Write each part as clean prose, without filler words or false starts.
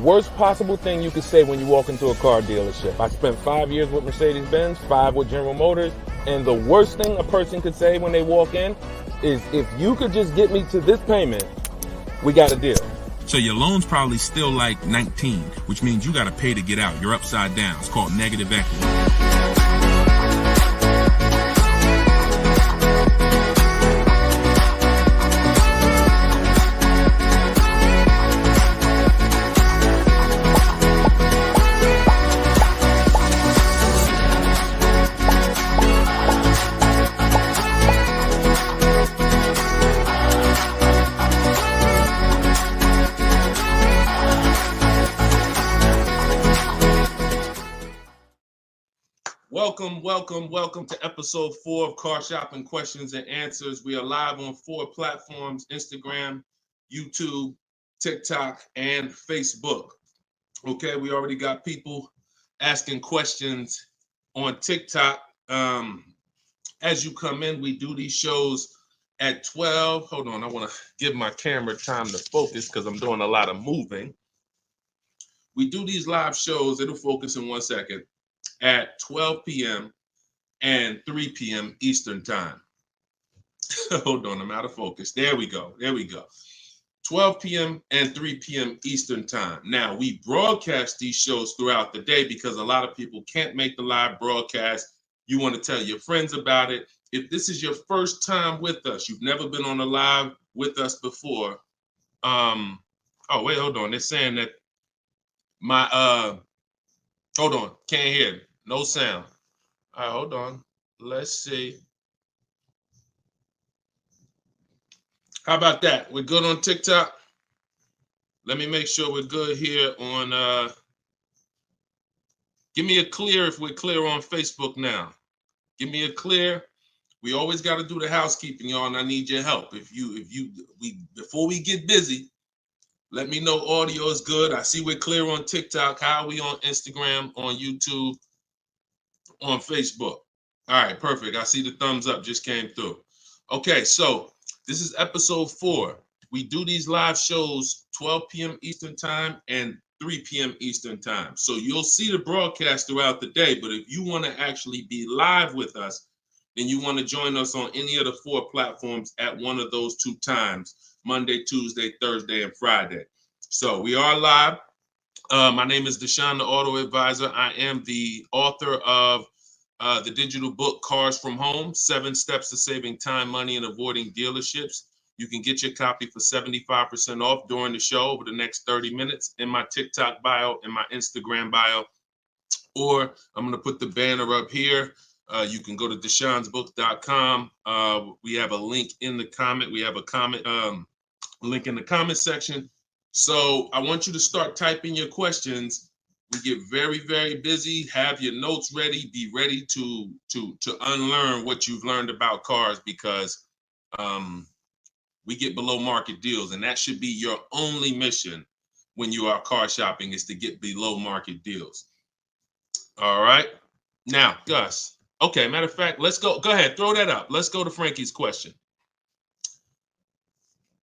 worst possible thing you could say when you walk into a car dealership. I spent 5 years with Mercedes-Benz, 5 with General Motors, and the worst thing a person could say when they walk in is, if you could just get me to this payment, we got a deal. So your loan's probably still like 19, which means you got to pay to get out. You're upside down. It's called negative equity. Welcome to episode 4 of Car Shopping Questions and Answers. We are live on 4 platforms: Instagram, YouTube, TikTok, and Facebook. Okay, we already got people asking questions on TikTok. As you come in, we do these shows at 12. Hold on, I want to give my camera time to focus because I'm doing a lot of moving. We do these live shows, it'll focus in 1 second, at 12 p.m. and 3 p.m. Eastern time. Hold on, I'm out of focus. There we go. 12 p.m. and 3 p.m. Eastern time. Now, we broadcast these shows throughout the day because a lot of people can't make the live broadcast. You want to tell your friends about it. If this is your first time with us, you've never been on a live with us before. Oh, wait, hold on. They're saying that hold on, can't hear. No sound. All right, hold on. Let's see. How about that? We're good on TikTok? Let me make sure we're good here on, give me a clear if we're clear on Facebook now. Give me a clear. We always got to do the housekeeping, y'all, and I need your help. Before we get busy, let me know audio is good. I see we're clear on TikTok. How are we on Instagram, on YouTube, on Facebook? All right, perfect. I see the thumbs up just came through. Okay, so this is episode 4. We do these live shows 12 p.m. Eastern time and 3 p.m. Eastern time. So you'll see the broadcast throughout the day, but if you want to actually be live with us, then you want to join us on any of the 4 platforms at one of those 2 times: Monday, Tuesday, Thursday, and Friday. So we are live. My name is Deshone the Auto Advisor. I am the author of the digital book, Cars from Home, 7 Steps to Saving Time, Money, and Avoiding Dealerships. You can get your copy for 75% off during the show over the next 30 minutes in my TikTok bio, in my Instagram bio, or I'm going to put the banner up here. You can go to deshonesbook.com. We have a link in the comment. We have a comment link in the comment section. So I want you to start typing your questions. We get very, very busy. Have your notes ready. Be ready to unlearn what you've learned about cars, because we get below market deals, and that should be your only mission when you are car shopping, is to get below market deals. All right. Now, Gus. Okay, matter of fact, let's go. Go ahead, throw that up. Let's go to Frankie's question.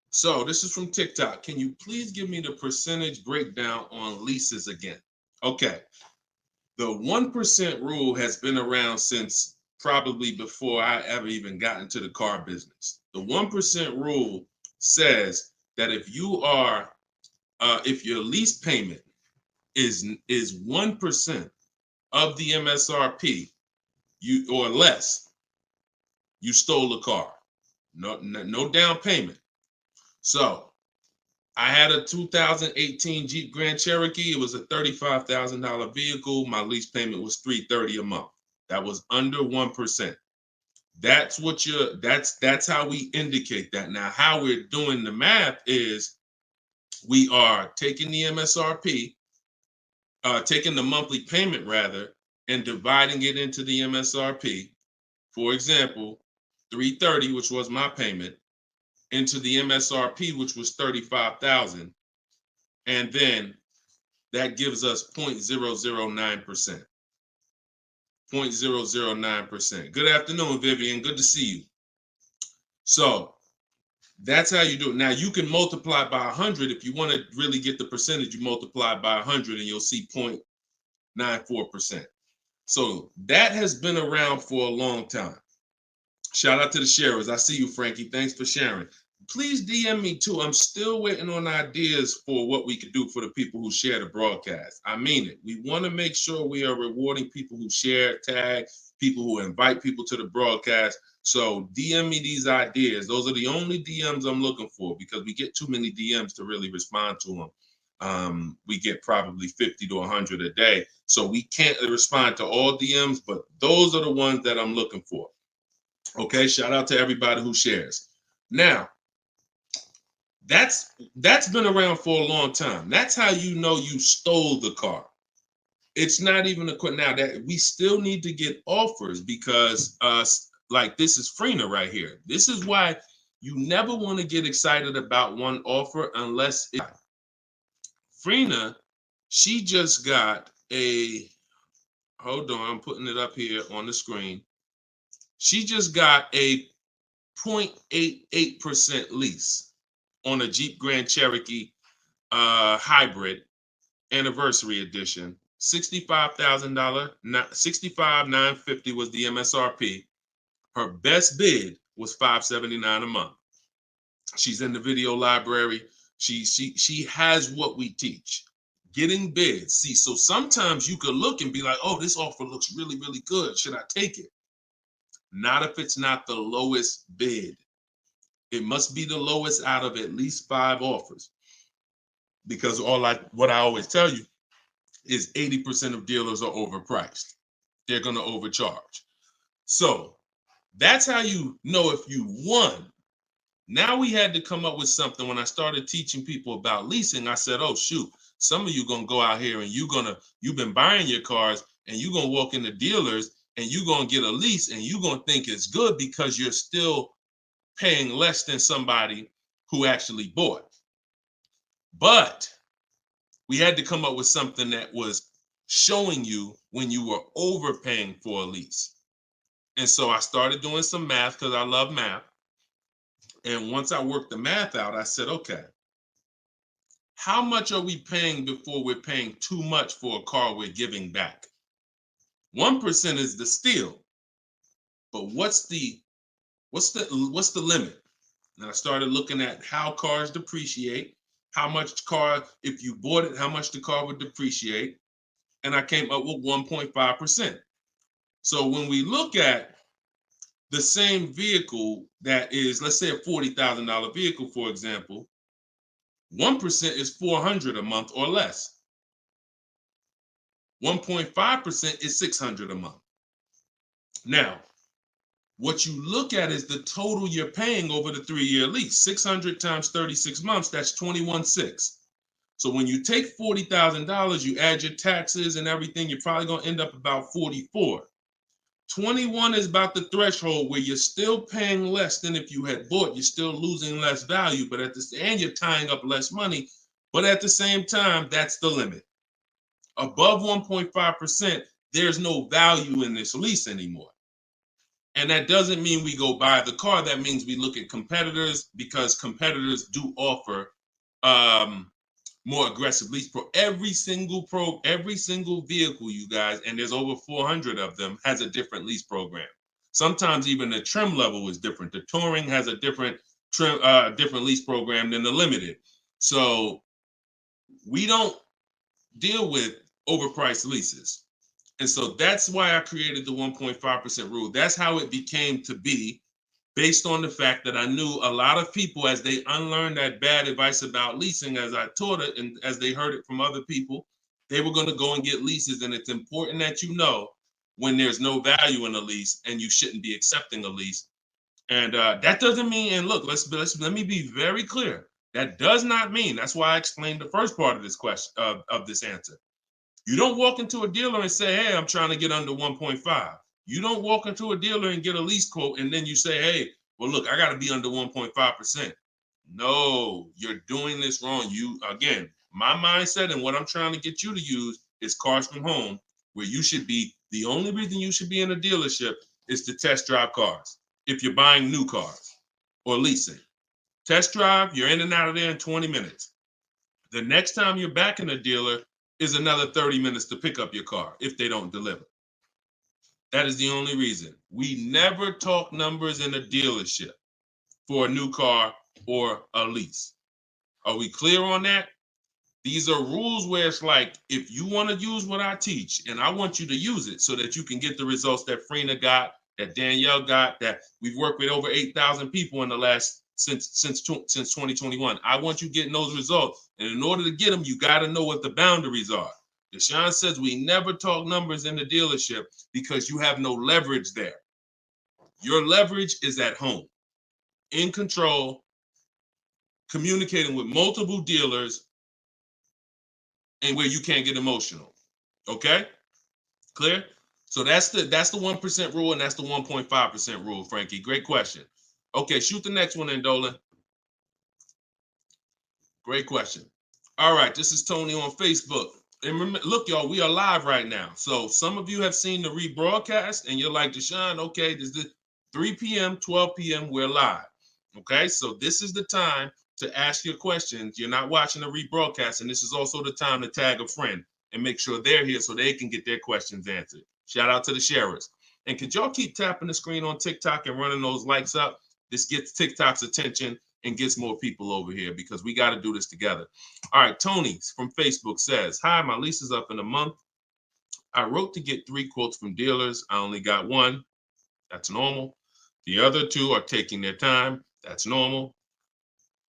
So this is from TikTok. Can you please give me the percentage breakdown on leases again? Okay. The 1% rule has been around since probably before I ever even got into the car business. The 1% rule says that if your lease payment is 1% of the MSRP, or less, you stole a car. No down payment. So I had a 2018 Jeep Grand Cherokee. It was a $35,000 vehicle. My lease payment was $330 a month. That was under 1%. That's how we indicate that. Now, how we're doing the math is we are taking the MSRP, taking the monthly payment rather, and dividing it into the MSRP. For example, $330, which was my payment, into the MSRP, which was $35,000, and then that gives us 0.009%. 0.009%. Good afternoon, Vivian. Good to see you. So That's how you do it. Now you can multiply by 100. If you want to really get the percentage, you multiply by 100 and you'll see 0.94%. So that has been around for a long time. Shout out to the sharers. I see you, Frankie. Thanks for sharing. Please DM me too. I'm still waiting on ideas for what we could do for the people who share the broadcast. I mean it. We want to make sure we are rewarding people who share, tag, people who invite people to the broadcast. So DM me these ideas. Those are the only DMs I'm looking for because we get too many DMs to really respond to them. We get probably 50 to 100 a day. So we can't respond to all DMs, but those are the ones that I'm looking for. Okay, shout out to everybody who shares. Now, that's been around for a long time. That's how you know you stole the car. It's not even a quick now that we still need to get offers because like this is Frina right here. This is why you never want to get excited about one offer unless Frina, she just got a, hold on, I'm putting it up here on the screen. She just got a 0.88% lease on a Jeep Grand Cherokee hybrid anniversary edition. $65,000, $65,950 was the MSRP. Her best bid was $579 a month. She's in the video library. She has what we teach. Getting bids. See, so sometimes you could look and be like, oh, this offer looks really, really good. Should I take it? Not if it's not the lowest bid. It must be the lowest out of at least 5 offers. Because what I always tell you is 80% of dealers are overpriced. They're going to overcharge. So that's how you know if you won. Now we had to come up with something. When I started teaching people about leasing, I said, oh, shoot, some of you going to go out here and you've been buying your cars and you're going to walk into dealers and you're going to get a lease and you're going to think it's good because you're still paying less than somebody who actually bought. But we had to come up with something that was showing you when you were overpaying for a lease. And so I started doing some math because I love math. And once I worked the math out, I said, okay, how much are we paying before we're paying too much for a car we're giving back? 1% is the steal. But what's the limit? And I started looking at how cars depreciate, how much car, if you bought it, how much the car would depreciate. And I came up with 1.5%. So when we look at the same vehicle that is, let's say a $40,000 vehicle, for example, 1% is $400 a month or less. 1.5% is $600 a month. Now, what you look at is the total you're paying over the 3-year lease. 600 times 36 months, that's 21.6. So when you take $40,000, you add your taxes and everything, you're probably going to end up about 44. 21 is about the threshold where you're still paying less than if you had bought. You're still losing less value, but and you're tying up less money. But at the same time, that's the limit. Above 1.5%, there's no value in this lease anymore. And that doesn't mean we go buy the car. That means we look at competitors because competitors do offer more aggressive lease pro. Every single vehicle, you guys, and there's over 400 of them, has a different lease program. Sometimes even the trim level is different. The Touring has a different lease program than the Limited. So we don't deal with overpriced leases. And so that's why I created the 1.5% rule. That's how it became to be, based on the fact that I knew a lot of people, as they unlearned that bad advice about leasing, as I taught it and as they heard it from other people, they were going to go and get leases. And it's important that you know when there's no value in a lease and you shouldn't be accepting a lease. And that doesn't mean, and look, let me be very clear. That does not mean, that's why I explained the first part of this question, of this answer. You don't walk into a dealer and say, hey, I'm trying to get under 1.5. You don't walk into a dealer and get a lease quote and then you say, hey, well, look, I got to be under 1.5%. No, you're doing this wrong. Again, my mindset and what I'm trying to get you to use is Cars from Home, where you should be, the only reason you should be in a dealership is to test drive cars if you're buying new cars or leasing. Test drive, you're in and out of there in 20 minutes. The next time you're back in a dealer is another 30 minutes to pick up your car if they don't deliver. That is the only reason. We never talk numbers in a dealership for a new car or a lease. Are we clear on that? These are rules where it's like, if you want to use what I teach, and I want you to use it so that you can get the results that Frina got, that Danielle got, that we've worked with over 8,000 people in the last since 2021. I want you getting those results, and in order to get them, you got to know what the boundaries are. Deshone says we never talk numbers in the dealership because you have no leverage there. Your leverage is at home, in control, communicating with multiple dealers, and where you can't get emotional. Okay? Clear? So that's the 1% rule, and that's the 1.5% rule, Frankie. Great question. Okay, shoot the next one in, Dolan. Great question. All right, this is Tony on Facebook. And remember, look, y'all, we are live right now. So some of you have seen the rebroadcast, and you're like, Deshone, okay, this is 3 p.m., 12 p.m., we're live. Okay, so this is the time to ask your questions. You're not watching the rebroadcast, and this is also the time to tag a friend and make sure they're here so they can get their questions answered. Shout out to the sharers. And could y'all keep tapping the screen on TikTok and running those likes up? This gets TikTok's attention and gets more people over here because we got to do this together. All right, Tony from Facebook says, hi, my lease is up in a month. I wrote to get 3 quotes from dealers. I only got 1. That's normal. The other 2 are taking their time. That's normal.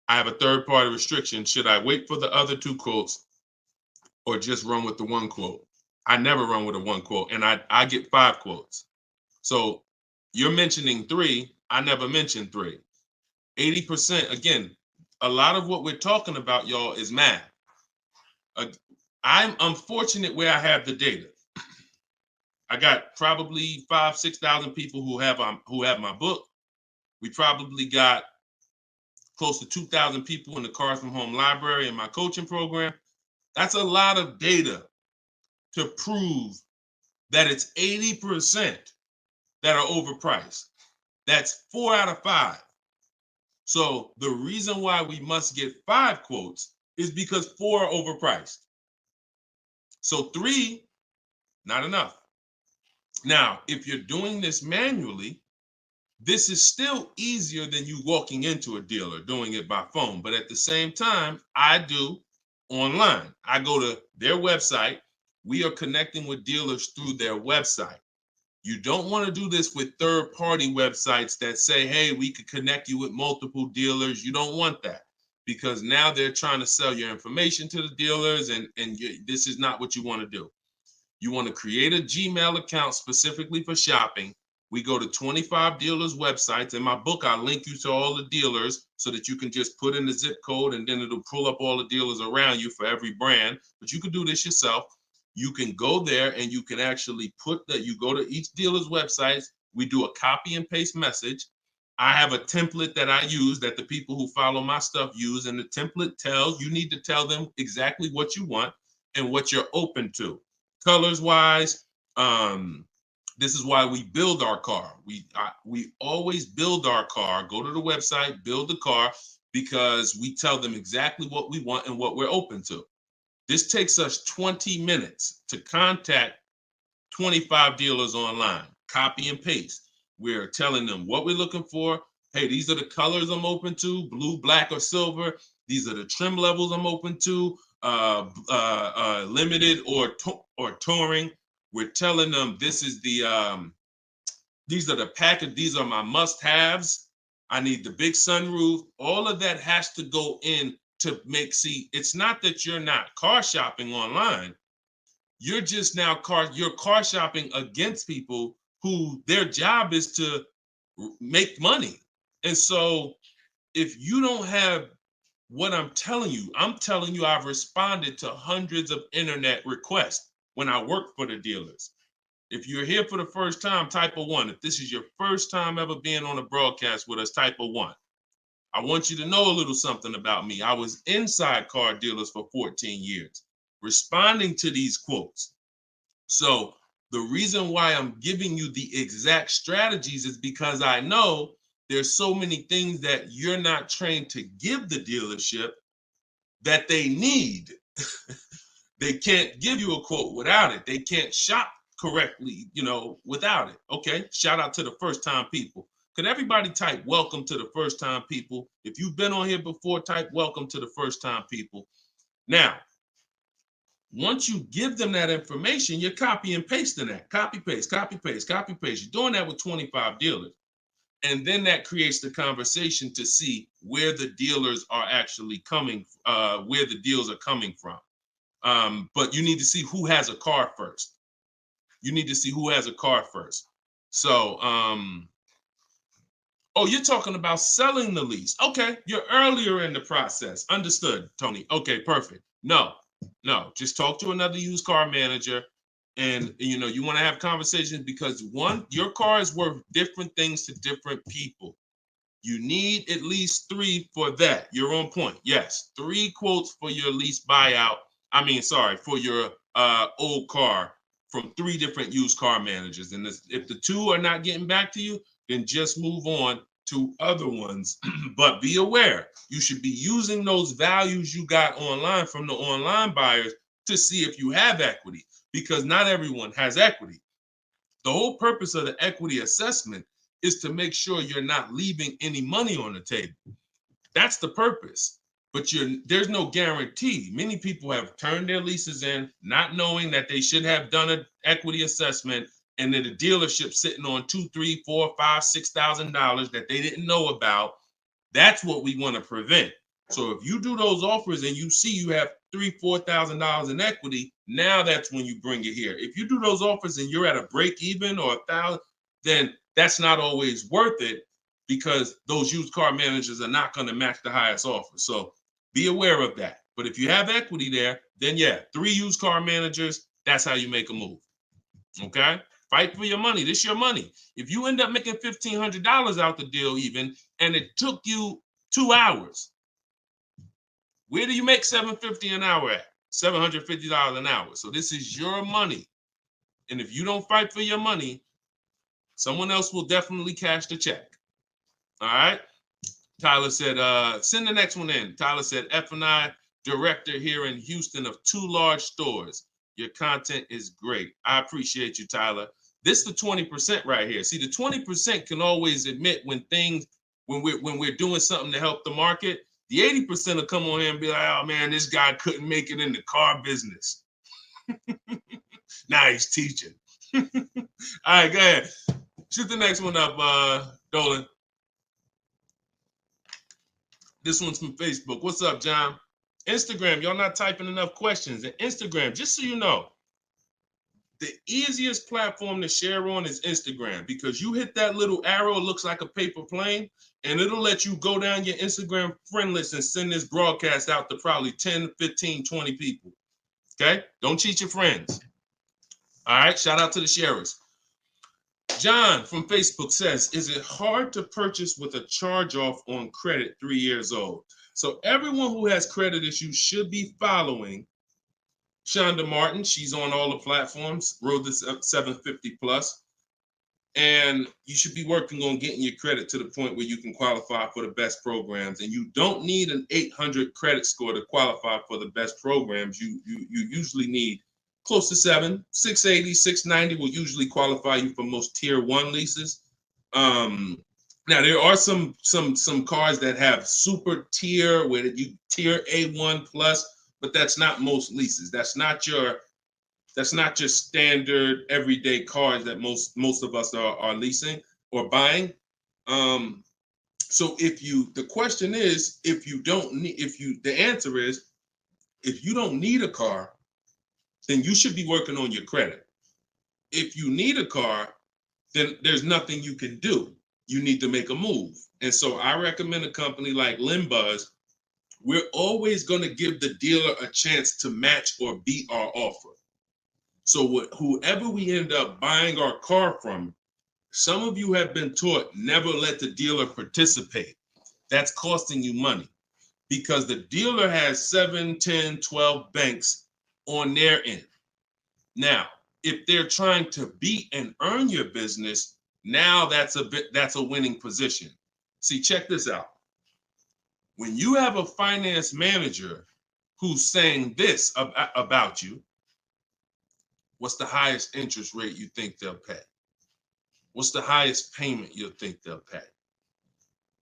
I have a third-party restriction. Should I wait for the other 2 quotes or just run with the 1 quote? I never run with a 1 quote, and I get 5 quotes. So you're mentioning 3. I never mentioned 3. 80%, again, a lot of what we're talking about, y'all, is math. I'm unfortunate where I have the data. I got probably 5,000-6,000 people who have my book. We probably got close to 2,000 people in the Cars from Home library and my coaching program. That's a lot of data to prove that it's 80% that are overpriced. That's 4 out of 5. So the reason why we must get 5 quotes is because 4 are overpriced. So 3, not enough. Now, if you're doing this manually, this is still easier than you walking into a dealer doing it by phone. But at the same time, I do online. I go to their website. We are connecting with dealers through their website. You don't want to do this with third-party websites that say, hey, we could connect you with multiple dealers. You don't want that because now they're trying to sell your information to the dealers, and this is not what you want to do. You want to create a Gmail account specifically for shopping. We go to 25 dealers' websites. In my book, I link you to all the dealers so that you can just put in the zip code and then it'll pull up all the dealers around you for every brand. But you can do this yourself. You can go there and you can actually you go to each dealer's websites. We do a copy and paste message. I have a template that I use that the people who follow my stuff use. And the template you need to tell them exactly what you want and what you're open to. Colors wise, this is why we build our car. We always build our car, go to the website, build the car, because we tell them exactly what we want and what we're open to. This takes us 20 minutes to contact 25 dealers online, copy and paste. We're telling them what we're looking for. Hey, these are the colors I'm open to, blue, black, or silver. These are the trim levels I'm open to, limited or touring. We're telling them this is these are the package. These are my must-haves. I need the big sunroof. All of that has to go in to it's not that you're not car shopping online. You're just now you're car shopping against people who their job is to make money. And so if you don't have what I'm telling you I've responded to hundreds of internet requests when I work for the dealers. If you're here for the first time, type a 1. If this is your first time ever being on a broadcast with us, type a 1. I want you to know a little something about me. I was inside car dealers for 14 years, responding to these quotes. So the reason why I'm giving you the exact strategies is because I know there's so many things that you're not trained to give the dealership that they need. They can't give you a quote without it. They can't shop correctly, without it. Okay, shout out to the first time people. Could everybody type welcome to the first time people? If you've been on here before, type welcome to the first time people. Now, once you give them that information, you're copy and pasting that. Copy, paste, copy, paste, copy, paste. You're doing that with 25 dealers. And then that creates the conversation to see where the dealers are actually coming, where the deals are coming from. But you need to see who has a car first. You need to see who has a car first. So, oh, you're talking about selling the lease. Okay, you're earlier in the process. Understood, Tony. Okay, perfect. No, just talk to another used car manager. And you want to have conversations because one, your car is worth different things to different people. You need at least 3 for that. You're on point. Yes, 3 quotes for your lease buyout. For your old car from 3 different used car managers. And if the 2 are not getting back to you, then just move on to other ones. But be aware, you should be using those values you got online from the online buyers to see if you have equity, because not everyone has equity. The whole purpose of the equity assessment is to make sure you're not leaving any money on the table. That's the purpose. But there's no guarantee. Many people have turned their leases in not knowing that they should have done an equity assessment, and then the dealership sitting on $2,000, $3,000, $4,000, $5,000, $6,000 that they didn't know about. That's what we want to prevent. So if you do those offers and you see you have $3,000, $4,000 in equity, now that's when you bring it here. If you do those offers and you're at a break even or $1,000, then that's not always worth it, because those used car managers are not going to match the highest offer. So be aware of that. But if you have equity there, then 3 used car managers, that's how you make a move. Okay? Fight for your money. This is your money. If you end up making $1,500 out the deal even, and it took you 2 hours, where do you make $750 an hour at? $750 an hour. So this is your money. And if you don't fight for your money, someone else will definitely cash the check. All right? Tyler said, send the next one in. Tyler said, F&I director here in Houston of 2 large stores. Your content is great. I appreciate you, Tyler. This is the 20% right here. See, the 20% can always admit when we're doing something to help the market. The 80% will come on here and be like, oh man, this guy couldn't make it in the car business. Now he's teaching. All right, go ahead. Shoot the next one up, Dolan. This one's from Facebook. What's up, John? Instagram, y'all not typing enough questions. And Instagram, just so you know, the easiest platform to share on is Instagram, because you hit that little arrow, it looks like a paper plane, and it'll let you go down your Instagram friend list and send this broadcast out to probably 10, 15, 20 people. Okay? Don't cheat your friends. All right? Shout out to the sharers. John from Facebook says, is it hard to purchase with a charge-off on credit 3 years old? So everyone who has credit issues should be following Shonda Martin. She's on all the platforms, Road to 750 plus. And you should be working on getting your credit to the point where you can qualify for the best programs. And you don't need an 800 credit score to qualify for the best programs. You usually need close to 680, 690 will usually qualify you for most tier 1 leases. Now there are some cars that have super tier where you tier A1 plus, but that's not most leases. That's not your standard everyday cars that most of us are leasing or buying. So the question is, the answer is, if you don't need a car, then you should be working on your credit. If you need a car, then there's nothing you can do. You need to make a move. And so I recommend a company like Limbuzz. We're always going to give the dealer a chance to match or beat our offer. So whoever we end up buying our car from, some of you have been taught never let the dealer participate. That's costing you money, because the dealer has 7, 10, 12 banks on their end. Now, if they're trying to beat and earn your business, now that's a winning position. See, check this out. When you have a finance manager who's saying this about you, what's the highest interest rate you think they'll pay? What's the highest payment you'll think they'll pay?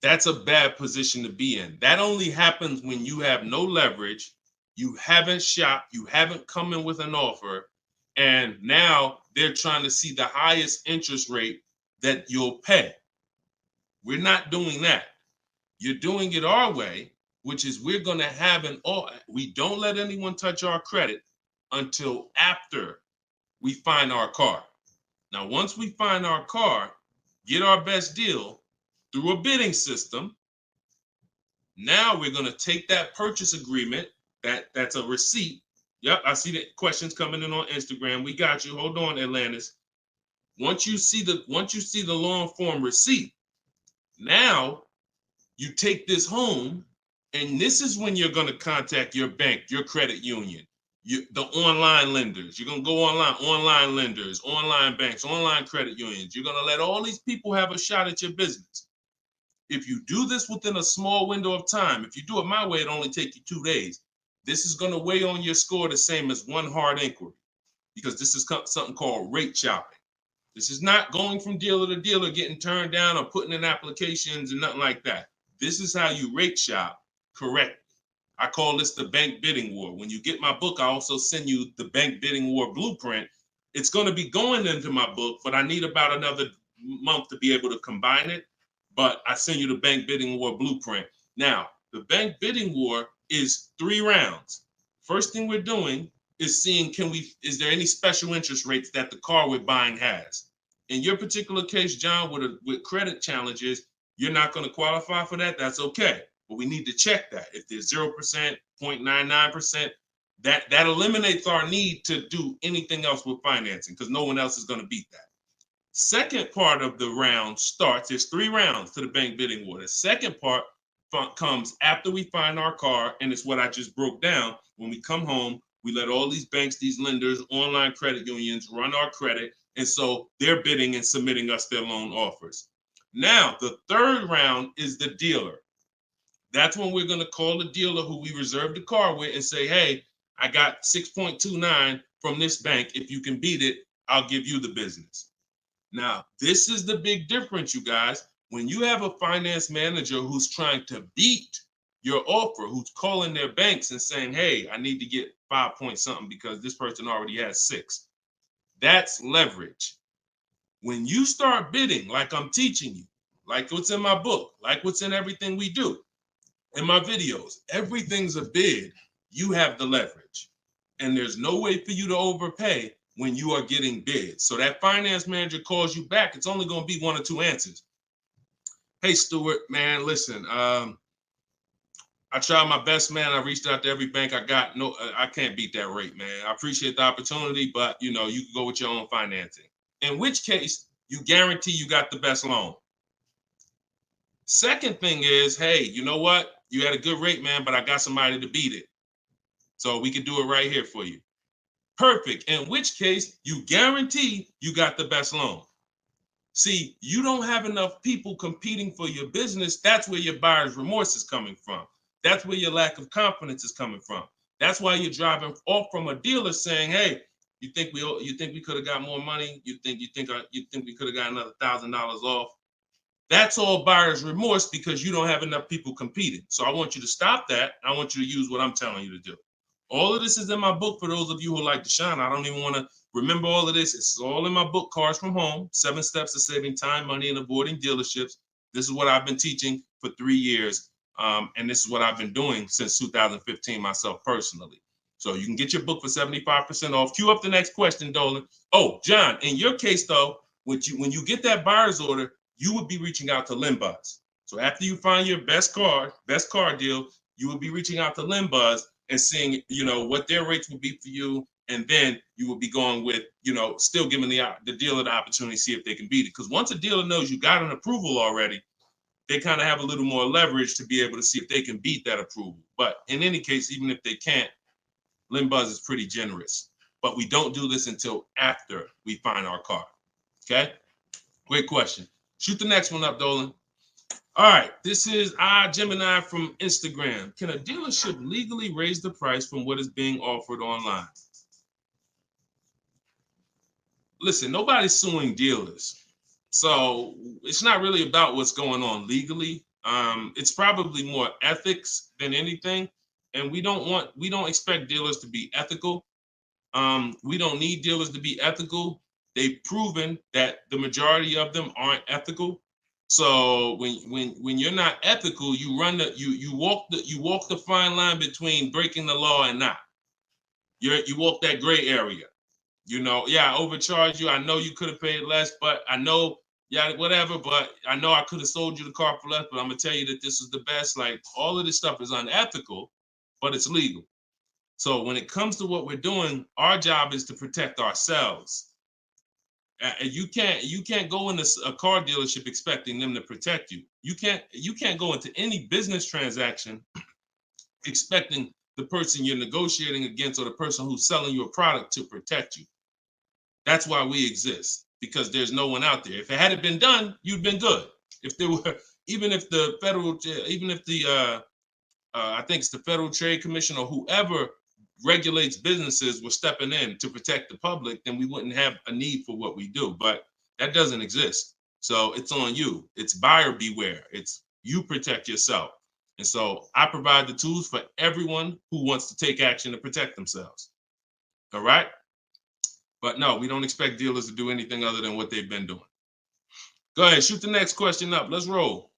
That's a bad position to be in. That only happens when you have no leverage, you haven't shopped, you haven't come in with an offer, and now they're trying to see the highest interest rate that you'll pay. We're not doing that. You're doing it our way, which is we're going to have we don't let anyone touch our credit until after we find our car. Now, once we find our car, get our best deal through a bidding system, now we're going to take that purchase agreement, that's a receipt. Yep, I see the questions coming in on Instagram. We got you. Hold on, Atlantis. Once you see the long form receipt, now you take this home, and this is when you're going to contact your bank, your credit union, the online lenders. You're going to go online lenders, online banks, online credit unions. You're going to let all these people have a shot at your business. If you do this within a small window of time, if you do it my way, it only take you 2 days. This is going to weigh on your score the same as one hard inquiry, because this is something called rate shopping. This is not going from dealer to dealer, getting turned down or putting in applications and nothing like that. This is how you rate shop correctly. I call this the bank bidding war. When you get my book, I also send you the bank bidding war blueprint. It's going to be going into my book, but I need about another month to be able to combine it. But I send you the bank bidding war blueprint. Now, the bank bidding war is 3 rounds. First thing we're doing is seeing, is there any special interest rates that the car we're buying has? In your particular case, John, with credit challenges, you're not going to qualify for that. That's okay. But we need to check that. If there's 0%, 0.99%, that eliminates our need to do anything else with financing, because no one else is going to beat that. Second part of the round starts. There's 3 rounds to the bank bidding war. The second part comes after we find our car, and it's what I just broke down. When we come home, we let all these banks, these lenders, online credit unions run our credit, and so they're bidding and submitting us their loan offers. Now, the third round is the dealer. That's when we're going to call the dealer who we reserved the car with and say, hey, I got 6.29 from this bank. If you can beat it, I'll give you the business. Now, this is the big difference, you guys. When you have a finance manager who's trying to beat your offer, who's calling their banks and saying, hey, I need to get 5 point something because this person already has 6. That's leverage. When you start bidding, like I'm teaching you, like what's in my book, like what's in everything we do, in my videos, everything's a bid. You have the leverage. And there's no way for you to overpay when you are getting bids. So that finance manager calls you back, it's only going to be 1 or 2 answers. Hey, Stuart, man, listen, I tried my best, man. I reached out to every bank I got. No, I can't beat that rate, man. I appreciate the opportunity, but you can go with your own financing. In which case, you guarantee you got the best loan. Second thing is, hey, you know what? You had a good rate, man, but I got somebody to beat it. So we can do it right here for you. Perfect. In which case, you guarantee you got the best loan. See, you don't have enough people competing for your business. That's where your buyer's remorse is coming from. That's where your lack of confidence is coming from. That's why you're driving off from a dealer saying, hey, you think we could have got more money? You think we could have got another $1,000 off? That's all buyer's remorse because you don't have enough people competing. So I want you to stop that. I want you to use what I'm telling you to do. All of this is in my book for those of you who like Deshone. I don't even want to remember all of this. It's all in my book, Cars from Home, 7 Steps to Saving Time, Money, and Avoiding Dealerships. This is what I've been teaching for 3 years. And this is what I've been doing since 2015 myself personally. So you can get your book for 75% off. Cue up the next question, Dolan. Oh, John, in your case, though, when you get that buyer's order, you would be reaching out to Limbuzz. So after you find your best car deal, you would be reaching out to Limbuzz and seeing, what their rates would be for you. And then you would be going with, still giving the dealer the opportunity to see if they can beat it. Because once a dealer knows you got an approval already, they kind of have a little more leverage to be able to see if they can beat that approval. But in any case, even if they can't, Limbuzz is pretty generous. But we don't do this until after we find our car. Okay? Great question. Shoot the next one up, Dolan. All right, this is Gemini from Instagram. Can a dealership legally raise the price from what is being offered online? Listen, nobody's suing dealers. So it's not really about what's going on legally. It's probably more ethics than anything. And we don't expect dealers to be ethical. We don't need dealers to be ethical. They've proven that the majority of them aren't ethical. So when you're not ethical, you walk the fine line between breaking the law and not. You walk that gray area. You know, yeah, I overcharged you. I know you could have paid less, but I know, yeah, whatever. But I know I could have sold you the car for less. But I'm gonna tell you that this is the best. Like all of this stuff is unethical, but it's legal. So when it comes to what we're doing, our job is to protect ourselves. You can't go into a car dealership expecting them to protect you. You can't go into any business transaction expecting the person you're negotiating against or the person who's selling you a product to protect you. That's why we exist, because there's no one out there. If it hadn't been done, you'd been good. If there were, even if the I think it's the Federal Trade Commission or whoever regulates businesses were stepping in to protect the public, then we wouldn't have a need for what we do. But that doesn't exist. So it's on you. It's buyer beware. It's you protect yourself. And so I provide the tools for everyone who wants to take action to protect themselves. All right. But no, we don't expect dealers to do anything other than what they've been doing. Go ahead, shoot the next question up. Let's roll.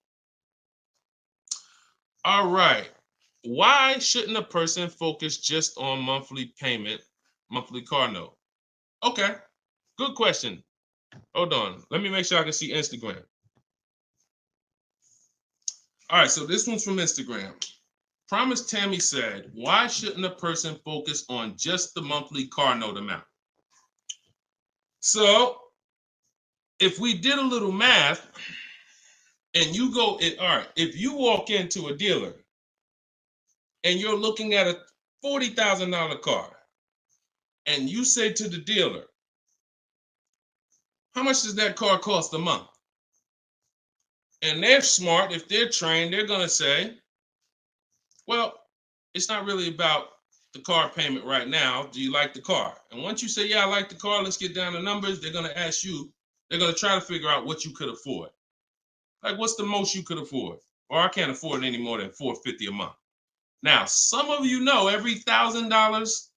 All right. Why shouldn't a person focus just on monthly payment, monthly car note? Okay, good question. Hold on. Let me make sure I can see Instagram. All right, so this one's from Instagram. Promise Tammy said, why shouldn't a person focus on just the monthly car note amount? So if we did a little math and you go, all right, if you walk into a dealer and you're looking at a $40,000 car and you say to the dealer, how much does that car cost a month? And they're smart, if they're trained, they're going to say, well, it's not really about the car payment right now. Do you like the car? And once you say, yeah, I like the car, let's get down to numbers, they're going to ask you, they're going to try to figure out what you could afford. Like, what's the most you could afford? Or I can't afford any more than $450 a month. Now, some of you know every $1,000,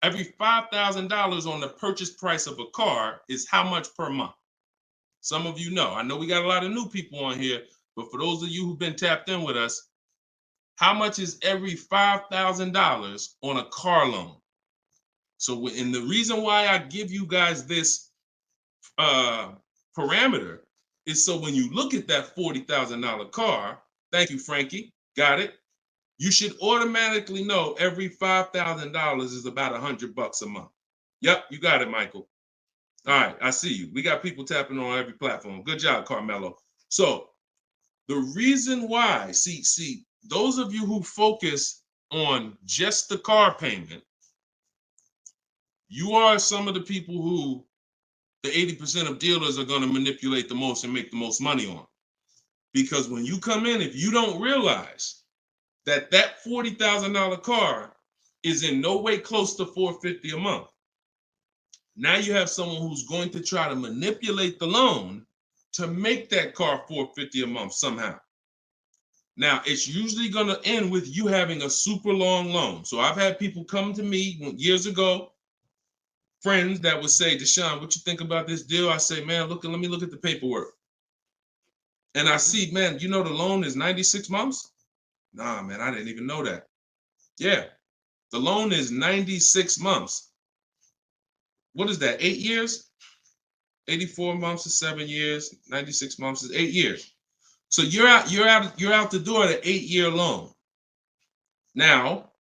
every $5,000 on the purchase price of a car is how much per month. Some of you know. I know we got a lot of new people on here, but for those of you who've been tapped in with us, how much is every $5,000 on a car loan? So, and the reason why I give you guys this parameter is so when you look at that $40,000 car, thank you, Frankie, got it. You should automatically know every $5,000 is about $100 a month. Yep, you got it, Michael. All right, I see you. We got people tapping on every platform. Good job, Carmelo. So the reason why, see, those of you who focus on just the car payment, you are some of the people who the 80% of dealers are going to manipulate the most and make the most money on. Because when you come in, if you don't realize that $40,000 car is in no way close to $450 a month, now you have someone who's going to try to manipulate the loan to make that car $450 a month somehow. Now, it's usually going to end with you having a super long loan. So I've had people come to me years ago, friends that would say, Deshone, what you think about this deal? I say, man, let me look at the paperwork. And I see, man, you know the loan is 96 months? Nah, man, I didn't even know that. Yeah, the loan is 96 months. What is that, 8 years? 84 months is 7 years, 96 months is 8 years. So you're out the door at an 8-year loan. Now,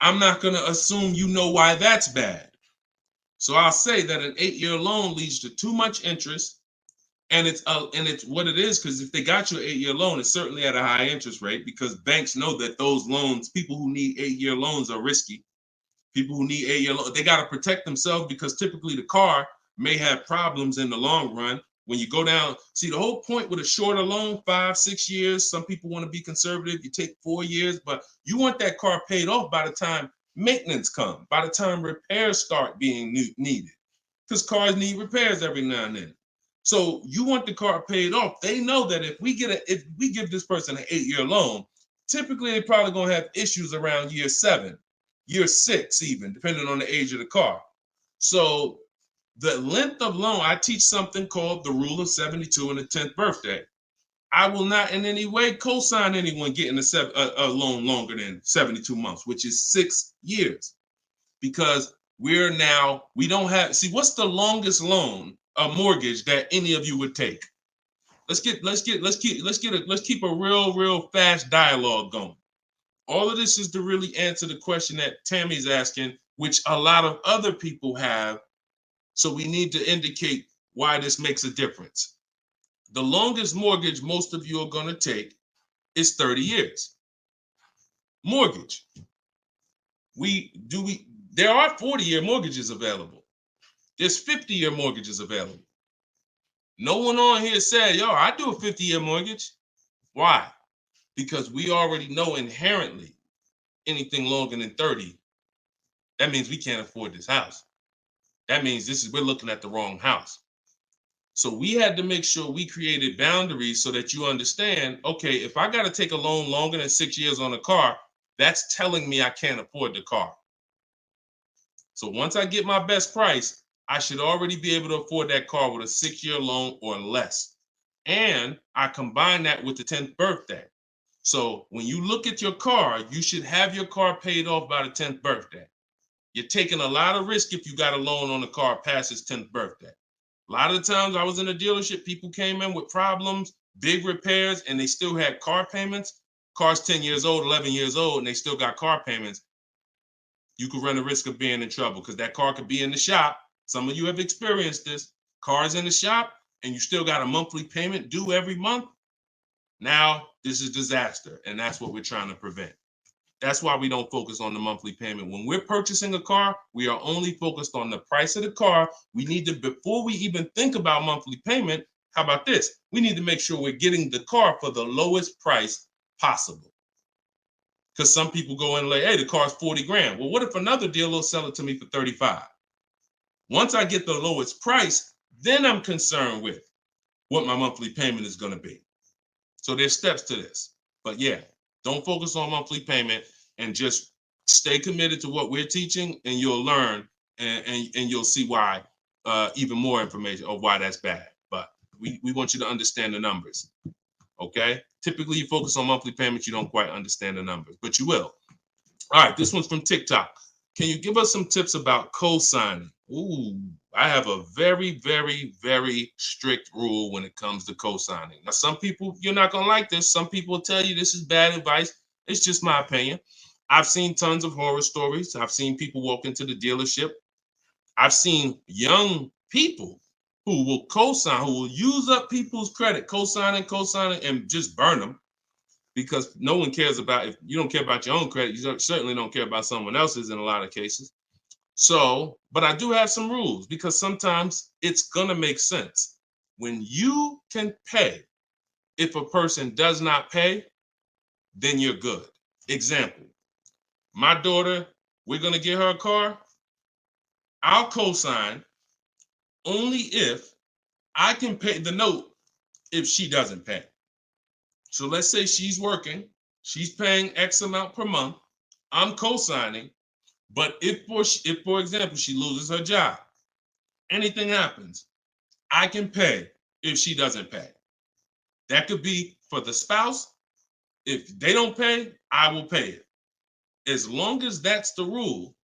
I'm not going to assume you know why that's bad. So I'll say that an 8-year loan leads to too much interest, and it's what it is, because if they got you an 8-year loan, it's certainly at a high interest rate, because banks know that those loans, people who need 8-year loans are risky. People who need 8-year loans, they got to protect themselves, because typically the car may have problems in the long run when you go down, see the whole point with a shorter loan, 5-6 years. Some people want to be conservative. You take 4 years, but you want that car paid off by the time maintenance comes, by the time repairs start being needed, because cars need repairs every now and then. So you want the car paid off. They know that if we give this person an 8-year loan, typically they're probably gonna have issues around year 7, year 6, even depending on the age of the car. So the length of loan, I teach something called the rule of 72 and the 10th birthday. I will not in any way co-sign anyone getting a loan longer than 72 months, which is 6 years, because we don't have, see, what's the longest loan, a mortgage that any of you would take? Let's keep a real fast dialogue going. All of this is to really answer the question that Tammy's asking, which a lot of other people have. So we need to indicate why this makes a difference. The longest mortgage most of you are going to take is 30 years. Mortgage. There are 40-year mortgages available. There's 50-year mortgages available. No one on here said, yo, I do a 50-year mortgage. Why? Because we already know inherently anything longer than 30, that means we can't afford this house. That means we're looking at the wrong house. So we had to make sure we created boundaries so that you understand, okay, if I got to take a loan longer than 6 years on a car, that's telling me I can't afford the car. So once I get my best price, I should already be able to afford that car with a 6-year loan or less. And I combine that with the 10th birthday. So when you look at your car, you should have your car paid off by the 10th birthday. You're taking a lot of risk if you got a loan on the car past its 10th birthday. A lot of the times I was in a dealership, people came in with problems, big repairs, and they still had car payments. Car's 10 years old, 11 years old, and they still got car payments. You could run the risk of being in trouble because that car could be in the shop. Some of you have experienced this. Car's in the shop, and you still got a monthly payment due every month. Now, this is disaster, and that's what we're trying to prevent. That's why we don't focus on the monthly payment. When we're purchasing a car, we are only focused on the price of the car. We need to, before we even think about monthly payment, how about this? We need to make sure we're getting the car for the lowest price possible. Because some people go in and like, hey, the car's 40 grand. Well, what if another dealer will sell it to me for 35? Once I get the lowest price, then I'm concerned with what my monthly payment is going to be. So there's steps to this. But yeah, don't focus on monthly payment and just stay committed to what we're teaching, and you'll learn and you'll see why, even more information of why that's bad. But we want you to understand the numbers, okay? Typically, you focus on monthly payments, you don't quite understand the numbers, but you will. All right, this one's from TikTok. Can you give us some tips about co-signing? Ooh, I have a very, very, very strict rule when it comes to co-signing. Now, some people, you're not going to like this. Some people will tell you this is bad advice. It's just my opinion. I've seen tons of horror stories. I've seen people walk into the dealership. I've seen young people who will co-sign, who will use up people's credit, co-signing, and just burn them, because no one cares about, if you don't care about your own credit, you certainly don't care about someone else's in a lot of cases. So, but I do have some rules, because sometimes it's going to make sense. When you can pay, if a person does not pay, then you're good. Example, my daughter, we're going to get her a car. I'll co-sign only if I can pay the note if she doesn't pay. So let's say she's working, she's paying X amount per month, I'm co-signing, but if for example, she loses her job, anything happens, I can pay if she doesn't pay. That could be for the spouse. If they don't pay, I will pay it. As long as that's the rule,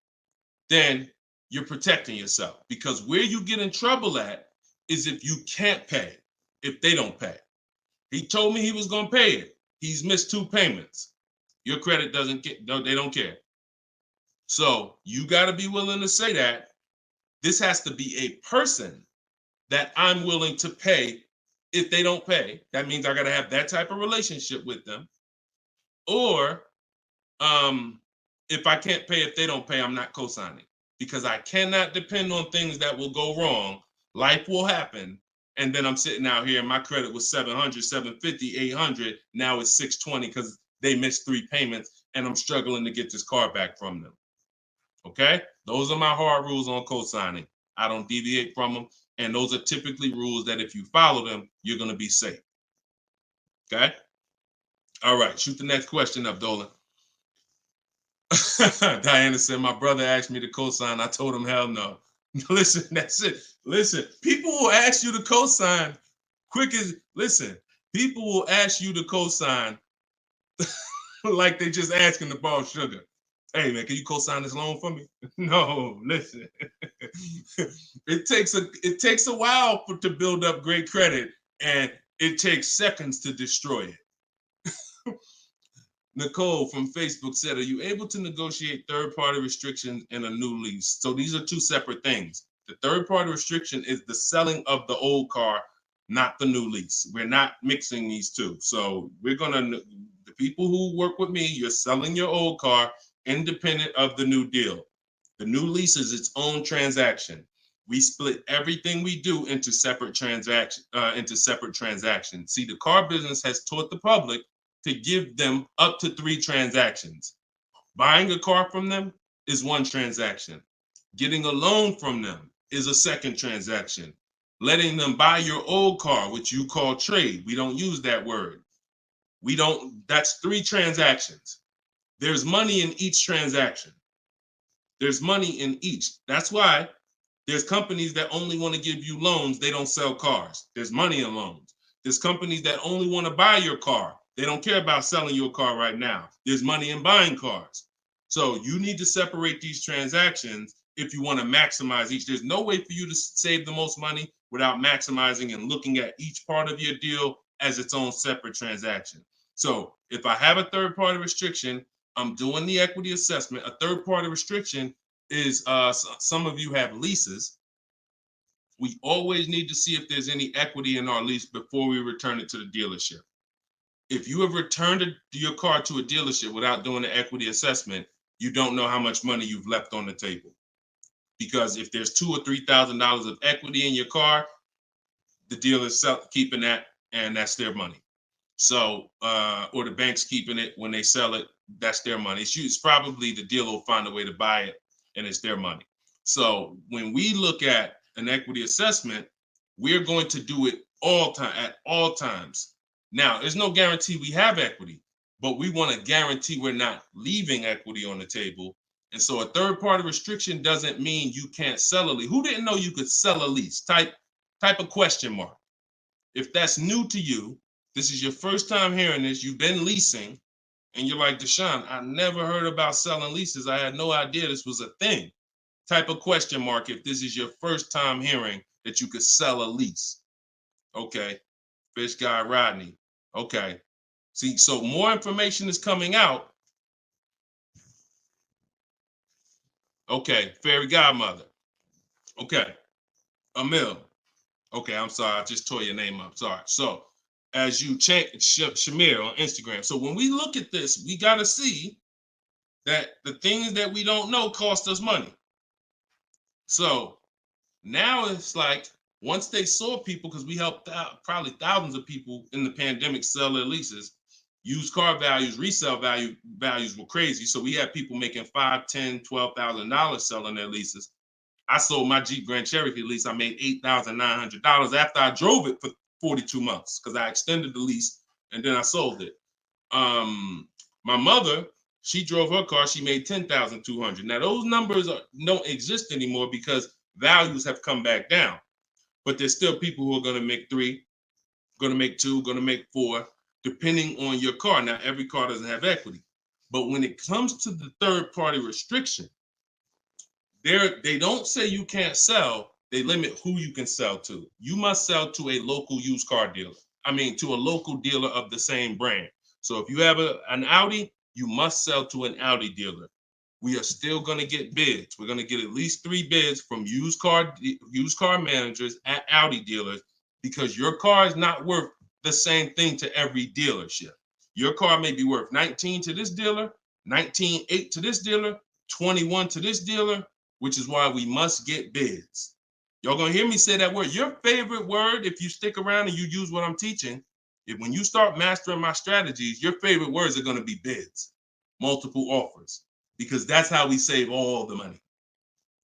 then you're protecting yourself, because where you get in trouble at is if you can't pay, if they don't pay. He told me he was going to pay it. He's missed 2 payments. Your credit doesn't get, no, they don't care. So you got to be willing to say that. This has to be a person that I'm willing to pay if they don't pay. That means I got to have that type of relationship with them. Or if I can't pay, if they don't pay, I'm not co-signing, because I cannot depend on things that will go wrong. Life will happen, And then I'm sitting out here and my credit was 700, 750, 800. Now it's 620 because they missed 3 payments and I'm struggling to get this car back from them. Okay? Those are my hard rules on co-signing. I don't deviate from them. And those are typically rules that if you follow them, you're going to be safe. Okay? All right. Shoot the next question up, Dolan. Diana said, my brother asked me to co-sign. I told him, hell no. Listen, that's it. Listen, people will ask you to co-sign listen, people will ask you to co-sign like they just asking to borrow sugar. Hey man, can you co-sign this loan for me? No, listen. It takes a while to build up great credit, and it takes seconds to destroy it. Nicole from Facebook said, are you able to negotiate third-party restrictions in a new lease? So these are 2 separate things. The third-party restriction is the selling of the old car, not the new lease. We're not mixing these 2. So the people who work with me, you're selling your old car independent of the new deal. The new lease is its own transaction. We split everything we do into separate transactions. See, the car business has taught the public to give them up to 3 transactions. Buying a car from them is 1 transaction. Getting a loan from them is a 2nd transaction. Letting them buy your old car, which you call trade. We don't use that word. That's 3 transactions. There's money in each transaction. There's money in each. That's why there's companies that only want to give you loans. They don't sell cars. There's money in loans. There's companies that only want to buy your car. They don't care about selling your car right now. There's money in buying cars. So you need to separate these transactions if you want to maximize each. There's no way for you to save the most money without maximizing and looking at each part of your deal as its own separate transaction. So if I have a third-party restriction, I'm doing the equity assessment. A third-party restriction is some of you have leases. We always need to see if there's any equity in our lease before we return it to the dealership. If you have returned your car to a dealership without doing the equity assessment, you don't know how much money you've left on the table. Because if there's $2,000 or $3,000 of equity in your car, the dealer's keeping that, and that's their money. So, or the bank's keeping it when they sell it, that's their money. It's probably the dealer will find a way to buy it, and it's their money. So when we look at an equity assessment, we're going to do it at all times. Now, there's no guarantee we have equity, but we want to guarantee we're not leaving equity on the table. And so a third-party restriction doesn't mean you can't sell a lease. Who didn't know you could sell a lease? Type a question mark. If that's new to you, this is your first time hearing this, you've been leasing, and you're like, Deshone, I never heard about selling leases. I had no idea this was a thing. Type a question mark if this is your first time hearing that you could sell a lease. Okay. Fish Guy Rodney. Okay. See, so more information is coming out. Okay. Fairy Godmother. Okay. Emil. Okay, I'm sorry. I just tore your name up. Sorry. So as you change Shamir on Instagram. So when we look at this, we got to see that the things that we don't know cost us money. So now it's like, once they saw people, because we helped out probably thousands of people in the pandemic sell their leases, used car values, resale values were crazy. So we had people making $5,000, $10,000, $12,000 selling their leases. I sold my Jeep Grand Cherokee lease. I made $8,900 after I drove it for 42 months because I extended the lease and then I sold it. My mother, she drove her car. She made $10,200. Now those numbers don't exist anymore because values have come back down. But there's still people who are going to make 3, going to make 2, going to make 4, depending on your car. Now, every car doesn't have equity. But when it comes to the third-party restriction, they don't say you can't sell. They limit who you can sell to. You must sell to a local used car dealer. To a local dealer of the same brand. So if you have an Audi, you must sell to an Audi dealer. We are still going to get bids. We're going to get at least 3 bids from used car managers at Audi dealers because your car is not worth the same thing to every dealership. Your car may be worth 19 to this dealer, 19.8 to this dealer, 21 to this dealer, which is why we must get bids. Y'all gonna hear me say that word. Your favorite word, if you stick around and you use what I'm teaching, when you start mastering my strategies, your favorite words are gonna be bids, multiple offers, because that's how we save all the money.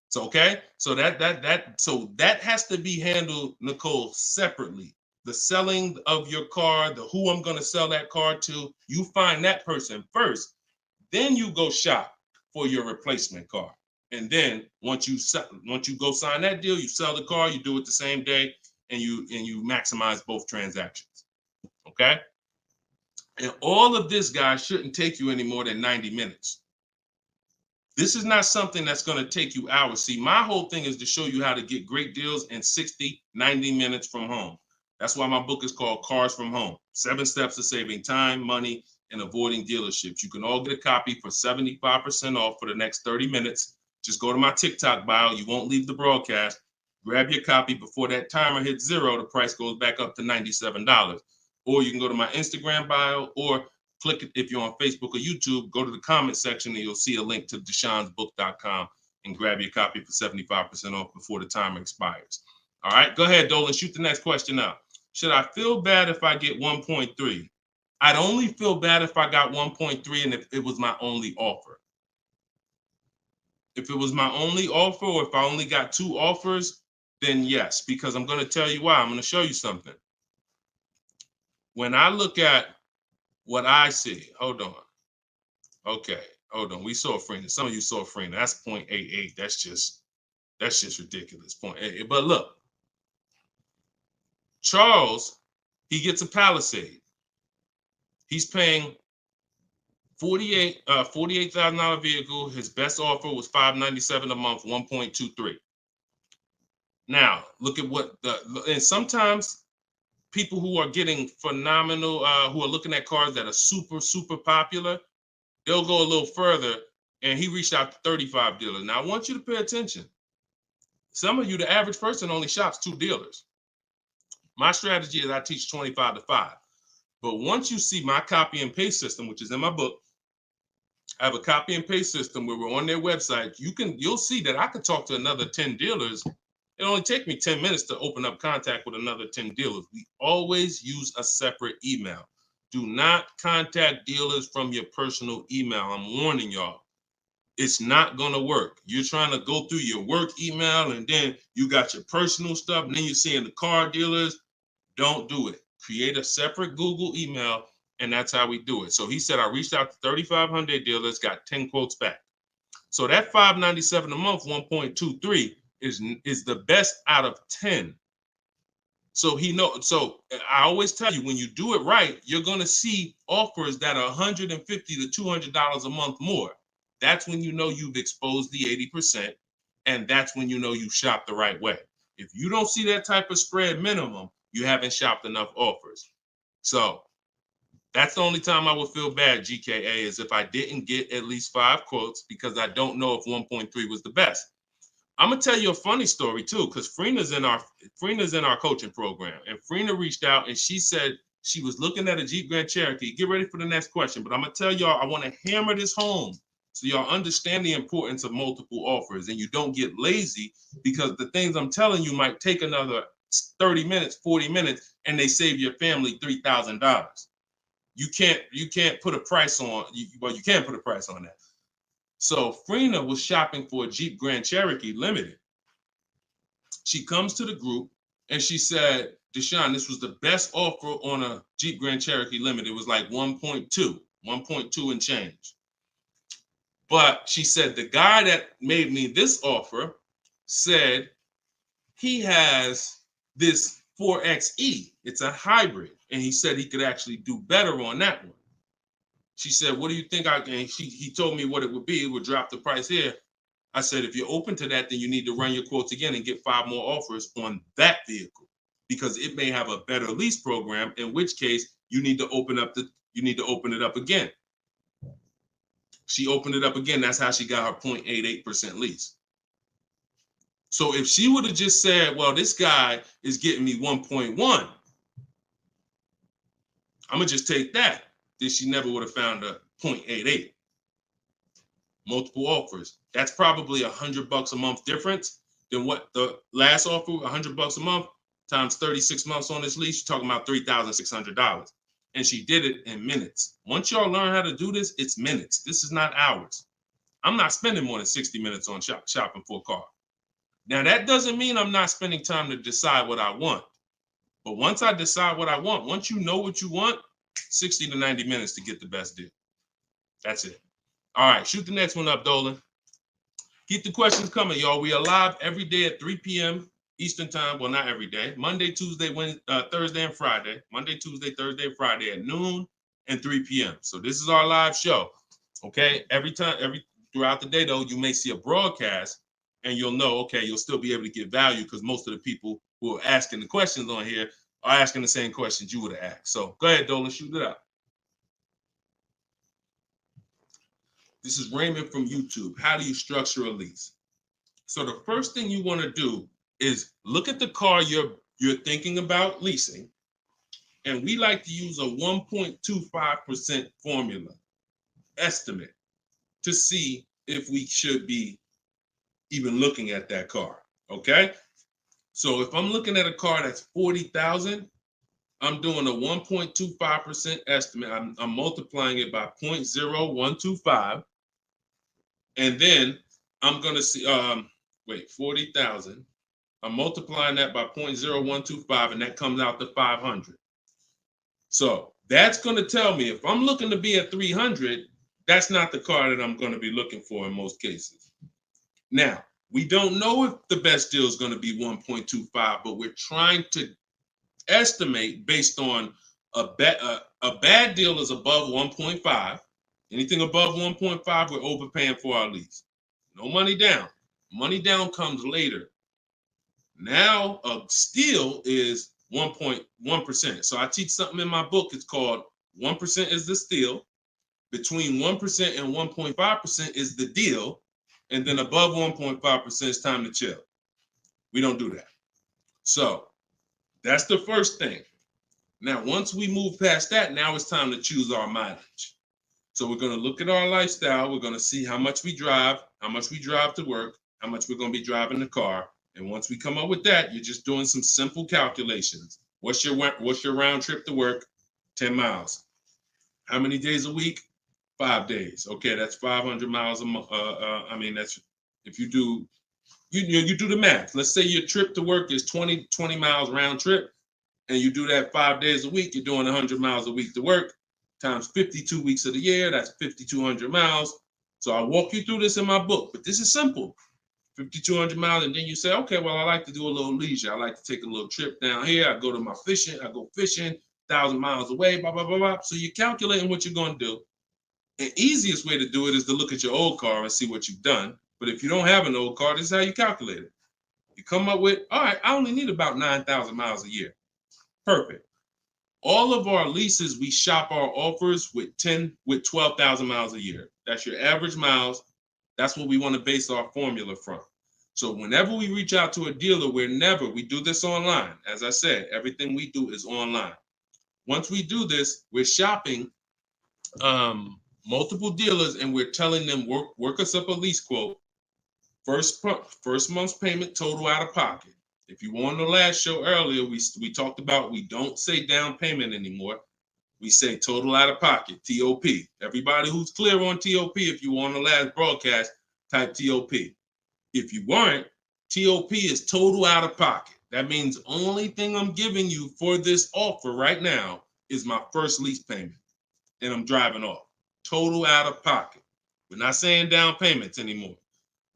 So okay, so that has to be handled, Nicole, separately. The selling of your car, the who I'm gonna sell that car to, you find that person first. Then you go shop for your replacement car. And then once you go sign that deal, you sell the car, you do it the same day, and you maximize both transactions. Okay? And all of this, guys, shouldn't take you any more than 90 minutes. This is not something that's going to take you hours. See, my whole thing is to show you how to get great deals in 60, 90 minutes from home. That's why my book is called Cars from Home, 7 Steps to Saving Time, Money, and Avoiding Dealerships. You can all get a copy for 75% off for the next 30 minutes. Just go to my TikTok bio. You won't leave the broadcast. Grab your copy before that timer hits 0. The price goes back up to $97. Or you can go to my Instagram bio, or click it if you're on Facebook or YouTube. Go to the comment section and you'll see a link to deshonsbook.com and grab your copy for 75% off before the timer expires. All right, go ahead, Dolan. Shoot the next question out. Should I feel bad if I get 1.3? I'd only feel bad if I got 1.3 and if it was my only offer. If it was my only offer, or if I only got 2 offers, then yes, because I'm going to tell you why. I'm going to show you something. When I look at what I see, hold on. Okay, hold on. We saw Freena. Some of you saw Freena. That's 0.88. That's just ridiculous. 0.88. But look, Charles, he gets a Palisade. He's paying $48,000 vehicle. His best offer was $597 a month, 1.23. Now, look at and sometimes people who are getting phenomenal, who are looking at cars that are super, super popular, they'll go a little further, and he reached out to 35 dealers. Now, I want you to pay attention. Some of you, the average person only shops 2 dealers. My strategy is I teach 25 to 5. But once you see my copy and paste system, which is in my book, I have a copy and paste system where we're on their website. You'll see that I could talk to another 10 dealers. It only take me 10 minutes to open up contact with another 10 dealers. We always use a separate email. Do not contact dealers from your personal email. I'm warning y'all. It's not going to work. You're trying to go through your work email, and then you got your personal stuff, and then you're seeing the car dealers. Don't do it. Create a separate Google email, and that's how we do it. So he said, I reached out to 3,500 dealers, got 10 quotes back. So that $597 a month, 1.23 is the best out of 10. So so I always tell you, when you do it right, you're going to see offers that are $150 to $200 a month more. That's when you know you've exposed the 80%, and that's when you know you shop the right way. If you don't see that type of spread minimum, you haven't shopped enough offers. So that's the only time I would feel bad, GKA, is if I didn't get at least 5 quotes, because I don't know if 1.3 was the best. I'm gonna tell you a funny story too, because Freena's in our coaching program, and Freena reached out and she said she was looking at a Jeep Grand Cherokee. Get ready for the next question, but I'm gonna tell y'all, I want to hammer this home so y'all understand the importance of multiple offers and you don't get lazy, because the things I'm telling you might take another 30 minutes, 40 minutes, and they save your family $3,000. You can't put a price on. Well, you can put a price on that. So Freena was shopping for a Jeep Grand Cherokee Limited. She comes to the group and she said, Deshone, this was the best offer on a Jeep Grand Cherokee Limited. It was like 1.2 and change. But she said, the guy that made me this offer said he has this 4XE. It's a hybrid. And he said he could actually do better on that one. She said, what do you think I can? He told me what it would be. It would drop the price here. I said, if you're open to that, then you need to run your quotes again and get 5 more offers on that vehicle, because it may have a better lease program, in which case you need to open it up again. She opened it up again. That's how she got her 0.88% lease. So if she would have just said, well, this guy is getting me 1.1, I'm going to just take that, then she never would have found a 0.88. Multiple offers. That's probably $100 a month difference. then what the last offer, $100 a month times 36 months on this lease, you're talking about $3,600. And she did it in minutes. Once y'all learn how to do this, it's minutes. This is not hours. I'm not spending more than 60 minutes on shopping for a car. Now, that doesn't mean I'm not spending time to decide what I want. But once I decide what I want, once you know what you want, 60 to 90 minutes to get the best deal. That's it. All right, shoot the next one up, Dolan. Keep the questions coming, y'all. We are live every day at 3 p.m. Eastern time. Well, not every day. Monday, Tuesday, Wednesday, Thursday, and Friday. Monday, Tuesday, Thursday, and Friday at noon and 3 p.m. So this is our live show. Okay. Throughout the day, though, you may see a broadcast and you'll know, okay, you'll still be able to get value because most of the people who are asking the questions on here are asking the same questions you would have asked. So go ahead, Dolan, shoot it out. This is Raymond from YouTube. How do you structure a lease? So the first thing you want to do is look at the car you're thinking about leasing, and we like to use a 1.25% formula estimate to see if we should be even looking at that car. Okay, so if I'm looking at a car that's $40,000, I'm doing a 1.25% estimate. I'm multiplying it by 0.0125, and then I'm gonna see 40,000. I'm multiplying that by 0.0125, and that comes out to 500. So that's going to tell me if I'm looking to be at 300, that's not the car that I'm going to be looking for in most cases. Now, we don't know if the best deal is going to be 1.25, but we're trying to estimate based on a bad deal is above 1.5. Anything above 1.5, we're overpaying for our lease. No money down. Money down comes later. Now a steal is 1.1%. So I teach something in my book. It's called 1% is the steal. Between 1% and 1.5% is the deal. And then above 1.5% is time to chill. We don't do that. So that's the first thing. Now, once we move past that, now it's time to choose our mileage. So we're going to look at our lifestyle. We're going to see how much we drive to work, how much we're going to be driving the car. And once we come up with that, you're just doing some simple calculations. What's your round trip to work? 10 miles. How many days a week? 5 days. Okay, that's 500 miles a month. That's if you do the math. Let's say your trip to work is 20 miles round trip, and you do that 5 days a week. You're doing 100 miles a week to work, times 52 weeks of the year. That's 5,200 miles. So I walk you through this in my book, but this is simple. 5,200 miles, and then you say, okay, well, I like to do a little leisure. I like to take a little trip down here. I go fishing, 1,000 miles away, blah, blah, blah, blah. So you're calculating what you're going to do. The easiest way to do it is to look at your old car and see what you've done. But if you don't have an old car, this is how you calculate it. You come up with, all right, I only need about 9,000 miles a year. Perfect. All of our leases, we shop our offers with 12,000 miles a year. That's your average miles. That's what we want to base our formula from. So whenever we reach out to a dealer, we do this online. As I said, everything we do is online. Once we do this, we're shopping multiple dealers, and we're telling them, work us up a lease quote. First month's payment, total out of pocket. If you were on the last show earlier, we talked about we don't say down payment anymore. We say total out of pocket, TOP. Everybody who's clear on TOP, if you were on the last broadcast, type TOP. If you weren't, TOP is total out of pocket. That means only thing I'm giving you for this offer right now is my first lease payment, and I'm driving off. Total out of pocket. We're not saying down payments anymore.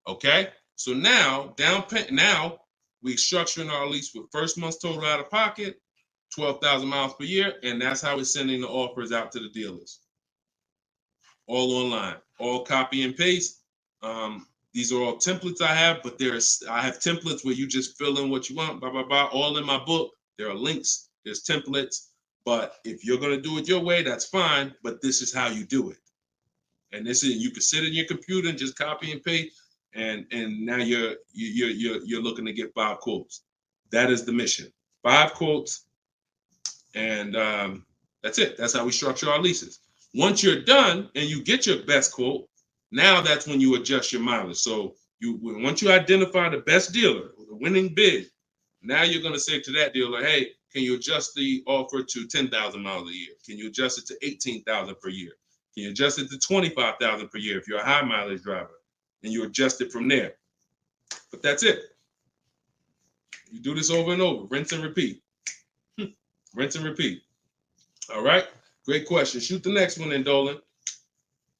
Okay? So now, now we're structuring our lease with first month's total out of pocket, 12,000 miles per year, and that's how we're sending the offers out to the dealers. All online, all copy and paste. These are all templates I have, but I have templates where you just fill in what you want, blah, blah, blah, all in my book. There are links, there's templates, but if you're going to do it your way, that's fine, but this is how you do it. And you can sit in your computer and just copy and paste, and now you're looking to get 5 quotes. That is the mission. 5 quotes, and that's it. That's how we structure our leases. Once you're done and you get your best quote, now that's when you adjust your mileage. So Once you identify the best dealer, the winning bid, now you're going to say to that dealer, hey, can you adjust the offer to 10,000 miles a year? Can you adjust it to 18,000 per year? Can you adjust it to 25,000 per year if you're a high mileage driver? And you adjust it from there. But that's it. You do this over and over, rinse and repeat. Rinse and repeat. All right. Great question. Shoot the next one in, Dolan.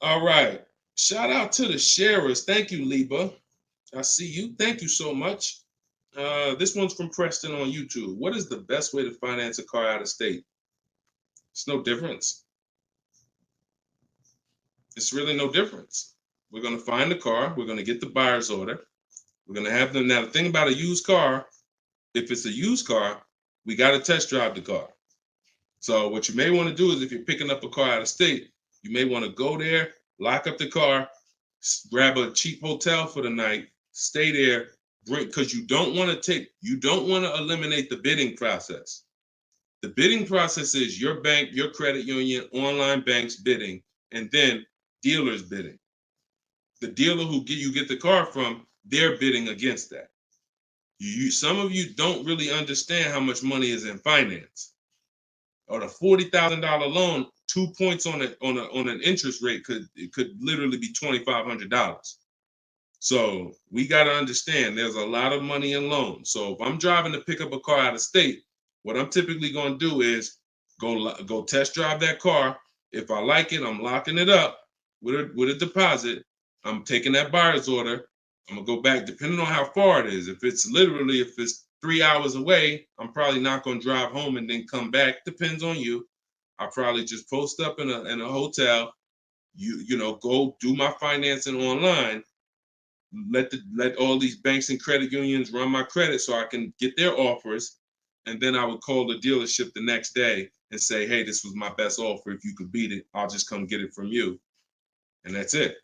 All right. Shout out to the sharers. Thank you, Liba. I see you. Thank you so much. This one's from Preston on YouTube. What is the best way to finance a car out of state? It's no difference. It's really no difference. We're going to find the car. We're going to get the buyer's order. We're going to have them. Now, the thing about a used car, if it's a used car, we got to test drive the car. So what you may want to do is if you're picking up a car out of state, you may want to go there, lock up the car, grab a cheap hotel for the night, stay there, because you don't want to eliminate the bidding process. The bidding process is your bank, your credit union, online banks bidding, and then dealers bidding. The dealer who you get the car from, they're bidding against that. Some of you don't really understand how much money is in finance. On a $40,000 loan, 2 points on an interest rate could literally be $2,500. So we got to understand there's a lot of money in loans. So if I'm driving to pick up a car out of state, what I'm typically going to do is go test drive that car. If I like it, I'm locking it up with a deposit. I'm taking that buyer's order. I'm gonna go back depending on how far it is. If it's 3 hours away, I'm probably not gonna drive home and then come back. Depends on you. I'll probably just post up in a hotel. Go do my financing online. Let all these banks and credit unions run my credit so I can get their offers, and then I would call the dealership the next day and say, hey, this was my best offer. If you could beat it, I'll just come get it from you. And that's it.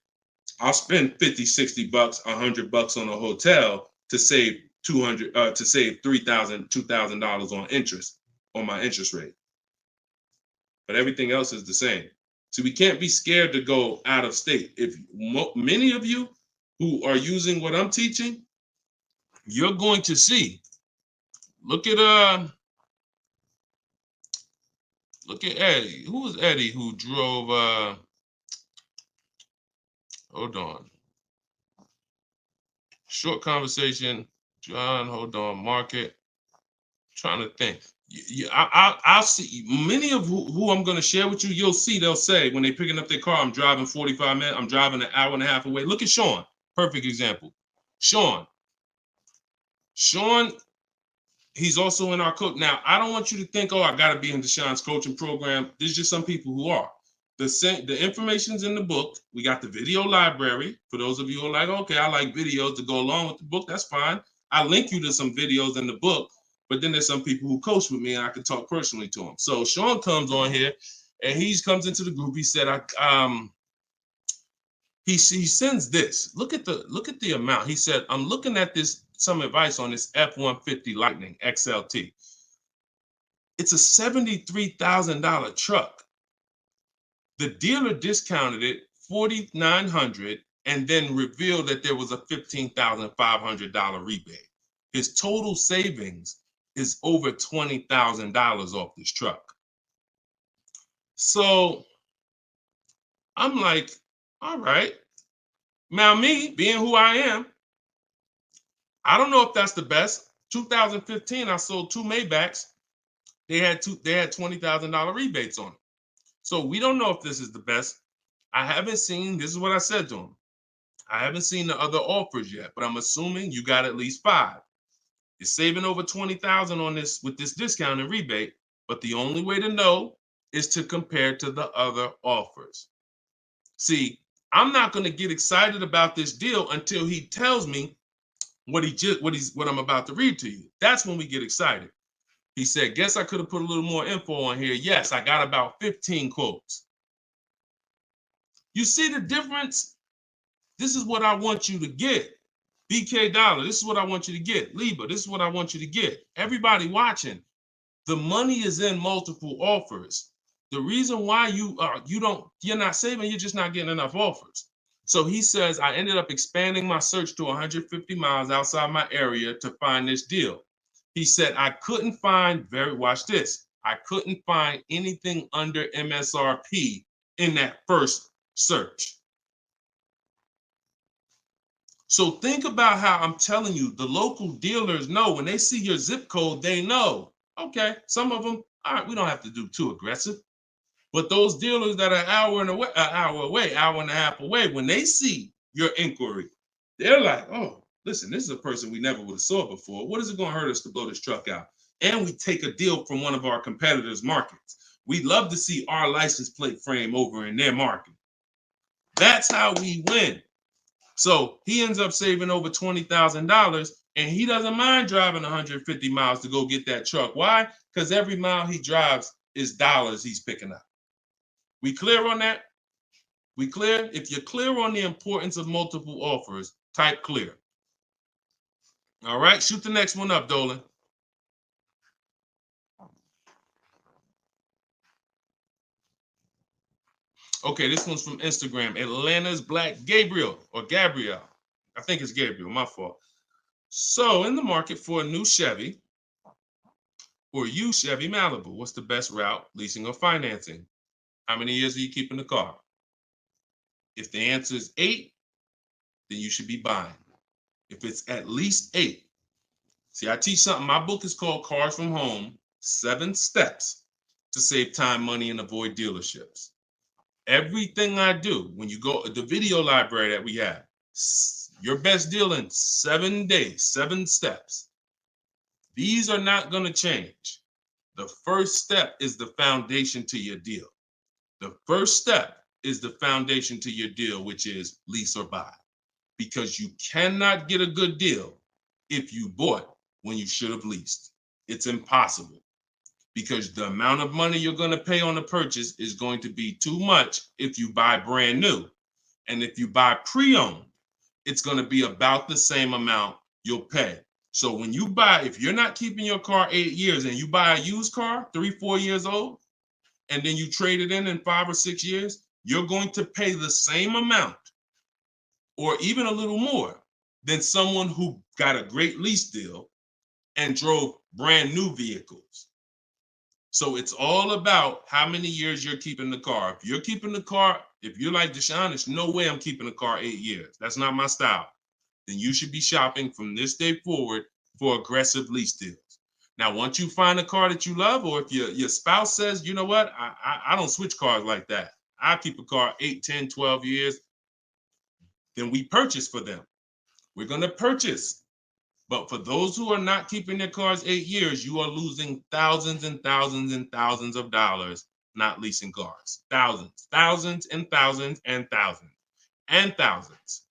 I'll spend $50, $60, $100 on a hotel to save $3,000, $2,000 on interest on my interest rate. But everything else is the same. So we can't be scared to go out of state. If many of you who are using what I'm teaching, you're going to see. Look at Eddie. Who was Eddie who drove? Hold on. Short conversation. John, hold on. Market. Trying to think. I'll see. Many of who I'm going to share with you, you'll see, they'll say when they're picking up their car, I'm driving 45 minutes. I'm driving an hour and a half away. Look at Sean. Perfect example. Sean, he's also in our coach. Now, I don't want you to think, oh, I got to be in Deshaun's coaching program. There's just some people who are. The information's in the book. We got the video library. For those of you who are like, okay, I like videos to go along with the book, that's fine. I link you to some videos in the book, but then there's some people who coach with me and I can talk personally to them. So Sean comes on here and he comes into the group. He said, he sends this. Look at the amount. He said, I'm looking at some advice on this F-150 Lightning XLT. It's a $73,000 truck. The dealer discounted it $4,900 and then revealed that there was a $15,500 rebate. His total savings is over $20,000 off this truck. So I'm like, all right. Now me, being who I am, I don't know if that's the best. 2015, I sold 2 Maybachs. They had $20,000 rebates on it. So we don't know if this is the best. I haven't seen, this is what I said to him. I haven't seen the other offers yet, but I'm assuming you got at least 5. You're saving over $20,000 on this with this discount and rebate, but the only way to know is to compare to the other offers. See, I'm not going to get excited about this deal until he tells me what I'm about to read to you. That's when we get excited. He said, guess I could have put a little more info on here. Yes, I got about 15 quotes. You see the difference? This is what I want you to get. BK Dollar, this is what I want you to get. Liba, this is what I want you to get. Everybody watching, the money is in multiple offers. The reason why you're not saving, you're just not getting enough offers. So he says, I ended up expanding my search to 150 miles outside my area to find this deal. He said, I couldn't find, watch this, I couldn't find anything under MSRP in that first search. So think about how I'm telling you, the local dealers know when they see your zip code, they know, okay, some of them, all right, we don't have to do too aggressive. But those dealers that are an hour and a half away, when they see your inquiry, they're like, oh, listen, this is a person we never would have saw before. What is it going to hurt us to blow this truck out? And we take a deal from one of our competitors' markets. We'd love to see our license plate frame over in their market. That's how we win. So he ends up saving over $20,000, and he doesn't mind driving 150 miles to go get that truck. Why? Because every mile he drives is dollars he's picking up. We clear on that? We clear? If you're clear on the importance of multiple offers, type clear. All right, shoot the next one up, Dolan. Okay, this one's from Instagram. Atlanta's Black Gabriel, or Gabrielle. I think it's Gabriel, my fault. So, in the market for a new Chevy or used Chevy Malibu, what's the best route, leasing or financing? How many years are you keeping the car? If the answer is 8, then you should be buying. If it's at least 8. See, I teach something. My book is called Cars from Home, 7 Steps to Save Time, Money, and Avoid Dealerships. Everything I do, when you go the video library that we have, your best deal in 7 days, 7 steps. These are not going to change. The first step is the foundation to your deal. The first step is the foundation to your deal, which is lease or buy. Because you cannot get a good deal if you bought when you should have leased. It's impossible. Because the amount of money you're going to pay on the purchase is going to be too much if you buy brand new. And if you buy pre-owned, it's going to be about the same amount you'll pay. So when you buy, if you're not keeping your car 8 years and you buy a used car, 3-4 years old, and then you trade it in 5 or 6 years, you're going to pay the same amount or even a little more than someone who got a great lease deal and drove brand new vehicles. So it's all about how many years you're keeping the car. If you're keeping the car, if you're like Deshone, there's no way I'm keeping the car 8 years. That's not my style. Then you should be shopping from this day forward for aggressive lease deals. Now, once you find a car that you love, or if your spouse says, you know what, I don't switch cars like that. I keep a car 8, 10, 12 years. Then we purchase for them. We're going to purchase. But for those who are not keeping their cars 8 years, you are losing thousands and thousands and thousands of dollars not leasing cars. Thousands, thousands and thousands and thousands and thousands.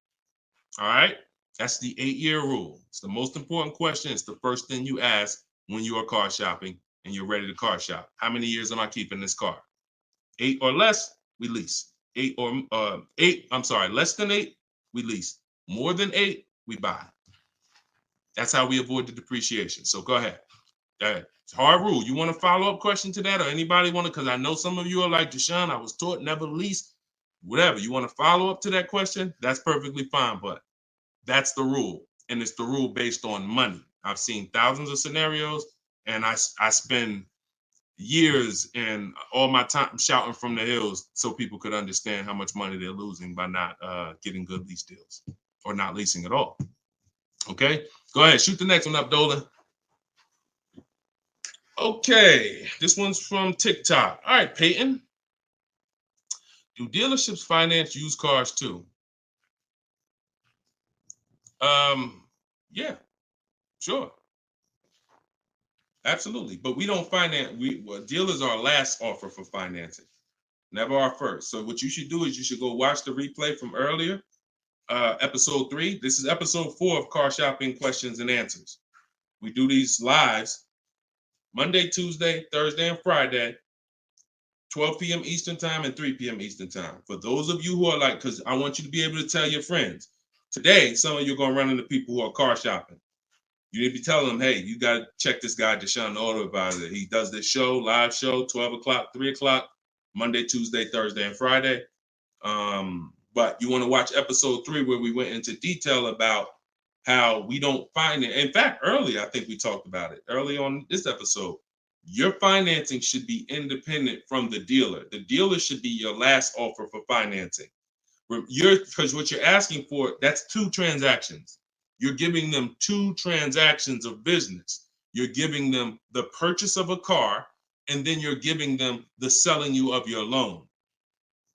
All right? That's the 8-year rule. It's the most important question. It's the first thing you ask when you are car shopping and you're ready to car shop. How many years am I keeping this car? 8 or less, we lease. Less than 8, we lease. More than 8, we buy. That's how we avoid the depreciation. So go ahead. It's a hard rule. You want a follow-up question to that, or anybody want to? Because I know some of you are like, Deshone, I was taught never lease. Whatever. You want to follow up to that question? That's perfectly fine. But that's the rule. And it's the rule based on money. I've seen thousands of scenarios, and I spend years and all my time shouting from the hills so people could understand how much money they're losing by not getting good lease deals or not leasing at all. Okay, go ahead, shoot the next one up, Dolan. Okay, this one's from TikTok. All right, Peyton. Do dealerships finance used cars too? Yeah, sure. Absolutely. But we don't finance, dealers are our last offer for financing, never our first. So what you should do is you should go watch the replay from earlier, episode 3. This is episode 4 of Car Shopping Questions and Answers. We do these lives Monday, Tuesday, Thursday, and Friday, 12 p.m. Eastern time and 3 p.m. Eastern time. For those of you who are like, because I want you to be able to tell your friends. Today, some of you are going to run into people who are car shopping. You need to be telling them, hey, you got to check this guy, Deshone the Auto Advisor. He does this show, live show, 12 o'clock, 3 o'clock, Monday, Tuesday, Thursday, and Friday. But you want to watch episode 3 where we went into detail about how we don't find it. In fact, earlier, I think we talked about it early on this episode. Your financing should be independent from the dealer. The dealer should be your last offer for financing. Because what you're asking for, that's 2 transactions. You're giving them 2 transactions of business. You're giving them the purchase of a car, and then you're giving them the selling you of your loan.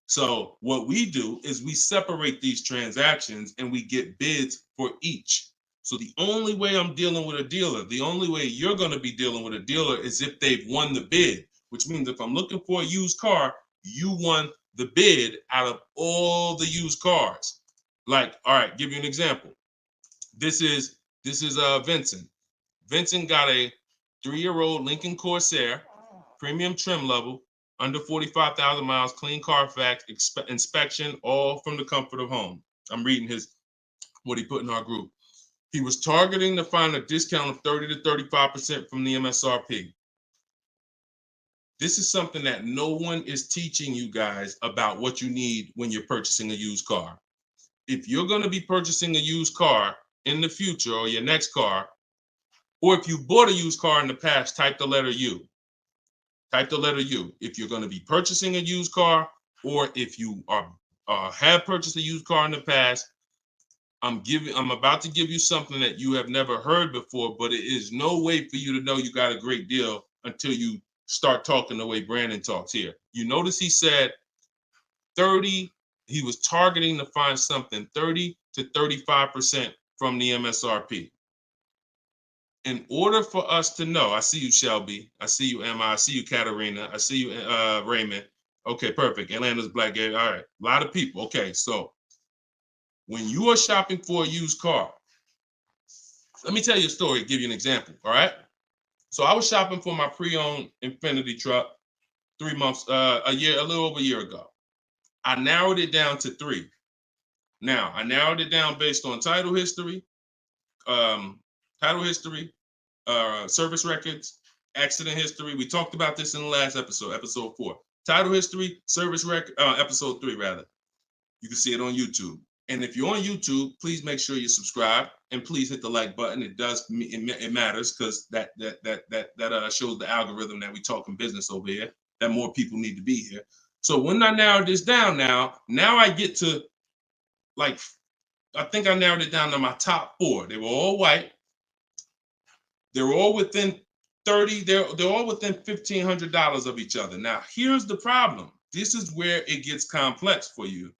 So what we do is we separate these transactions and we get bids for each. So the only way I'm dealing with a dealer, the only way you're going to be dealing with a dealer is if they've won the bid, which means if I'm looking for a used car, you won the bid out of all the used cars. Like, all right, give you an example. This is Vincent. Vincent got a 3-year-old Lincoln Corsair, premium trim level, under 45,000 miles, clean Carfax, inspection, all from the comfort of home. I'm reading what he put in our group. He was targeting to find a discount of 30 to 35% from the MSRP. This is something that no one is teaching you guys about what you need when you're purchasing a used car. If you're going to be purchasing a used car in the future, or your next car, or if you bought a used car in the past, type the letter U. Type the letter U. If you're going to be purchasing a used car, or if you have purchased a used car in the past, I'm about to give you something that you have never heard before, but it is no way for you to know you got a great deal until you start talking the way Brandon talks here. You notice he said 30, he was targeting to find something 30 to 35% from the MSRP. In order for us to know, I see you, Shelby. I see you, Emma. I see you, Katarina. I see you, Raymond. Okay, perfect. Atlanta's Black Gate. All right, a lot of people. Okay, so when you are shopping for a used car, let me tell you a story, give you an example, all right? So I was shopping for my pre-owned Infiniti truck 3 months, a little over a year ago. I narrowed it down to 3. Now, I narrowed it down based on title history, service records, accident history. We talked about this in the last episode, episode 4. Title history, service record, episode 3 rather. You can see it on YouTube. And if you're on YouTube, please make sure you subscribe and please hit the like button. It matters because that shows the algorithm that we talking business over here, that more people need to be here. So when I narrowed this down now I get to, like, I think I narrowed it down to my top 4. They were all white. They were all within 30, they're all within $1,500 of each other. Now, here's the problem. This is where it gets complex for you.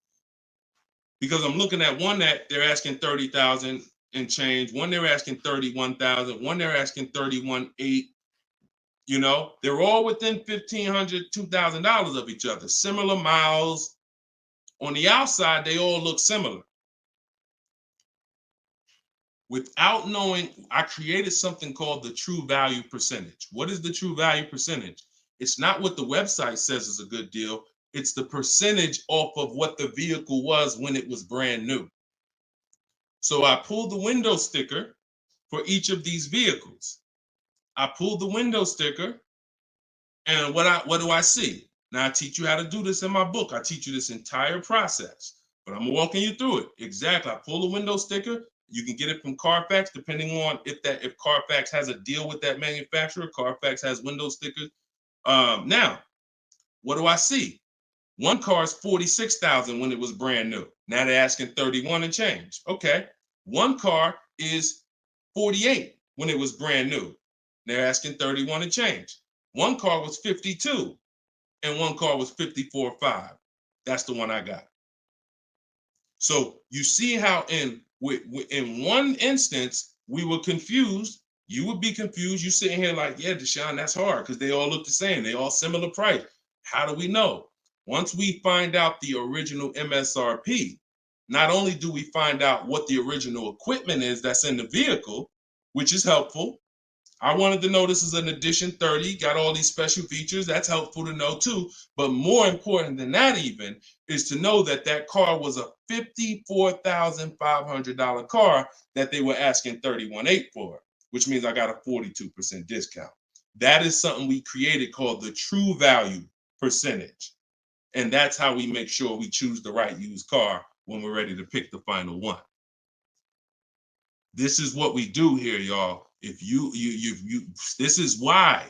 Because I'm looking at one that they're asking 30,000 and change, one they're asking 31,000, one they're asking 31,800. You know, they're all within $1,500, $2,000 of each other. Similar miles. On the outside, they all look similar. Without knowing, I created something called the true value percentage. What is the true value percentage? It's not what the website says is a good deal. It's the percentage off of what the vehicle was when it was brand new. So I pulled the window sticker for each of these vehicles. I pulled the window sticker, and what do I see? Now I teach you how to do this in my book. I teach you this entire process, but I'm walking you through it. Exactly. I pull the window sticker. You can get it from Carfax, depending on if Carfax has a deal with that manufacturer. Carfax has window stickers. Now, what do I see? One car is 46,000 when it was brand new. Now they're asking 31 and change. Okay. One car is 48 when it was brand new. They're asking 31 and change. One car was 52 and one car was 54.5. That's the one I got. So you see how in one instance we were confused. You would be confused. You sitting here like, yeah, Deshone, that's hard because they all look the same. They all similar price. How do we know? Once we find out the original MSRP, not only do we find out what the original equipment is that's in the vehicle, which is helpful. I wanted to know this is an Edition 30, got all these special features. That's helpful to know too. But more important than that even is to know that that car was a $54,500 car that they were asking $31,800 for, which means I got a 42% discount. That is something we created called the true value percentage. And that's how we make sure we choose the right used car when we're ready to pick the final one. This is what we do here, y'all. If you this is why,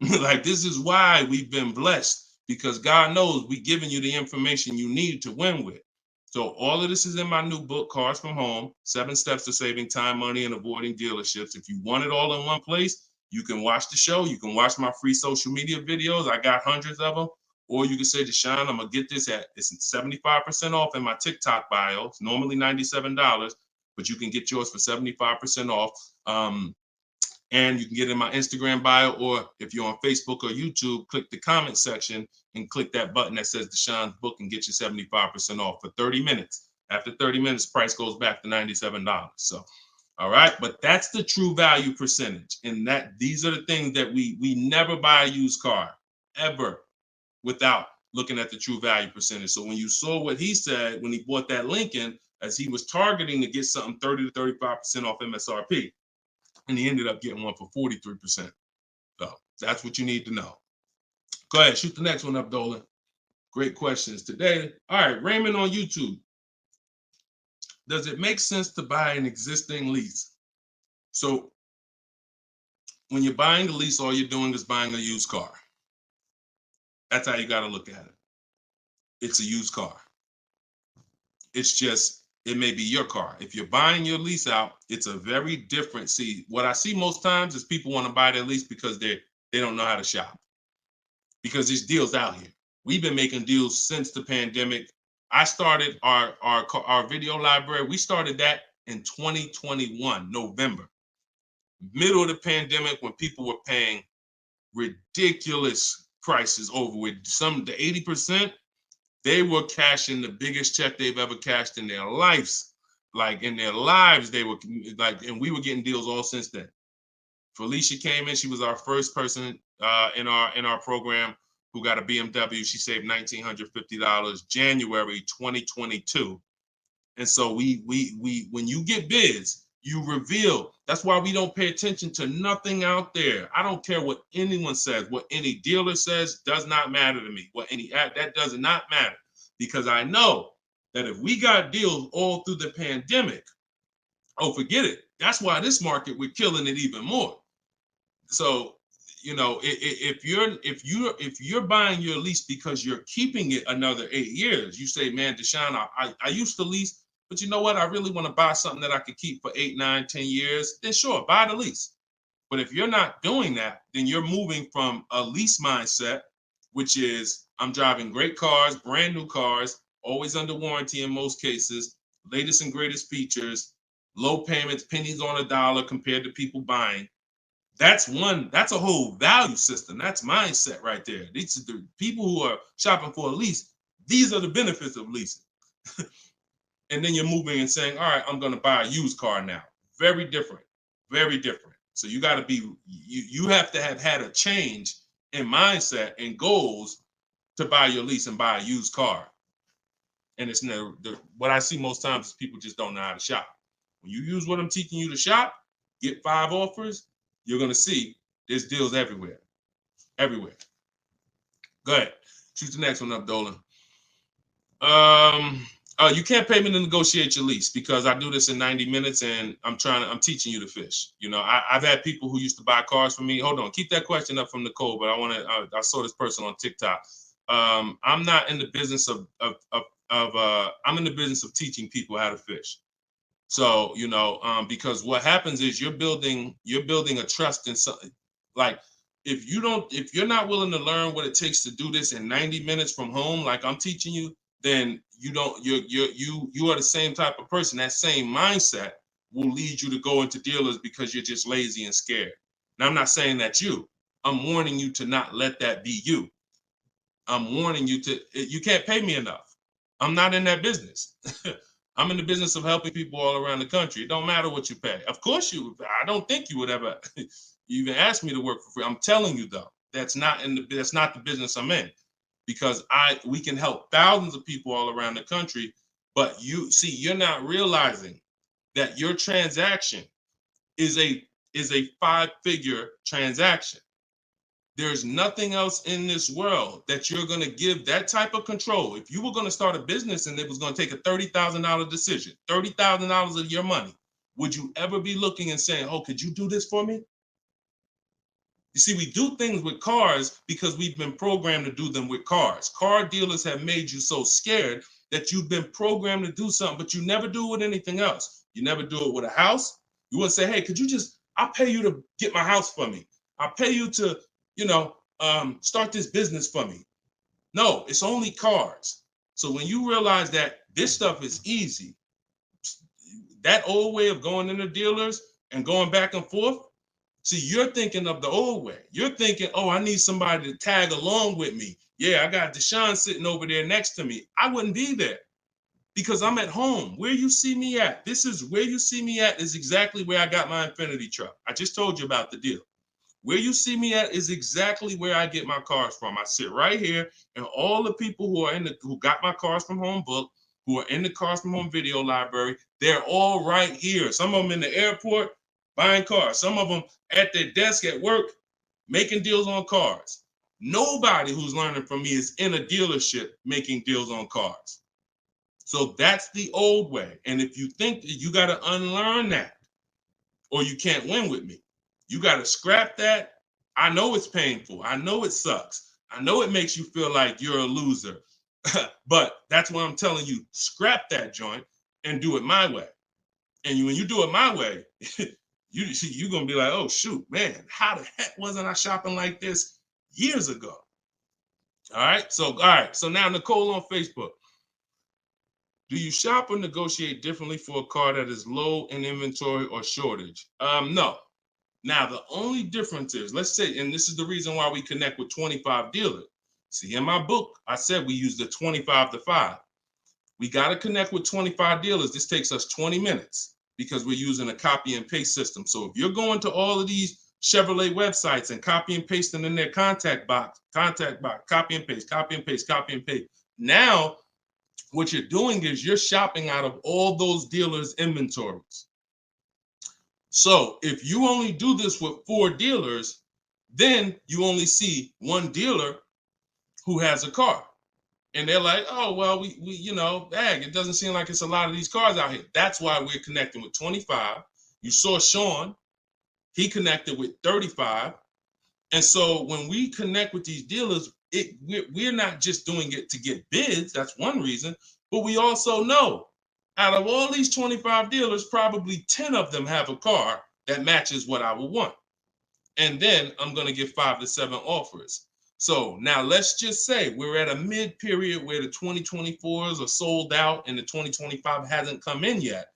like, this is why we've been blessed, because God knows we giving you the information you need to win with. So all of this is in my new book, Cars from Home, 7 Steps to Saving Time, Money, and Avoiding Dealerships. If you want it all in one place, you can watch the show. You can watch my free social media videos. I got hundreds of them. Or you can say, Deshone, I'm going to get this it's 75% off in my TikTok bio. It's normally $97, but you can get yours for 75% off. And you can get it in my Instagram bio, or if you're on Facebook or YouTube, click the comment section and click that button that says Deshone's book and get you 75% off for 30 minutes. After 30 minutes, price goes back to $97. So, all right, but that's the true value percentage. And that these are the things that we never buy a used car ever without looking at the true value percentage. So when you saw what he said when he bought that Lincoln, as he was targeting to get something 30 to 35% off MSRP, and he ended up getting one for 43%. So that's what you need to know. Go ahead, shoot the next one up, Dolan. Great questions today. All right, Raymond on YouTube. Does it make sense to buy an existing lease? So when you're buying a lease, all you're doing is buying a used car. That's how you got to look at it. It's a used car. It's just, it may be your car. If you're buying your lease out, it's a very different. See, what I see most times is people want to buy their lease because they don't know how to shop. Because there's deals out here. We've been making deals since the pandemic. I started our video library. We started that in 2021, November, middle of the pandemic, when people were paying ridiculous prices over with some, the 80%. They were cashing the biggest check they've ever cashed in their lives. Like in their lives, they were like, and we were getting deals all since then. Felicia came in. She was our first person in our program who got a BMW. She saved $1,950 January 2022. And so we when you get bids, you reveal. That's why we don't pay attention to nothing out there. I don't care what anyone says, what any dealer says does not matter to me. That does not matter, because I know that if we got deals all through the pandemic, oh, forget it. That's why this market, we're killing it even more. So, you know, if you're buying your lease because you're keeping it another 8 years, you say, man, Deshone, I used to lease, but you know what? I really want to buy something that I could keep for 8, 9, 10 years. Then sure, buy the lease. But if you're not doing that, then you're moving from a lease mindset, which is I'm driving great cars, brand new cars, always under warranty in most cases, latest and greatest features, low payments, pennies on a dollar compared to people buying. That's a whole value system. That's mindset right there. These are the people who are shopping for a lease. These are the benefits of leasing. And then you're moving and saying, all right, I'm going to buy a used car now. Very different, very different. So you got to be, you have to have had a change in mindset and goals to buy your lease and buy a used car. And it's what I see most times is people just don't know how to shop. When you use what I'm teaching you to shop, get 5 offers, you're going to see there's deals everywhere. Everywhere. Go ahead. Shoot the next one up, Dolan. You can't pay me to negotiate your lease, because I do this in 90 minutes and I'm teaching you to fish. You know, I've had people who used to buy cars from me. Hold on, keep that question up from Nicole, but I saw this person on TikTok. I'm not in the business I'm in the business of teaching people how to fish. So, you know, because what happens is you're building a trust in something. Like, if you're not willing to learn what it takes to do this in 90 minutes from home, like I'm teaching you, then you are the same type of person. That same mindset will lead you to go into dealers because you're just lazy and scared. Now, I'm not saying that's you. I'm warning you to not let that be you. I'm warning you you can't pay me enough. I'm not in that business. I'm in the business of helping people all around the country. It don't matter what you pay. Of course I don't think you would ever even ask me to work for free. I'm telling you though, that's not the business I'm in, because we can help thousands of people all around the country. But you're not realizing that your transaction is a 5-figure transaction. There's nothing else in this world that you're going to give that type of control. If you were going to start a business and it was going to take a $30,000 decision, $30,000 of your money, would you ever be looking and saying, oh, could you do this for me? You see, we do things with cars because we've been programmed to do them with cars. Car dealers have made you so scared that you've been programmed to do something, but you never do it with anything else. You never do it with a house. You wouldn't say, hey, could you just, I'll pay you to get my house for me. I'll pay you to, start this business for me. No, it's only cars. So when you realize that this stuff is easy, that old way of going into dealers and going back and forth, see, you're thinking of the old way. You're thinking, oh, I need somebody to tag along with me. Yeah, I got Deshone sitting over there next to me. I wouldn't be there because I'm at home. Where you see me at, this is where you see me at is exactly where I got my Infinity truck. I just told you about the deal. Where you see me at is exactly where I get my cars from. I sit right here, and all the people who got my cars from Home Book, who are in the Cars from Home video library, they're all right here. Some of them in the airport buying cars. Some of them at their desk at work making deals on cars. Nobody who's learning from me is in a dealership making deals on cars. So that's the old way. And if you think that you got to unlearn that or you can't win with me, you got to scrap that. I know it's painful. I know it sucks. I know it makes you feel like you're a loser. But that's what I'm telling you. Scrap that joint and do it my way. And when you do it my way, you're going to be like, oh, shoot, man, how the heck wasn't I shopping like this years ago? All right. So now Nicole on Facebook. Do you shop or negotiate differently for a car that is low in inventory or shortage? No. Now, the only difference is, let's say, and this is the reason why we connect with 25 dealers. See, in my book, I said we use the 25 to 5. We got to connect with 25 dealers. This takes us 20 minutes because we're using a copy and paste system. So if you're going to all of these Chevrolet websites and copy and pasting in their contact box, copy and paste, copy and paste, copy and paste. Now, what you're doing is you're shopping out of all those dealers' inventories. So if you only do this with 4 dealers, then you only see one dealer who has a car. And they're like, oh, well, we it doesn't seem like it's a lot of these cars out here. That's why we're connecting with 25. You saw Sean, he connected with 35. And so when we connect with these dealers, we're not just doing it to get bids. That's one reason. But we also know out of all these 25 dealers, probably 10 of them have a car that matches what I would want. And then I'm going to get 5 to 7 offers. So now let's just say we're at a mid period where the 2024s are sold out and the 2025 hasn't come in yet.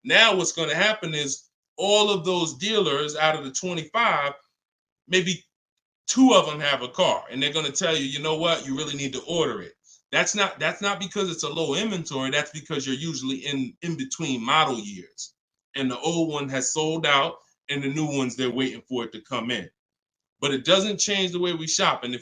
Now what's going to happen is all of those dealers out of the 25, maybe 2 of them have a car, and they're going to tell you, you know what, you really need to order it. That's not because it's a low inventory. That's because you're usually in between model years, and the old one has sold out, and the new ones they're waiting for it to come in. But it doesn't change the way we shop. And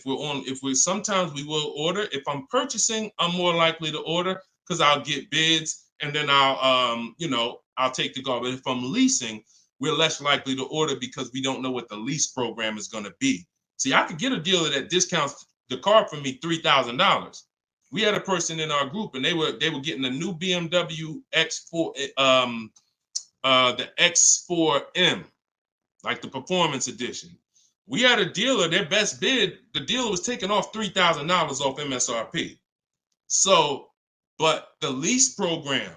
sometimes we will order. If I'm purchasing, I'm more likely to order because I'll get bids, and then I'll take the car. But if I'm leasing, we're less likely to order because we don't know what the lease program is going to be. See, I could get a dealer that discounts the car for me $3,000. We had a person in our group, and they were getting a new BMW X4, the X4M, like the performance edition. We had a dealer, their best bid, the dealer was taking off $3,000 off MSRP. So, but the lease program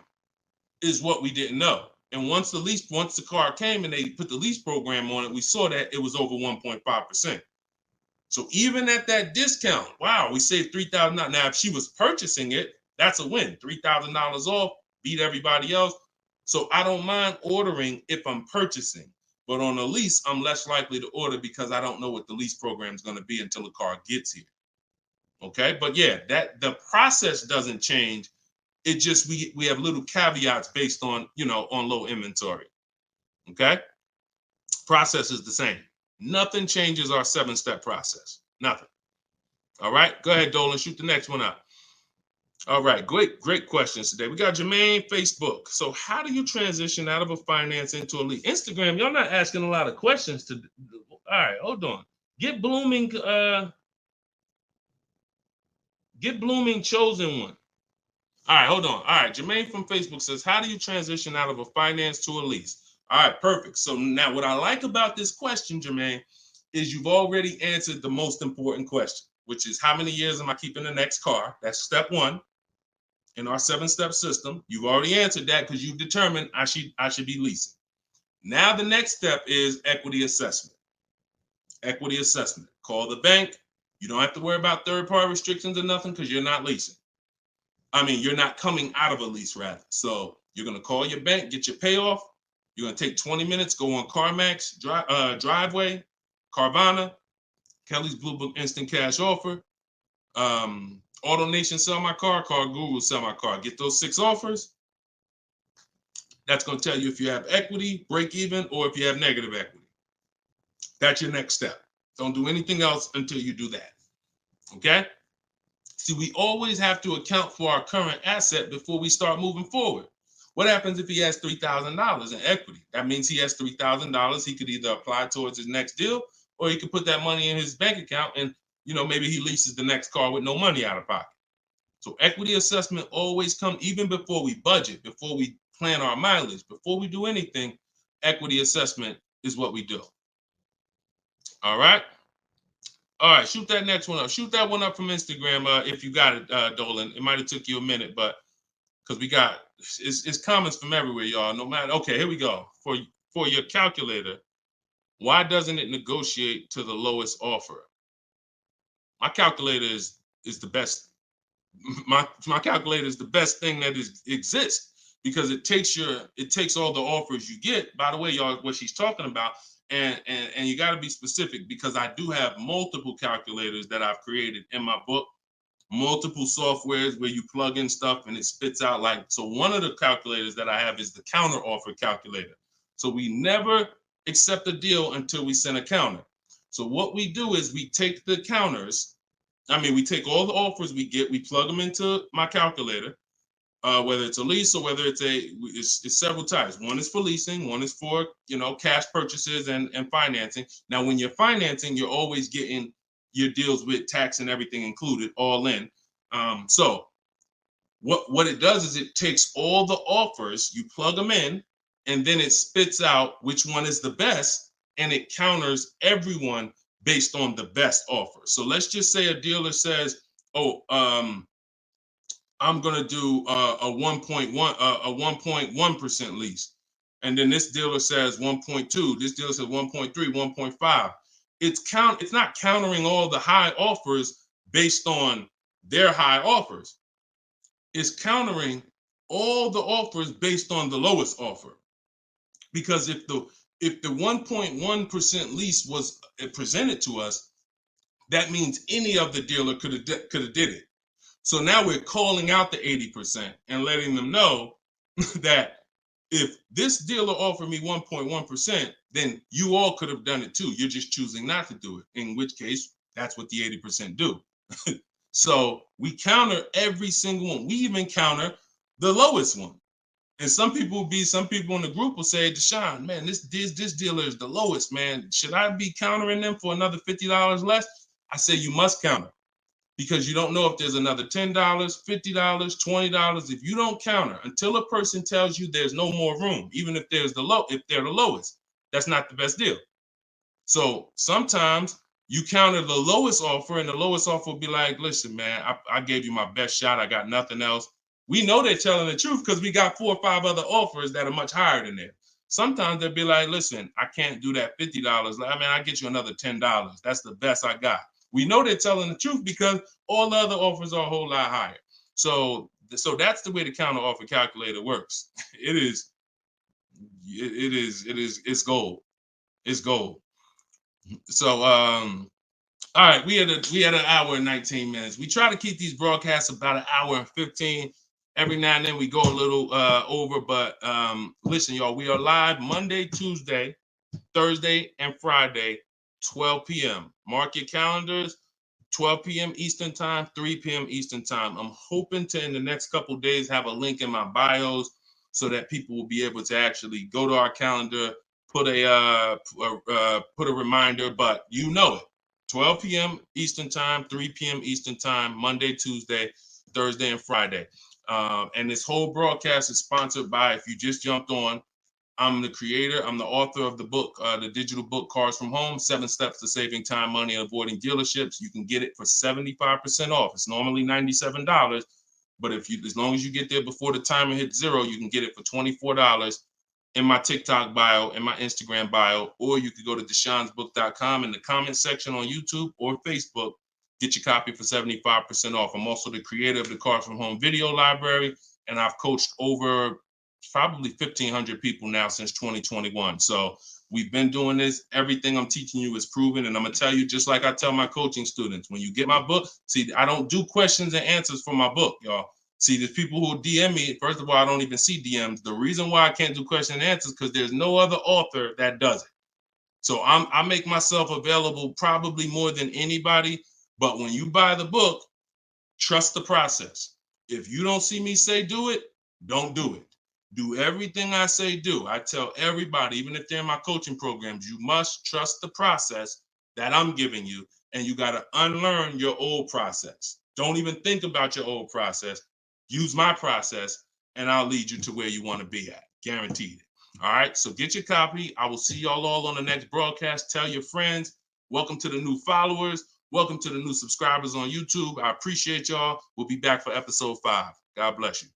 is what we didn't know. And once the car came and they put the lease program on it, we saw that it was over 1.5%. So even at that discount, wow, we saved $3,000. Now, if she was purchasing it, that's a win. $3,000 off, beat everybody else. So I don't mind ordering if I'm purchasing. But on a lease, I'm less likely to order because I don't know what the lease program is going to be until the car gets here. Okay, but yeah, that the process doesn't change. It just we have little caveats based on on low inventory. Okay, process is the same. Nothing changes our 7-step process. Nothing. All right, go ahead, Dolan. Shoot the next one up. All right, great questions today. We got Jermaine, Facebook. So how do you transition out of a finance into a lead? Instagram, y'all not asking a lot of questions. All right, hold on. Get Blooming chosen one. All right, hold on. All right, Jermaine from Facebook says, how do you transition out of a finance to a lease? All right, perfect. So now what I like about this question, Jermaine, is you've already answered the most important question, which is how many years am I keeping the next car? That's step one in our 7-step system. You've already answered that because you've determined I should be leasing. Now the next step is equity assessment. Equity assessment. Call the bank. You don't have to worry about third-party restrictions or nothing because you're not leasing. I mean, you're not coming out of a lease, rather. So you're going to call your bank, get your payoff. You're going to take 20 minutes, go on CarMax, Driveway, Carvana, Kelly's Blue Book Instant Cash Offer, AutoNation Sell My Car, Car Guru Sell My Car. Get those 6 offers. That's going to tell you if you have equity, break even, or if you have negative equity. That's your next step. Don't do anything else until you do that. Okay? See, we always have to account for our current asset before we start moving forward. What happens if he has $3,000 in equity? That means he has $3,000 he could either apply towards his next deal, or he could put that money in his bank account and, maybe he leases the next car with no money out of pocket. So equity assessment always comes, even before we budget, before we plan our mileage, before we do anything, equity assessment is what we do. All right? All right, shoot that next one up. Shoot that one up from Instagram if you got it, Dolan. It might have took you a minute, but because we got it's comments from everywhere, y'all. No matter. Okay, here we go. For your calculator, why doesn't it negotiate to the lowest offer? My calculator is the best. My calculator is the best thing that exists because it takes all the offers you get. By the way, y'all, what she's talking about. And you got to be specific because I do have multiple calculators that I've created in my book, multiple softwares where you plug in stuff and it spits out so one of the calculators that I have is the counter offer calculator. So we never accept a deal until we send a counter. So what we do is we take the counters. We take all the offers we get, we plug them into my calculator. Whether it's a lease or whether it's several types. One is for leasing, one is for cash purchases and financing. Now, when you're financing, you're always getting your deals with tax and everything included, all in. So what it does is it takes all the offers, you plug them in, and then it spits out which one is the best, and it counters everyone based on the best offer. So let's just say a dealer says, I'm going to do a 1.1% lease. And then this dealer says 1.2, this dealer says 1.3, 1.5. It's not countering all the high offers based on their high offers. It's countering all the offers based on the lowest offer. Because if the 1.1% lease was presented to us, that means any of the dealer could have did it. So now we're calling out the 80% and letting them know that if this dealer offered me 1.1%, then you all could have done it too. You're just choosing not to do it, in which case that's what the 80% do. So we counter every single one. We even counter the lowest one. And some people in the group will say, Deshone, man, this dealer is the lowest, man. Should I be countering them for another $50 less? I say you must counter. Because you don't know if there's another $10, $50, $20. If you don't counter until a person tells you there's no more room, even if they're the lowest, that's not the best deal. So sometimes you counter the lowest offer, and the lowest offer will be like, listen, man, I gave you my best shot. I got nothing else. We know they're telling the truth because we got 4 or 5 other offers that are much higher than that. Sometimes they'll be like, listen, I can't do that $50. I'll get you another $10. That's the best I got. We know they're telling the truth because all the other offers are a whole lot higher. So that's the way the counter offer calculator works. It's gold. It's gold. So all right, we had an hour and 19 minutes. We try to keep these broadcasts about an hour and 15. Every now and then we go a little over, but listen, y'all, we are live Monday, Tuesday, Thursday, and Friday, 12 p.m. Mark your calendars, 12 p.m. Eastern time, 3 p.m. Eastern time. I'm hoping to, in the next couple of days, have a link in my bios so that people will be able to actually go to our calendar, put a reminder, but you know it. 12 p.m. Eastern time, 3 p.m. Eastern time, Monday, Tuesday, Thursday, and Friday. And this whole broadcast is sponsored by, if you just jumped on, I'm the creator, I'm the author of the book, the digital book, Cars from Home, 7 Steps to Saving Time, Money, and Avoiding Dealerships. You can get it for 75% off. It's normally $97, but as long as you get there before the timer hits 0, you can get it for $24 in my TikTok bio, in my Instagram bio, or you could go to Deshone'sBook.com in the comment section on YouTube or Facebook. Get your copy for 75% off. I'm also the creator of the Cars from Home video library, and I've coached over probably 1,500 people now since 2021. So we've been doing this. Everything I'm teaching you is proven. And I'm going to tell you, just like I tell my coaching students, when you get my book, see, I don't do questions and answers for my book, y'all. See, there's people who DM me. First of all, I don't even see DMs. The reason why I can't do question and answers because there's no other author that does it. So I make myself available probably more than anybody. But when you buy the book, trust the process. If you don't see me say do it, don't do it. Do everything I say do. I tell everybody, even if they're in my coaching programs, you must trust the process that I'm giving you, and you got to unlearn your old process. Don't even think about your old process. Use my process, and I'll lead you to where you want to be at. Guaranteed. All right, so get your copy. I will see y'all all on the next broadcast. Tell your friends. Welcome to the new followers. Welcome to the new subscribers on YouTube. I appreciate y'all. We'll be back for episode 5. God bless you.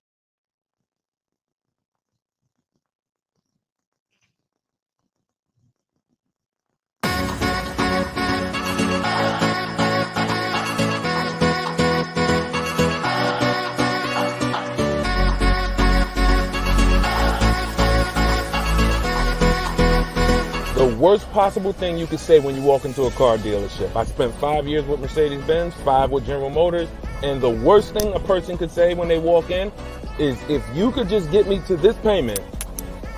The worst possible thing you could say when you walk into a car dealership. I spent 5 years with Mercedes-Benz, 5 with General Motors, and the worst thing a person could say when they walk in is, if you could just get me to this payment,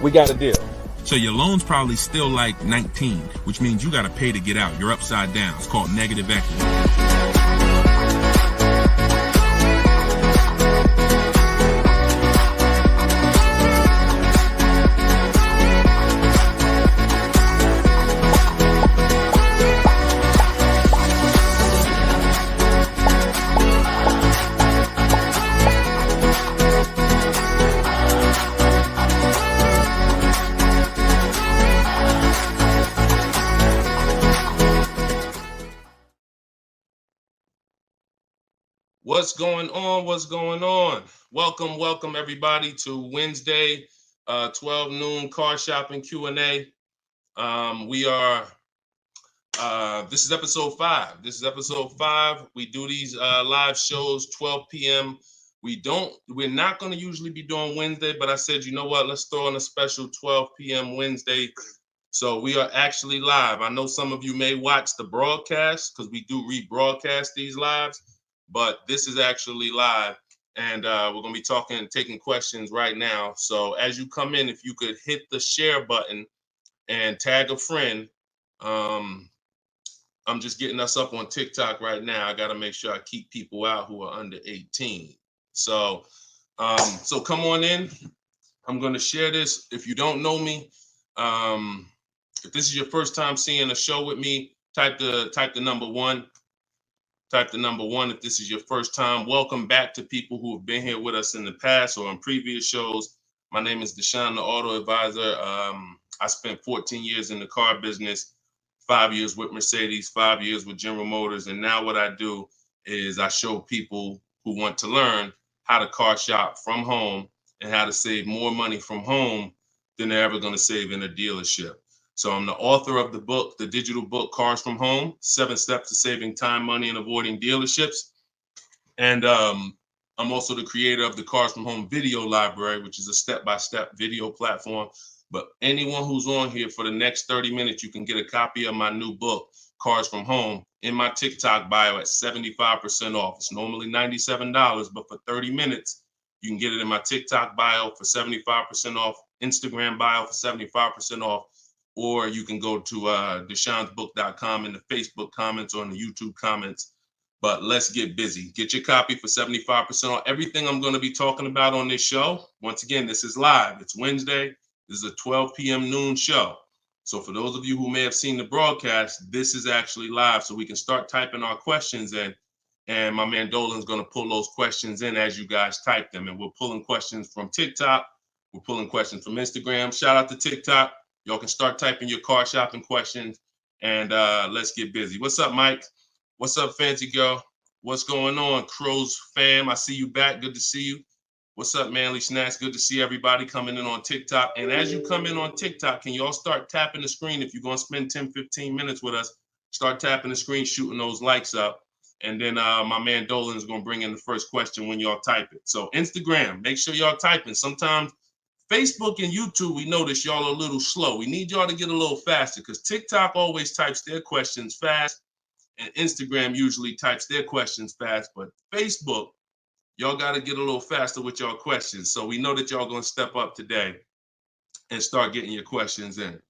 we got a deal. So your loan's probably still like 19, which means you got to pay to get out. You're upside down. It's called negative equity. What's going on? What's going on? Welcome everybody to Wednesday, 12 noon car shopping Q&A. This is episode 5. We do these live shows 12 p.m. We're not going to usually be doing Wednesday, but I said, you know what? Let's throw in a special 12 p.m. Wednesday. So we are actually live. I know some of you may watch the broadcast because we do rebroadcast these lives, but this is actually live, and we're going to be taking questions right now. So as you come in, if you could hit the share button and tag a friend. I'm just getting us up on TikTok right now. I got to make sure I keep people out who are under 18. So come on in. I'm going to share this. If you don't know me, if this is your first time seeing a show with me, type the number 1. Type the number 1 if this is your first time. Welcome back to people who have been here with us in the past or on previous shows. My name is Deshone the Auto Advisor. I spent 14 years in the car business, 5 years with Mercedes, 5 years with General Motors. And now what I do is I show people who want to learn how to car shop from home and how to save more money from home than they're ever going to save in a dealership. So I'm the author of the book, the digital book, Cars from Home, 7 Steps to Saving Time, Money, and Avoiding Dealerships. And I'm also the creator of the Cars from Home video library, which is a step-by-step video platform. But anyone who's on here for the next 30 minutes, you can get a copy of my new book, Cars from Home, in my TikTok bio at 75% off. It's normally $97, but for 30 minutes, you can get it in my TikTok bio for 75% off, Instagram bio for 75% off. Or you can go to Deshone'sBook.com in the Facebook comments or in the YouTube comments. But let's get busy. Get your copy for 75% off. Everything I'm going to be talking about on this show, once again, this is live. It's Wednesday. This is a 12 p.m. noon show. So for those of you who may have seen the broadcast, this is actually live, so we can start typing our questions in. And my man Dolan's going to pull those questions in as you guys type them. And we're pulling questions from TikTok. We're pulling questions from Instagram. Shout out to TikTok. Y'all can start typing your car shopping questions, and let's get busy. What's up, Mike? What's up, Fancy Girl? What's going on, Crows fam? I see you back. Good to see you. What's up, Manly Snacks? Good to see everybody coming in on TikTok. And as you come in on TikTok, can y'all start tapping the screen? If you're going to spend 10, 15 minutes with us, start tapping the screen, shooting those likes up. And then my man Dolan is going to bring in the first question when y'all type it. So Instagram, make sure y'all typing. Sometimes Facebook and YouTube, we notice y'all are a little slow. We need y'all to get a little faster because TikTok always types their questions fast and Instagram usually types their questions fast. But Facebook, y'all got to get a little faster with y'all questions. So we know that y'all going to step up today and start getting your questions in.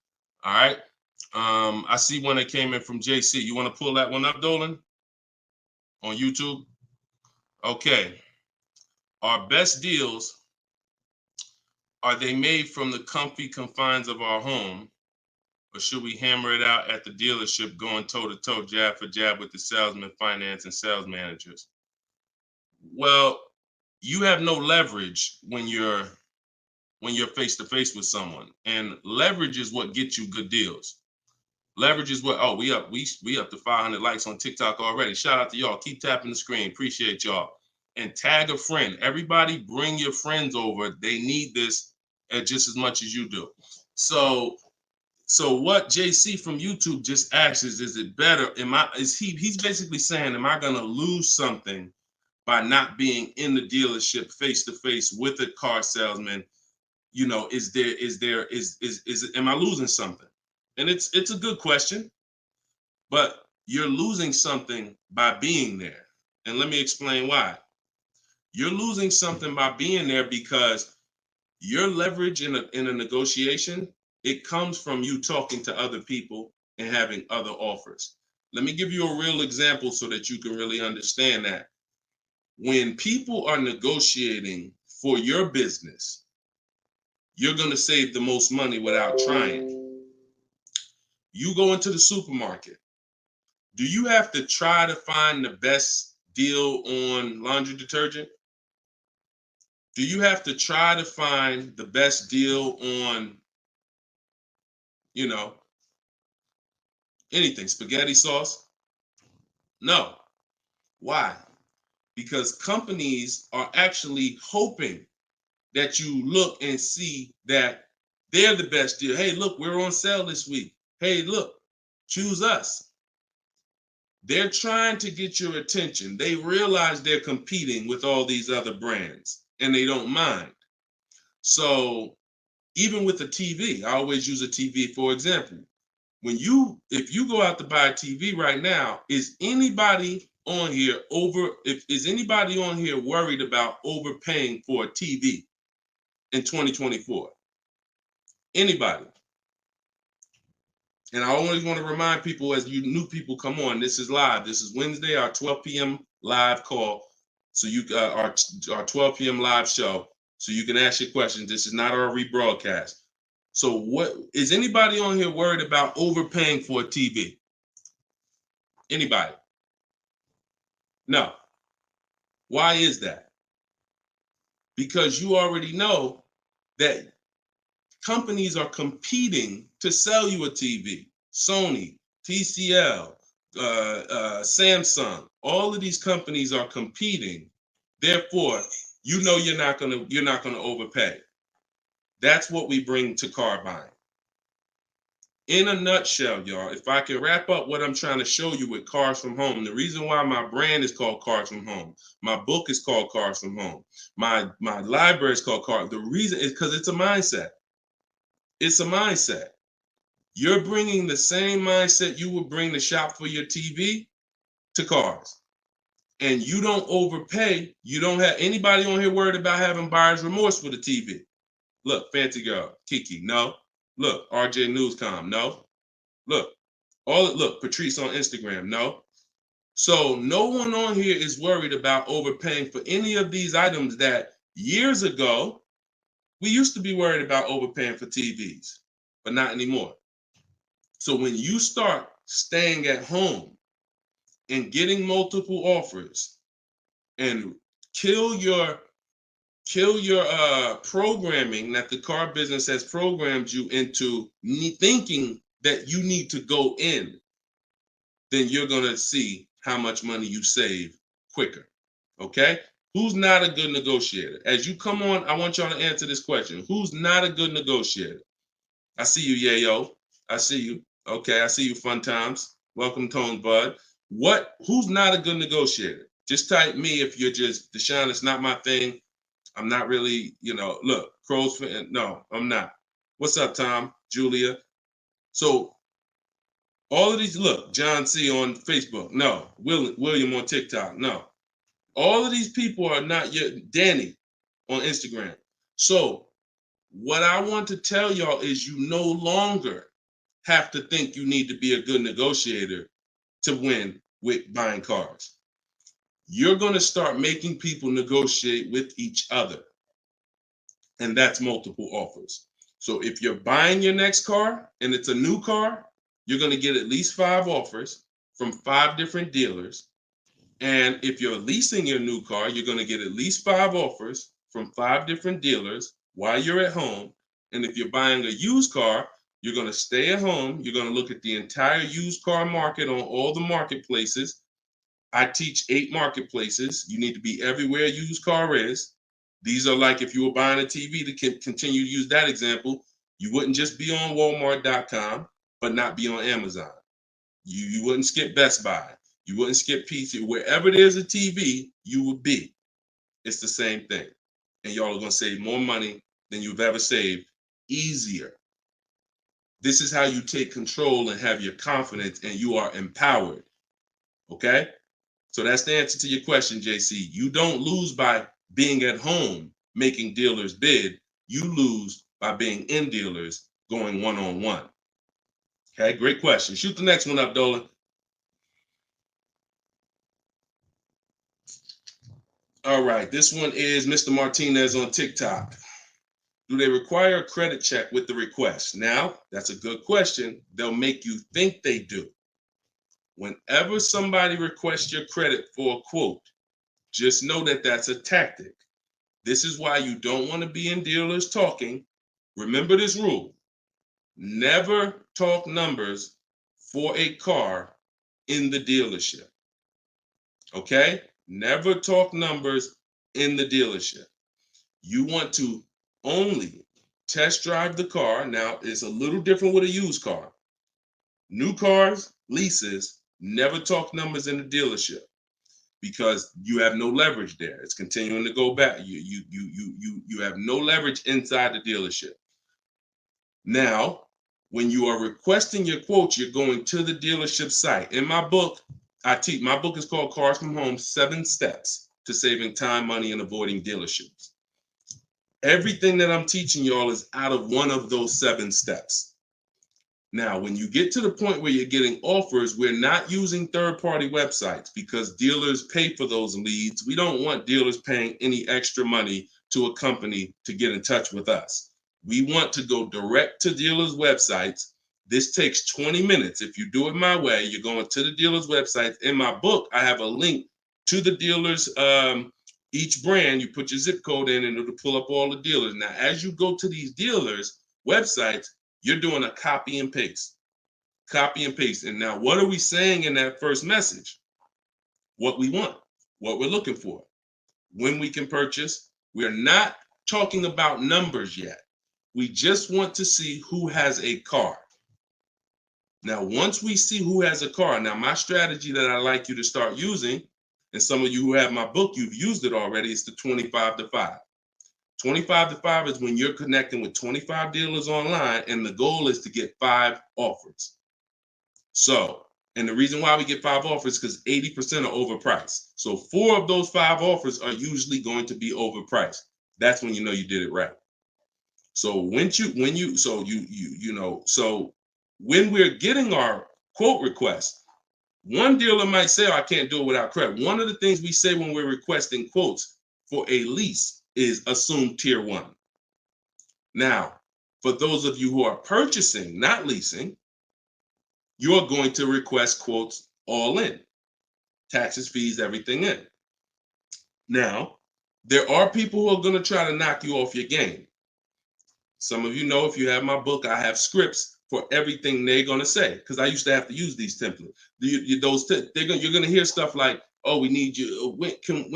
All right. I see one that came in from JC. You want to pull that one up, Dolan? On YouTube? Okay. Our best deals, are they made from the comfy confines of our home, or should we hammer it out at the dealership going toe-to-toe, jab for jab with the salesman, finance, and sales managers? Well, you have no leverage when you're face-to-face with someone. And leverage is what gets you good deals. Leverage is what, we up to 500 likes on TikTok already. Shout out to y'all. Keep tapping the screen. Appreciate y'all. And tag a friend. Everybody bring your friends over. They need this just as much as you do. So what JC from YouTube just asks is it better? He's basically saying, am I gonna lose something by not being in the dealership face to face with a car salesman? You know, am I losing something? And it's a good question, but you're losing something by being there. And let me explain why. You're losing something by being there because your leverage in a negotiation, it comes from you talking to other people and having other offers. Let me give you a real example so that you can really understand that. When people are negotiating for your business, you're going to save the most money without trying. You go into the supermarket. Do you have to try to find the best deal on laundry detergent? Do you have to try to find the best deal on, anything, spaghetti sauce? No. Why? Because companies are actually hoping that you look and see that they're the best deal. Hey, look, we're on sale this week. Hey, look, choose us. They're trying to get your attention. They realize they're competing with all these other brands and they don't mind. So even with a TV, I always use a TV for example. If you go out to buy a TV right now, is anybody on here worried about overpaying for a TV in 2024? Anybody? And I always want to remind people, as you new people come on, this is live. This is Wednesday, our 12 p.m. live call. So our 12 p.m. live show. So you can ask your questions. This is not our rebroadcast. So what is anybody on here worried about overpaying for a TV? Anybody? No. Why is that? Because you already know that companies are competing to sell you a TV. Sony, TCL, Samsung, all of these companies are competing. Therefore, you're not gonna overpay. That's what we bring to car buying. In a nutshell, y'all, if I can wrap up what I'm trying to show you with Cars From Home, the reason why my brand is called Cars From Home, my book is called Cars From Home, my library is called Cars. The reason is because it's a mindset. It's a mindset. You're bringing the same mindset you would bring to shop for your TV to cars. And you don't overpay. You don't have anybody on here worried about having buyer's remorse for the TV. Look, Fancy Girl, Kiki, no. Look, RJ Newscom, no. Look, Patrice on Instagram, no. So no one on here is worried about overpaying for any of these items that years ago, we used to be worried about overpaying for TVs, but not anymore. So when you start staying at home and getting multiple offers and kill your programming that the car business has programmed you into thinking that you need to go in, then you're going to see how much money you save quicker. Okay? Who's not a good negotiator? As you come on, I want y'all to answer this question. Who's not a good negotiator? I see you, Yayo. I see you. Okay, I see you, Fun Times. Welcome, Tone Bud. Who's not a good negotiator? Just type me if you're just, Deshone, it's not my thing. I'm not really, look, Crow's fan. No, I'm not. What's up, Tom? Julia? So all of these, look, John C. on Facebook. No. William on TikTok. No. All of these people are not yet. Danny on Instagram. So what I want to tell y'all is you no longer have to think you need to be a good negotiator to win with buying cars. You're going to start making people negotiate with each other. And that's multiple offers. So if you're buying your next car and it's a new car, you're going to get at least 5 offers from 5 different dealers. And if you're leasing your new car, you're going to get at least 5 offers from 5 different dealers while you're at home. And if you're buying a used car, you're going to stay at home. You're going to look at the entire used car market on all the marketplaces. I teach 8 marketplaces. You need to be everywhere a used car is. These are like if you were buying a TV, to continue to use that example, you wouldn't just be on Walmart.com, but not be on Amazon. You wouldn't skip Best Buy. You wouldn't skip PC. Wherever there's a TV, you would be. It's the same thing. And y'all are going to save more money than you've ever saved, easier. This is how you take control and have your confidence, and you are empowered. Okay? So that's the answer to your question, JC. You don't lose by being at home making dealers bid. You lose by being in dealers going one-on-one. Okay, great question. Shoot the next one up, Dolan. All right, this one is Mr. Martinez on TikTok. Do they require a credit check with the request? Now, that's a good question. They'll make you think they do. Whenever somebody requests your credit for a quote, just know that that's a tactic. This is why you don't want to be in dealers talking. Remember this rule. Never talk numbers for a car in the dealership. Okay? Never talk numbers in the dealership. You want to only test drive the car. Now, it's a little different with a used car. New cars, leases, never talk numbers in the dealership because you have no leverage there. It's continuing to go back. You have no leverage inside the dealership. Now, when you are requesting your quotes, you're going to the dealership site. In my book, my book is called Cars from Home, 7 Steps to Saving Time, Money, and Avoiding Dealerships. Everything that I'm teaching y'all is out of one of those 7 steps. Now, when you get to the point where you're getting offers, we're not using third-party websites because dealers pay for those leads. We don't want dealers paying any extra money to a company to get in touch with us. We want to go direct to dealers' websites. This takes 20 minutes. If you do it my way, you're going to the dealer's website. In my book, I have a link to the dealers, each brand. You put your zip code in and it'll pull up all the dealers. Now, as you go to these dealers' websites, you're doing a copy and paste. Copy and paste. And now, what are we saying in that first message? What we want, what we're looking for, when we can purchase. We're not talking about numbers yet. We just want to see who has a car. Now, once we see who has a car, now my strategy that I like you to start using, and some of you who have my book, you've used it already, is the 25 to 5. 25 to 5 is when you're connecting with 25 dealers online, and the goal is to get 5 offers. So, and the reason why we get 5 offers is because 80% are overpriced. So 4 of those 5 offers are usually going to be overpriced. That's when you know you did it right. So when we're getting our quote request, one dealer might say, oh, I can't do it without credit. One of the things we say when we're requesting quotes for a lease is assume tier 1. Now, for those of you who are purchasing, not leasing, you're going to request quotes all in. Taxes, fees, everything in. Now, there are people who are going to try to knock you off your game. Some of you know, if you have my book, I have scripts for everything they're going to say, because I used to have to use these templates. You're going to hear stuff like, oh, we need you. When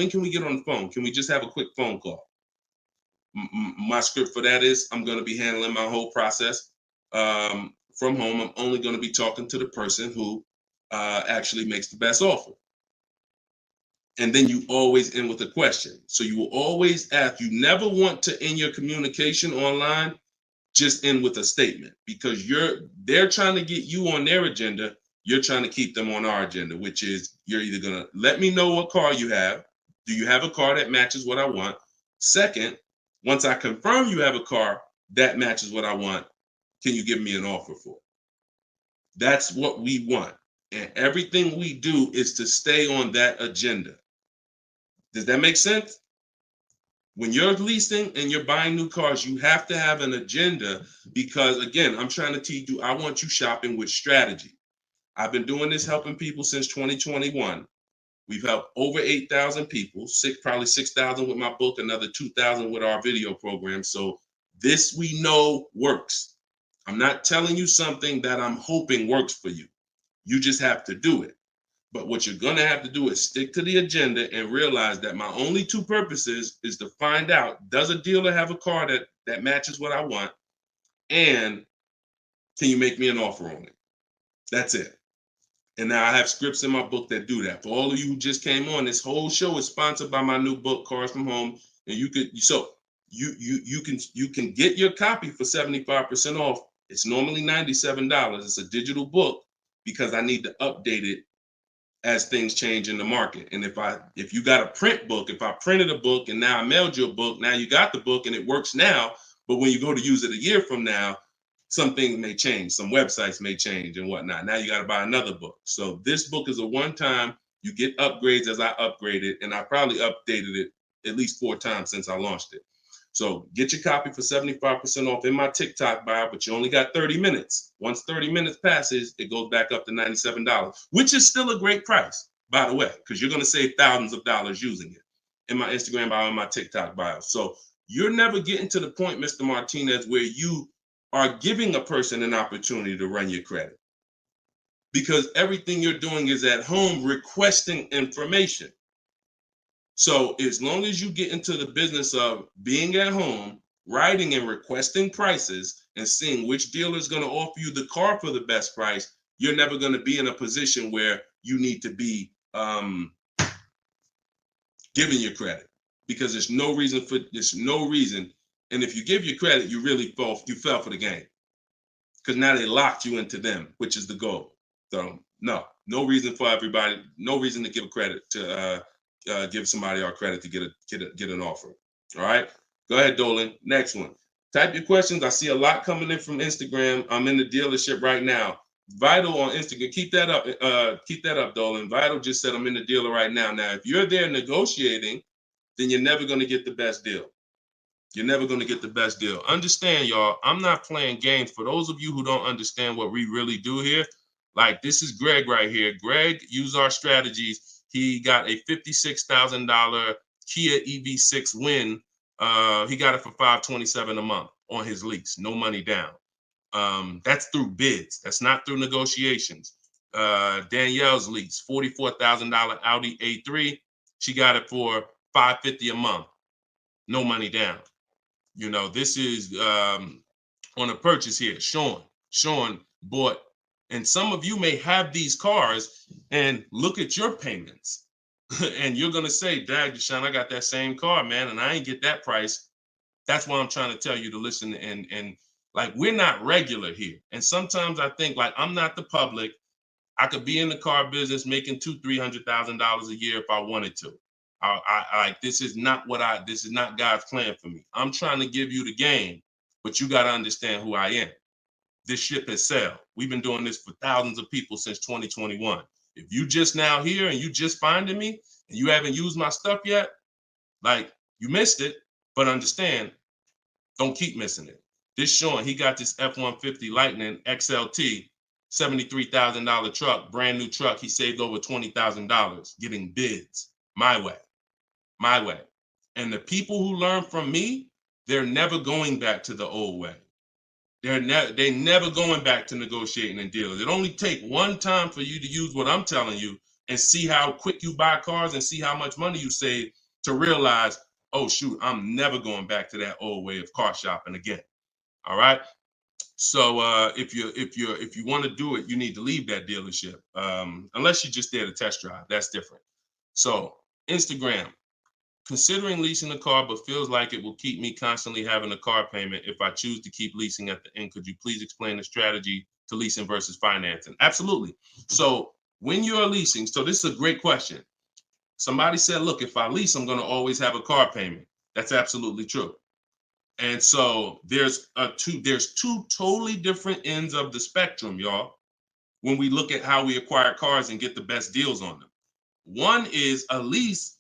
can we get on the phone? Can we just have a quick phone call? My script for that is, I'm going to be handling my whole process from home. I'm only going to be talking to the person who actually makes the best offer. And then you always end with a question. So you will always ask. You never want to end your communication online just end with a statement, because they're trying to get you on their agenda. You're trying to keep them on our agenda, which is, you're either going to let me know what car you have. Do you have a car that matches what I want? Second, once I confirm you have a car that matches what I want, can you give me an offer for it? That's what we want. And everything we do is to stay on that agenda. Does that make sense? When you're leasing and you're buying new cars, you have to have an agenda, because, again, I'm trying to teach you, I want you shopping with strategy. I've been doing this, helping people since 2021. We've helped over 8,000 people, probably 6,000 with my book, another 2,000 with our video program. So this we know works. I'm not telling you something that I'm hoping works for you. You just have to do it. But what you're going to have to do is stick to the agenda and realize that my only two purposes is to find out, does a dealer have a car that matches what I want? And can you make me an offer on it? That's it. And now I have scripts in my book that do that. For all of you who just came on, this whole show is sponsored by my new book, Cars from Home. And you can get your copy for 75% off. It's normally $97. It's a digital book, because I need to update it as things change in the market. And if you got a print book, if I printed a book and now I mailed you a book, now you got the book and it works now, but when you go to use it a year from now, some things may change, some websites may change and whatnot. Now you got to buy another book. So this book is a one-time. You get upgrades as I upgrade it, and I probably updated it at least 4 times since I launched it. So get your copy for 75% off in my TikTok bio, but you only got 30 minutes. Once 30 minutes passes, it goes back up to $97, which is still a great price, by the way, because you're going to save thousands of dollars using it in my Instagram bio and my TikTok bio. So you're never getting to the point, Mr. Martinez, where you are giving a person an opportunity to run your credit, because everything you're doing is at home requesting information. So as long as you get into the business of being at home, writing and requesting prices and seeing which dealer is going to offer you the car for the best price, you're never going to be in a position where you need to be giving your credit, because there's no reason. And if you give your credit, you really fell for the game, because now they locked you into them, which is the goal. So no reason for everybody, no reason to give a credit to give somebody our credit to get an offer. All right, go ahead, Dolan. Next one. Type your questions. I see a lot coming in from Instagram. I'm in the dealership right now. Vital on Instagram. Keep that up, Dolan. Vital just said I'm in the dealer right now. Now, if you're there negotiating, then you're never going to get the best deal. You're never going to get the best deal. Understand, y'all, I'm not playing games. For those of you who don't understand what we really do here, like, this is Greg right here. Greg used our strategies. He got a $56,000 Kia EV6 win. He got it for $527 a month on his lease, no money down. That's through bids. That's not through negotiations. Danielle's lease, $44,000 Audi A3. She got it for $550 a month, no money down. You know, this is on a purchase here. Sean bought, and some of you may have these cars and look at your payments and you're going to say, Dad, Deshone, I got that same car, man, and I ain't get that price. That's why I'm trying to tell you to listen. And like, we're not regular here. And sometimes I think, like, I'm not the public. I could be in the car business making $200,000-$300,000 a year if I wanted to. This is not God's plan for me. I'm trying to give you the game, but you got to understand who I am. This ship has sailed. We've been doing this for thousands of people since 2021. If you just now here and you just finding me and you haven't used my stuff yet, like, you missed it, but understand, don't keep missing it. This Sean, he got this F-150 Lightning XLT $73,000 truck, brand new truck. He saved over $20,000 getting bids my way. And the people who learn from me, they're never going back to the old way. They never going back to negotiating and dealing. It only take one time for you to use what I'm telling you and see how quick you buy cars and see how much money you save to realize, oh shoot, I'm never going back to that old way of car shopping again. All right. So if you want to do it, you need to leave that dealership. Unless you're just there to test drive, that's different. So Instagram. Considering leasing a car, but feels like it will keep me constantly having a car payment if I choose to keep leasing at the end. Could you please explain the strategy to leasing versus financing? Absolutely. So when you're leasing, so this is a great question. Somebody said, look, if I lease, I'm going to always have a car payment. That's absolutely true. And so there's two totally different ends of the spectrum, y'all, when we look at how we acquire cars and get the best deals on them. One is a lease.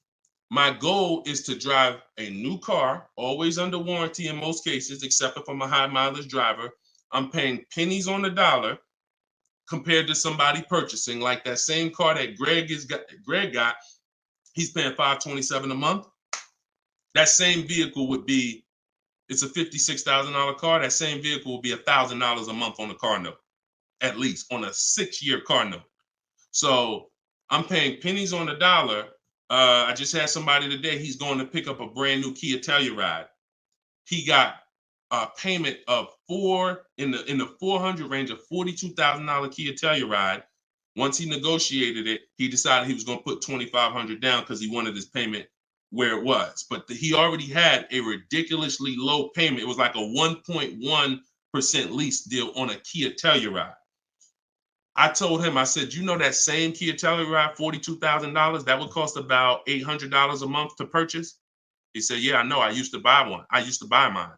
My goal is to drive a new car, always under warranty in most cases, except if I'm a high mileage driver. I'm paying pennies on the dollar compared to somebody purchasing like that same car that Greg got. He's paying $527 a month. That same vehicle would be, it's a $56,000 car. That same vehicle will be $1,000 a month on the car note, at least on a 6-year car note. So I'm paying pennies on the dollar. I just had somebody today, he's going to pick up a brand new Kia Telluride. He got a payment of in the 400 range of $42,000 Kia Telluride. Once he negotiated it, he decided he was going to put $2,500 down because he wanted his payment where it was. But he already had a ridiculously low payment. It was like a 1.1% lease deal on a Kia Telluride. I told him, I said, you know that same Kia Telluride, $42,000, that would cost about $800 a month to purchase? He said, yeah, I know. I used to buy one. I used to buy mine.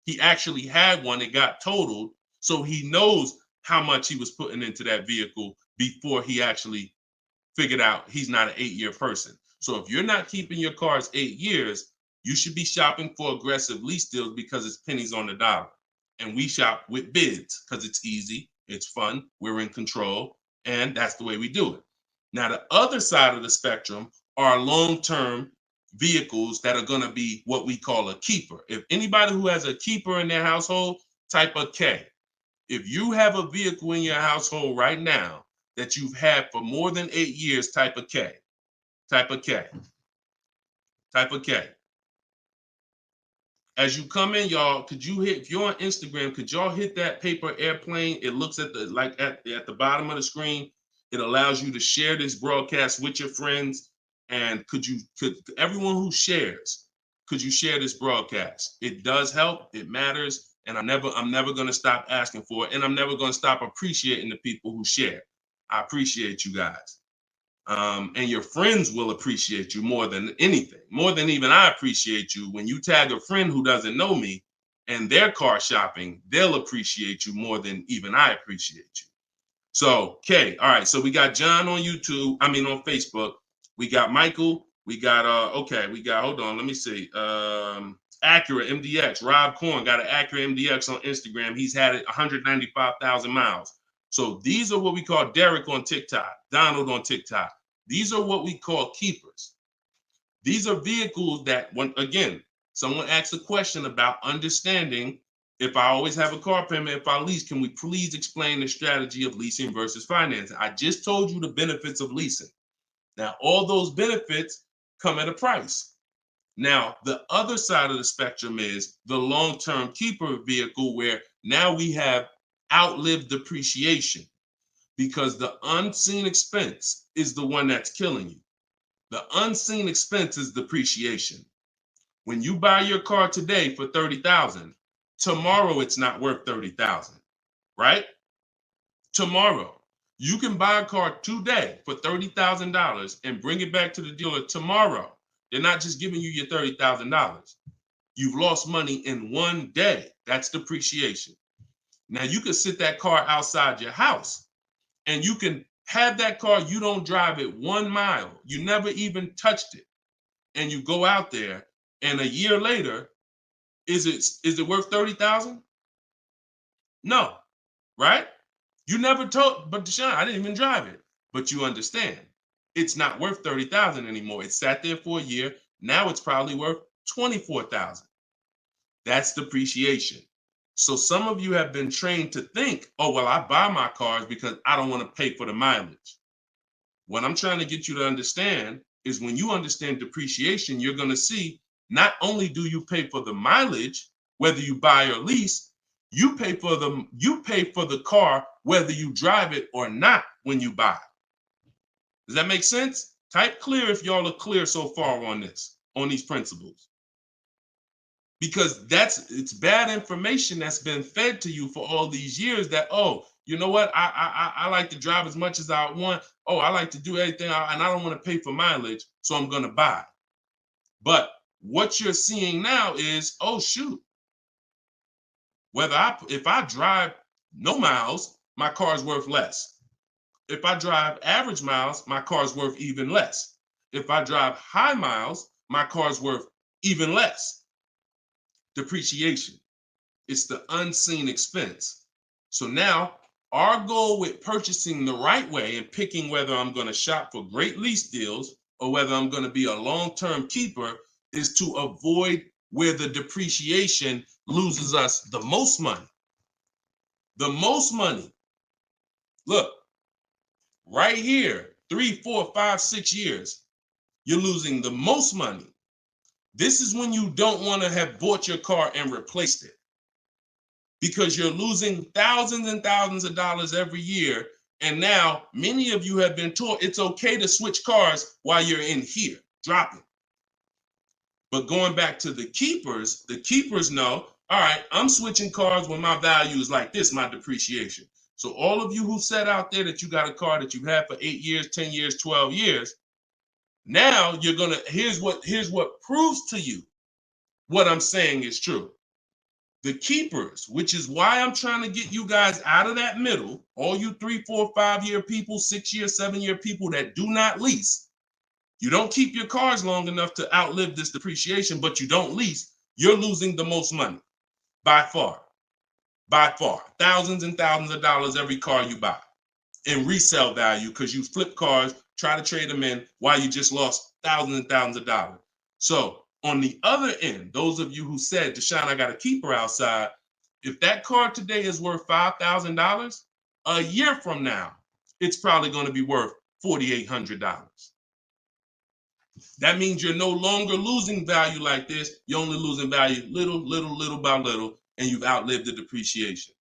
He actually had one. It got totaled. So he knows how much he was putting into that vehicle before he actually figured out he's not an 8-year person. So if you're not keeping your cars 8 years, you should be shopping for aggressive lease deals because it's pennies on the dollar. And we shop with bids because it's easy. It's fun. We're in control. And that's the way we do it. Now, the other side of the spectrum are long-term vehicles that are going to be what we call a keeper. If anybody who has a keeper in their household, type a K. If you have a vehicle in your household right now that you've had for more than 8 years, type a K. Type a K. Type a K. As you come in, y'all, if you're on Instagram, could y'all hit that paper airplane? It looks at the bottom of the screen. It allows you to share this broadcast with your friends. And could everyone who shares, could you share this broadcast? It does help. It matters. And I'm never going to stop asking for it. And I'm never going to stop appreciating the people who share. I appreciate you guys. And your friends will appreciate you more than anything, more than even I appreciate you. When you tag a friend who doesn't know me and they're car shopping, they'll appreciate you more than even I appreciate you. So, okay. All right. So we got John on on Facebook. We got Michael. We got, hold on. Let me see. Acura MDX. Rob Korn got an Acura MDX on Instagram. He's had it 195,000 miles. So these are what we call Derek on TikTok, Donald on TikTok. These are what we call keepers. These are vehicles that, again, someone asked a question about understanding if I always have a car payment, if I lease, can we please explain the strategy of leasing versus financing? I just told you the benefits of leasing. Now, all those benefits come at a price. Now, the other side of the spectrum is the long-term keeper vehicle where now we have outlived depreciation because the unseen expense is the one that's killing you. The unseen expense is depreciation. When you buy your car today for $30,000, tomorrow it's not worth $30,000, right? Tomorrow. You can buy a car today for $30,000 and bring it back to the dealer tomorrow. They're not just giving you your $30,000. You've lost money in one day. That's depreciation. Now you can sit that car outside your house and you can have that car. You don't drive it 1 mile. You never even touched it. And you go out there and a year later, is it worth $30,000? No, right? You never told, but Deshone, I didn't even drive it. But you understand, it's not worth $30,000 anymore. It sat there for a year. Now it's probably worth $24,000. That's depreciation. So some of you have been trained to think, oh, well, I buy my cars because I don't want to pay for the mileage. What I'm trying to get you to understand is when you understand depreciation, you're going to see not only do you pay for the mileage, whether you buy or lease, you pay for the car whether you drive it or not when you buy. Does that make sense? Type clear if y'all are clear so far on this, on these principles. Because it's bad information that's been fed to you for all these years that, oh, you know what? I like to drive as much as I want. Oh, I like to do everything and I don't want to pay for mileage, so I'm going to buy. But what you're seeing now is, oh, shoot. If I drive no miles, my car's worth less. If I drive average miles, my car's worth even less. If I drive high miles, my car's worth even less. Depreciation. It's the unseen expense. So now our goal with purchasing the right way and picking whether I'm going to shop for great lease deals or whether I'm going to be a long-term keeper is to avoid where the depreciation loses us the most money. The most money. Look, right here, 3, 4, 5, 6 years, you're losing the most money. This is when you don't want to have bought your car and replaced it, because you're losing thousands and thousands of dollars every year. And now many of you have been taught it's okay to switch cars while you're in here, dropping. But going back to the keepers know, all right, I'm switching cars when my value is like this, my depreciation. So all of you who said out there that you got a car that you've had for 8 years, 10 years, 12 years, now you're gonna, here's what proves to you what I'm saying is true. The keepers, which is why I'm trying to get you guys out of that middle, all you 3, 4, 5 year people, 6 year, 7 year people that do not lease. You don't keep your cars long enough to outlive this depreciation, but you don't lease. You're losing the most money by far. By far. Thousands and thousands of dollars every car you buy in resale value, because you flip cars, try to trade them in while you just lost thousands and thousands of dollars. So on the other end, those of you who said, Deshone, I got a keeper outside, if that car today is worth $5,000, a year from now, it's probably going to be worth $4,800. That means you're no longer losing value like this. You're only losing value little by little, and you've outlived the depreciation.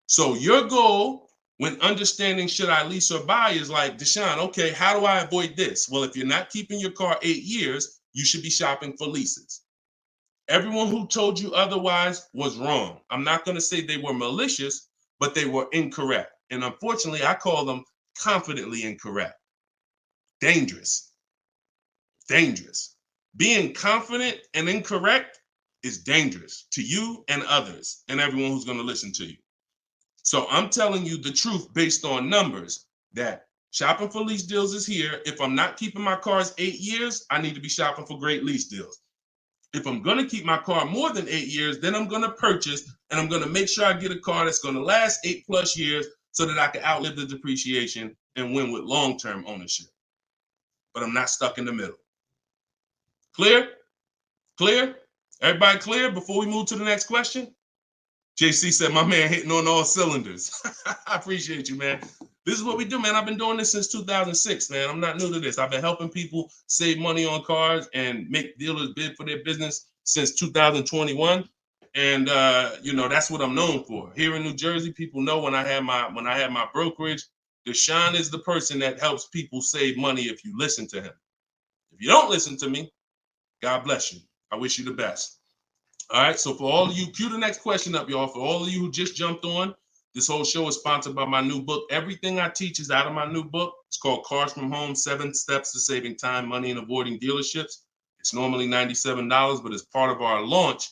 So your goal when understanding should I lease or buy is like, Deshone, okay, how do I avoid this? Well, if you're not keeping your car 8 years, you should be shopping for leases. Everyone who told you otherwise was wrong. I'm not going to say they were malicious, but they were incorrect. And unfortunately, I call them confidently incorrect. Dangerous. Dangerous. Being confident and incorrect is dangerous to you and others and everyone who's going to listen to you. So I'm telling you the truth based on numbers that shopping for lease deals is here. If I'm not keeping my cars 8 years, I need to be shopping for great lease deals. If I'm going to keep my car more than 8 years, then I'm going to purchase and I'm going to make sure I get a car that's going to last 8+ years so that I can outlive the depreciation and win with long-term ownership. But I'm not stuck in the middle. Clear? Clear? Everybody clear before we move to the next question? JC said, my man hitting on all cylinders. I appreciate you, man. This is what we do, man. I've been doing this since 2006, man. I'm not new to this. I've been helping people save money on cars and make dealers bid for their business since 2021. And that's what I'm known for. Here in New Jersey, people know when I have my brokerage, Deshone is the person that helps people save money if you listen to him. If you don't listen to me, God bless you. I wish you the best. All right, so for all of you, cue the next question up, y'all. For all of you who just jumped on, this whole show is sponsored by my new book. Everything I teach is out of my new book. It's called Cars from Home, 7 Steps to Saving Time, Money, and Avoiding Dealerships. It's normally $97, but as part of our launch,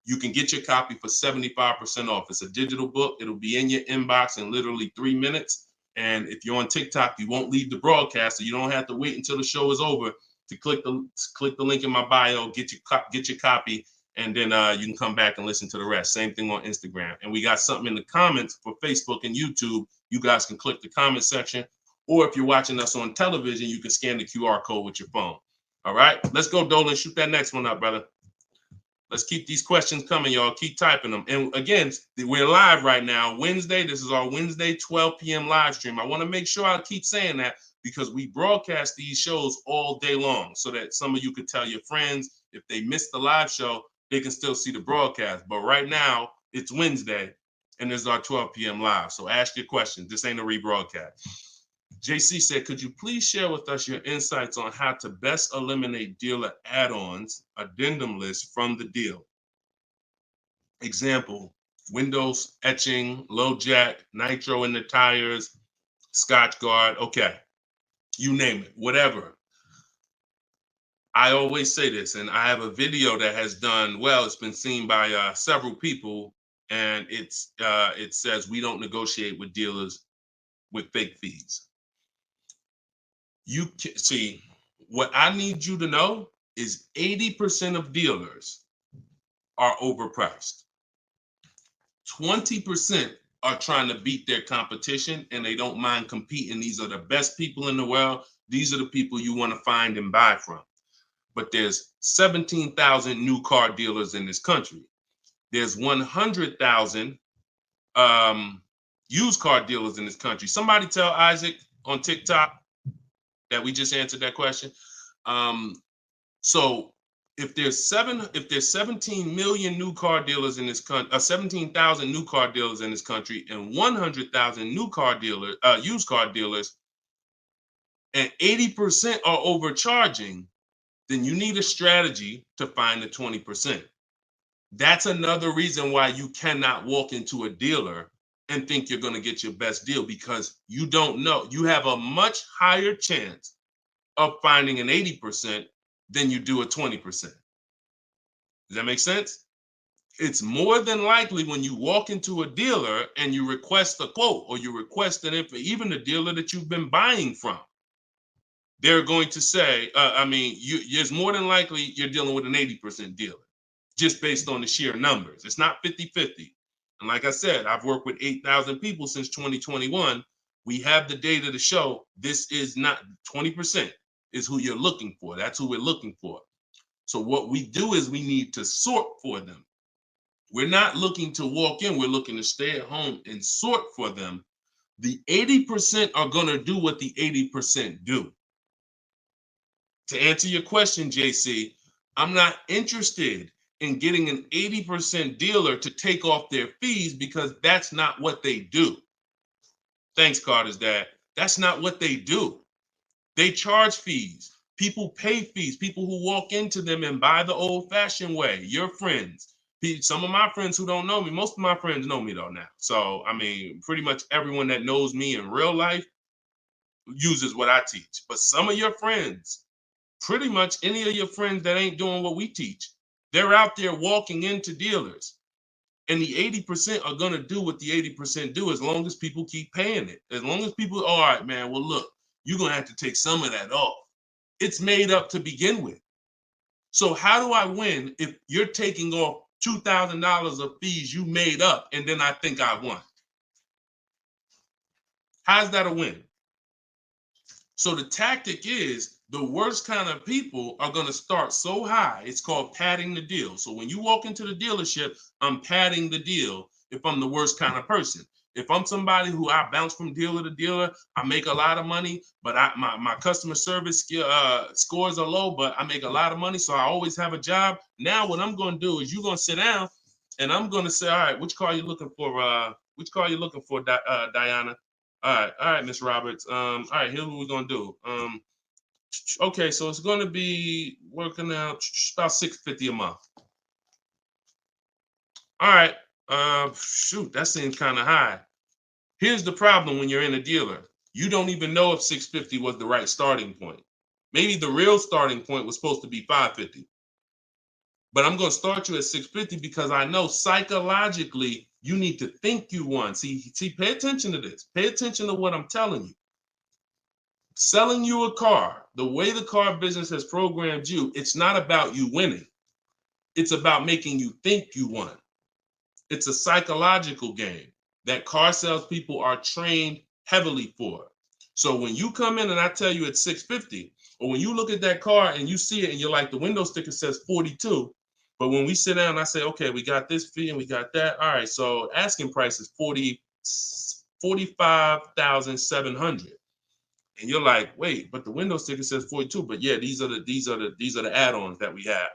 you can get your copy for 75% off. It's a digital book. It'll be in your inbox in literally 3 minutes. And if you're on TikTok, you won't leave the broadcast, so you don't have to wait until the show is over to click the link in my bio, get your copy, And then you can come back and listen to the rest. Same thing on Instagram. And we got something in the comments for Facebook and YouTube. You guys can click the comment section. Or if you're watching us on television, you can scan the QR code with your phone. All right, let's go, Dolan. Shoot that next one up, brother. Let's keep these questions coming, y'all. Keep typing them. And again, we're live right now, Wednesday. This is our Wednesday 12 p.m. live stream. I want to make sure I keep saying that because we broadcast these shows all day long so that some of you could tell your friends if they missed the live show, they can still see the broadcast. But right now, it's Wednesday, and this is our 12 p.m. live. So ask your questions. This ain't a rebroadcast. JC said, could you please share with us your insights on how to best eliminate dealer add-ons, addendum lists from the deal? Example, windows etching, low jack, nitro in the tires, Scotch guard, okay. You name it, whatever. I always say this, and I have a video that has done well. It's been seen by several people, and it says we don't negotiate with dealers with fake fees. You can see what I need you to know is 80% of dealers are overpriced. 20% are trying to beat their competition and they don't mind competing. These are the best people in the world. These are the people you want to find and buy from. But there's 17,000 new car dealers in this country. There's 100,000 used car dealers in this country. Somebody tell Isaac on TikTok that we just answered that question. So if there's 17 million new car dealers in this country, 17,000 new car dealers in this country, and 100,000 new car dealers, used car dealers, and 80% are overcharging, then you need a strategy to find the 20%. That's another reason why you cannot walk into a dealer and think you're going to get your best deal, because you don't know. You have a much higher chance of finding an 80% than you do a 20%. Does that make sense? It's more than likely when you walk into a dealer and you request a quote or you request an info, even the dealer that you've been buying from, they're going to say, it's more than likely you're dealing with an 80% dealer just based on the sheer numbers. It's not 50-50. And like I said, I've worked with 8,000 people since 2021. We have the data to show this is not 20% is who you're looking for. That's who we're looking for. So what we do is we need to sort for them. We're not looking to walk in. We're looking to stay at home and sort for them. The 80% are going to do what the 80% do. To answer your question, JC, I'm not interested in getting an 80% dealer to take off their fees because that's not what they do. Thanks, Carter's dad. That's not what they do. They charge fees. People pay fees. People who walk into them and buy the old-fashioned way. Your friends. Some of my friends who don't know me, most of my friends know me though now. So, pretty much everyone that knows me in real life uses what I teach. But some of your friends, pretty much any of your friends that ain't doing what we teach, they're out there walking into dealers. And the 80% are going to do what the 80% do as long as people keep paying it. As long as people, all right, man, well, look, you're going to have to take some of that off. It's made up to begin with. So how do I win if you're taking off $2,000 of fees you made up and then I think I won? How's that a win? So the tactic is the worst kind of people are going to start so high. It's called padding the deal. So when you walk into the dealership, I'm padding the deal if I'm the worst kind of person. If I'm somebody who I bounce from dealer to dealer, I make a lot of money, but my customer service scores are low, but I make a lot of money, so I always have a job. Now what I'm going to do is you're going to sit down, and I'm going to say, all right, which car are you looking for? Which car are you looking for, Diana? All right, Miss Roberts. All right, here's what we're going to do. Okay, so it's going to be working out about $650 a month. All right. Shoot, that seems kind of high. Here's the problem when you're in a dealer. You don't even know if $650 was the right starting point. Maybe the real starting point was supposed to be $550. But I'm going to start you at $650 because I know psychologically you need to think you won. See, pay attention to this. Pay attention to what I'm telling you. Selling you a car, the way the car business has programmed you, it's not about you winning. It's about making you think you won. It's a psychological game that car salespeople are trained heavily for. So when you come in and I tell you it's 650, or when you look at that car and you see it and you're like, the window sticker says 42, but when we sit down and I say, okay, we got this fee and we got that. All right, so asking price is 45,700. And you're like, wait, but the window sticker says 42. But yeah, these are the add-ons that we have.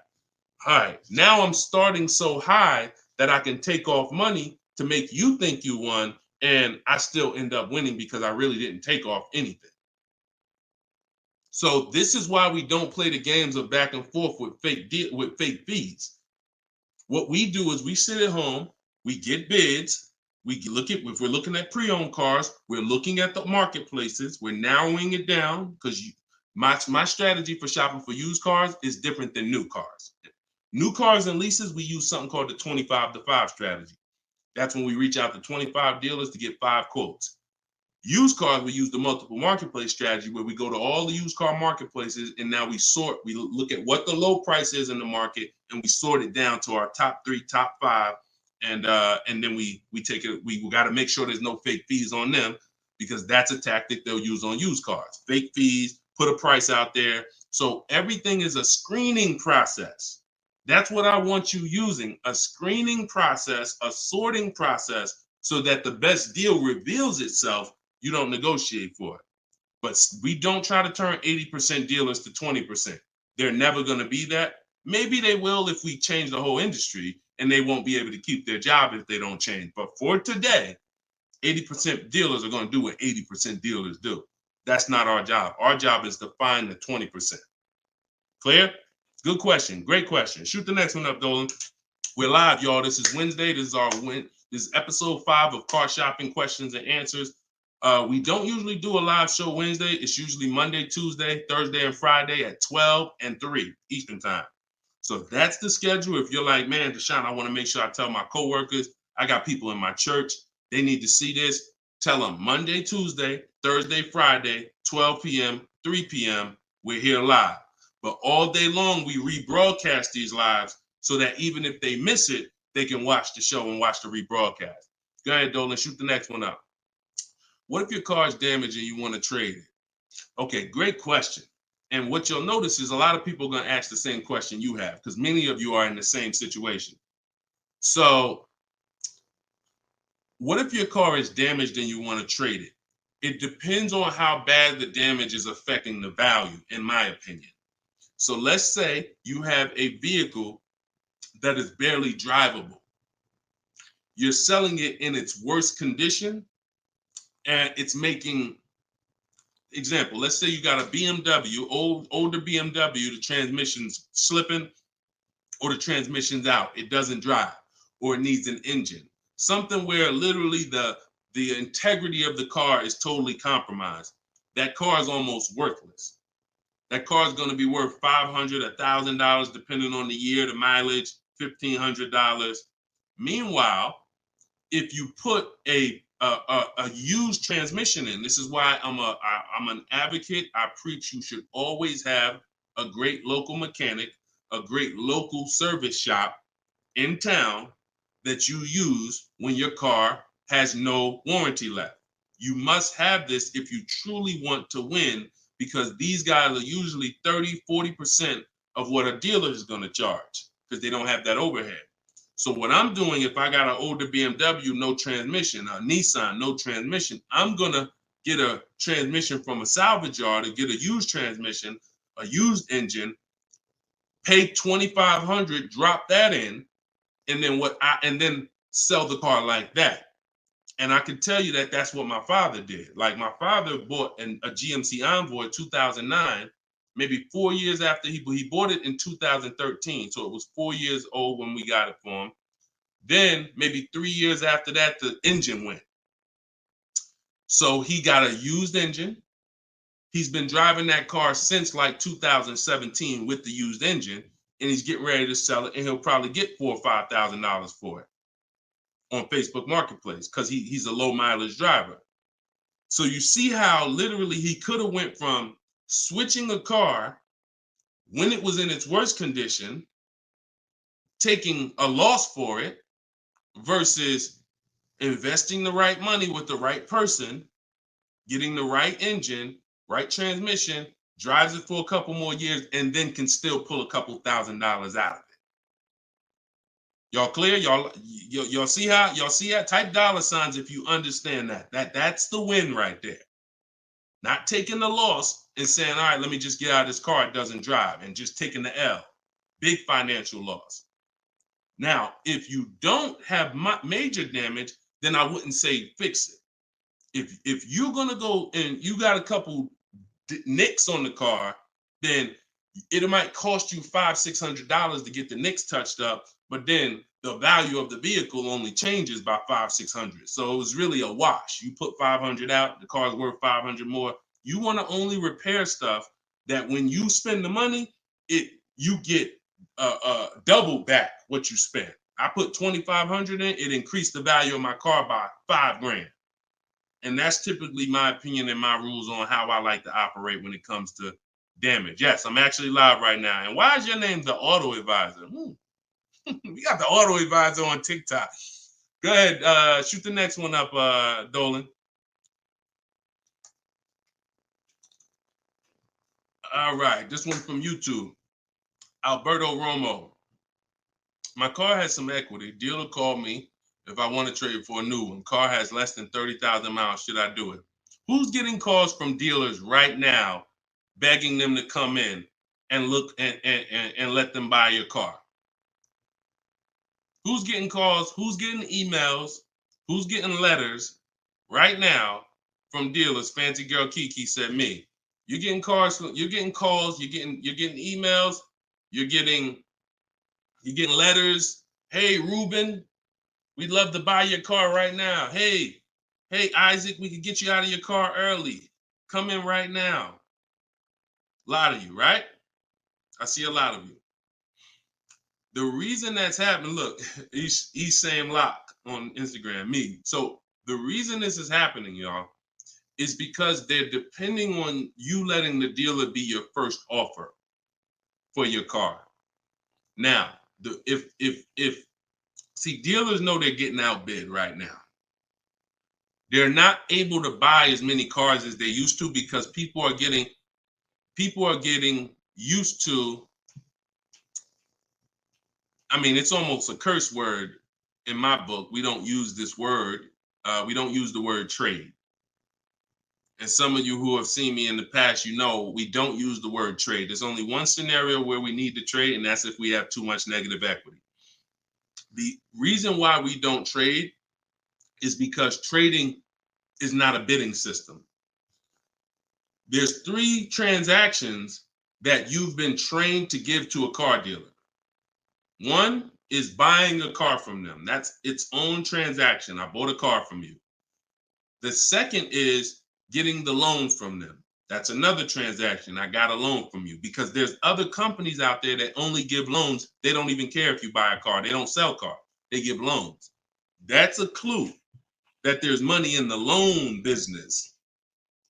All right, now I'm starting so high that I can take off money to make you think you won, and I still end up winning because I really didn't take off anything. So this is why we don't play the games of back and forth with fake fees. What we do is we sit at home, we get bids, if we're looking at pre-owned cars, we're looking at the marketplaces, we're narrowing it down because my strategy for shopping for used cars is different than new cars. New cars and leases, we use something called the 25-to-5 strategy. That's when we reach out to 25 dealers to get 5 quotes. Used cars, we use the multiple marketplace strategy where we go to all the used car marketplaces and now we look at what the low price is in the market and we sort it down to our top 3, top 5. And then we take it, we got to make sure there's no fake fees on them because that's a tactic they'll use on used cars. Fake fees, put a price out there. So everything is a screening process. That's what I want you using, a screening process, a sorting process, so that the best deal reveals itself. You don't negotiate for it. But we don't try to turn 80% dealers to 20%. They're never going to be that. Maybe they will if we change the whole industry, and they won't be able to keep their job if they don't change. But for today, 80% dealers are going to do what 80% dealers do. That's not our job. Our job is to find the 20%. Clear? Good question. Great question. Shoot the next one up, Dolan. We're live, y'all. This is Wednesday. This is episode 5 of Car Shopping Questions and Answers. We don't usually do a live show Wednesday. It's usually Monday, Tuesday, Thursday, and Friday at 12 and 3 Eastern time. So that's the schedule. If you're like, man, Deshone, I want to make sure I tell my coworkers, I got people in my church, they need to see this. Tell them Monday, Tuesday, Thursday, Friday, 12 p.m., 3 p.m., we're here live. But all day long, we rebroadcast these lives so that even if they miss it, they can watch the show and watch the rebroadcast. Go ahead, Dolan, shoot the next one up. What if your car is damaged and you want to trade it? Okay, great question. And what you'll notice is a lot of people are going to ask the same question you have because many of you are in the same situation. So what if your car is damaged and you want to trade it? It depends on how bad the damage is affecting the value, in my opinion. So let's say you have a vehicle that is barely drivable. You're selling it in its worst condition and it's making, example, let's say you got a BMW, older BMW, the transmission's slipping or the transmission's out. It doesn't drive or it needs an engine. Something where literally the integrity of the car is totally compromised. That car is almost worthless. That car is going to be worth $500, $1,000, depending on the year, the mileage, $1,500. Meanwhile, if you put a used transmission in, this is why I'm an advocate. I preach you should always have a great local mechanic, a great local service shop in town that you use when your car has no warranty left. You must have this if you truly want to win, because these guys are usually 30, 40% of what a dealer is going to charge because they don't have that overhead. So what I'm doing, if I got an older BMW, no transmission, a Nissan, no transmission, I'm going to get a transmission from a salvage yard to get a used transmission, a used engine, pay $2,500, drop that in, and then sell the car like that. And I can tell you that that's what my father did. Like my father bought a GMC Envoy in 2009, maybe 4 years after he bought it in 2013. So it was 4 years old when we got it for him. Then maybe 3 years after that, the engine went. So he got a used engine. He's been driving that car since like 2017 with the used engine, and he's getting ready to sell it, and he'll probably get $4,000 or $5,000 for it on Facebook Marketplace because he's a low mileage driver. So you see how literally he could have went from switching a car when it was in its worst condition taking a loss for it versus investing the right money with the right person, getting the right engine, right transmission, drives it for a couple more years, and then can still pull a couple $1,000 out of it. Y'all clear? Y'all see how? Y'all see how? Type dollar signs if you understand that. That's the win right there. Not taking the loss and saying, all right, let me just get out of this car, it doesn't drive, and just taking the L. Big financial loss. Now, if you don't have major damage, then I wouldn't say fix it. If you're gonna go and you got a couple nicks on the car, then it might cost you $500-600 to get the nicks touched up, but then the value of the vehicle only changes by $500-600. So it was really a wash. You put 500 out, the car's worth 500 more. You want to only repair stuff that when you spend the money, you get double back what you spent. I put 2,500 in, it increased the value of my car by $5,000. And that's typically my opinion and my rules on how I like to operate when it comes to damage. Yes, I'm actually live right now. And why is your name the Auto Advisor? We got the Auto Advisor on TikTok. Go ahead, shoot the next one up, Dolan. All right, this one from YouTube. Alberto Romo. My car has some equity. Dealer called me if I want to trade for a new one. Car has less than 30,000 miles. Should I do it? Who's getting calls from dealers right now begging them to come in and look and let them buy your car? Who's getting calls? Who's getting emails? Who's getting letters right now from dealers? Fancy Girl Kiki said me. You're getting calls. You're getting calls. You're getting emails. You're getting letters. Hey, Ruben, we'd love to buy your car right now. Hey, Isaac, we could get you out of your car early. Come in right now. A lot of you, right? I see a lot of you. The reason that's happening, look, he's saying lock on Instagram, me. So the reason this is happening, y'all, is because they're depending on you letting the dealer be your first offer for your car. Now, see, dealers know they're getting outbid right now. They're not able to buy as many cars as they used to because people are getting used to, I mean, it's almost a curse word in my book. We don't use this word. We don't use the word trade. And some of you who have seen me in the past, you know, we don't use the word trade. There's only one scenario where we need to trade, and that's if we have too much negative equity. The reason why we don't trade is because trading is not a bidding system. There's 3 transactions that you've been trained to give to a car dealer. One is buying a car from them. That's its own transaction. I bought a car from you. The second is getting the loan from them. That's another transaction. I got a loan from you, because there's other companies out there that only give loans. They don't even care if you buy a car. They don't sell cars. They give loans. That's a clue that there's money in the loan business.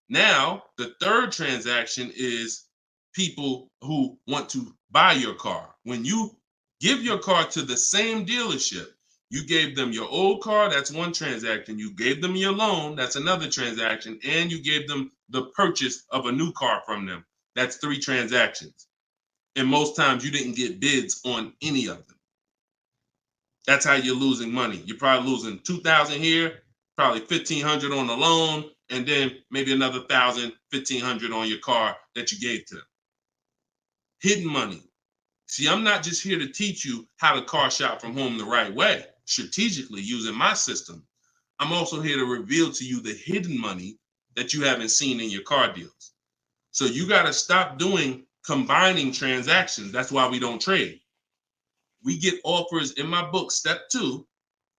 Now, the third transaction is people who want to buy your car. When you give your car to the same dealership, you gave them your old car, that's one transaction. You gave them your loan, that's another transaction. And you gave them the purchase of a new car from them. That's 3 transactions. And most times you didn't get bids on any of them. That's how you're losing money. You're probably losing $2,000 here, probably $1,500 on the loan, and then maybe another $1,000, $1,500 on your car that you gave to them. Hidden money. See, I'm not just here to teach you how to car shop from home the right way, strategically using my system. I'm also here to reveal to you the hidden money that you haven't seen in your car deals. So you got to stop doing combining transactions. That's why we don't trade. We get offers in my book, step 2.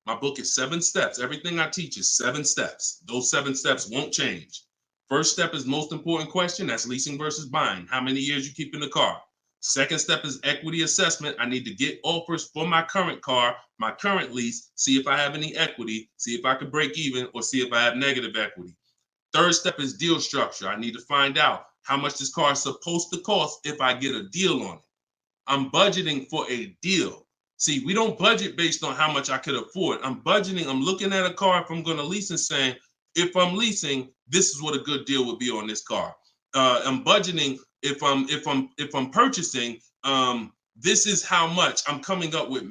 My book is 7 steps. Everything I teach is 7 steps. Those 7 steps won't change. First step is most important question. That's leasing versus buying. How many years you keep in the car? Second step is equity assessment. I need to get offers for my current car, my current lease, see if I have any equity, see if I can break even, or see if I have negative equity. Third step is deal structure. I need to find out how much this car is supposed to cost if I get a deal on it. I'm budgeting for a deal. See, we don't budget based on how much I could afford. I'm budgeting, I'm looking at a car if I'm going to lease and saying, if I'm leasing, this is what a good deal would be on this car. I'm budgeting if I'm purchasing, this is how much I'm coming up with.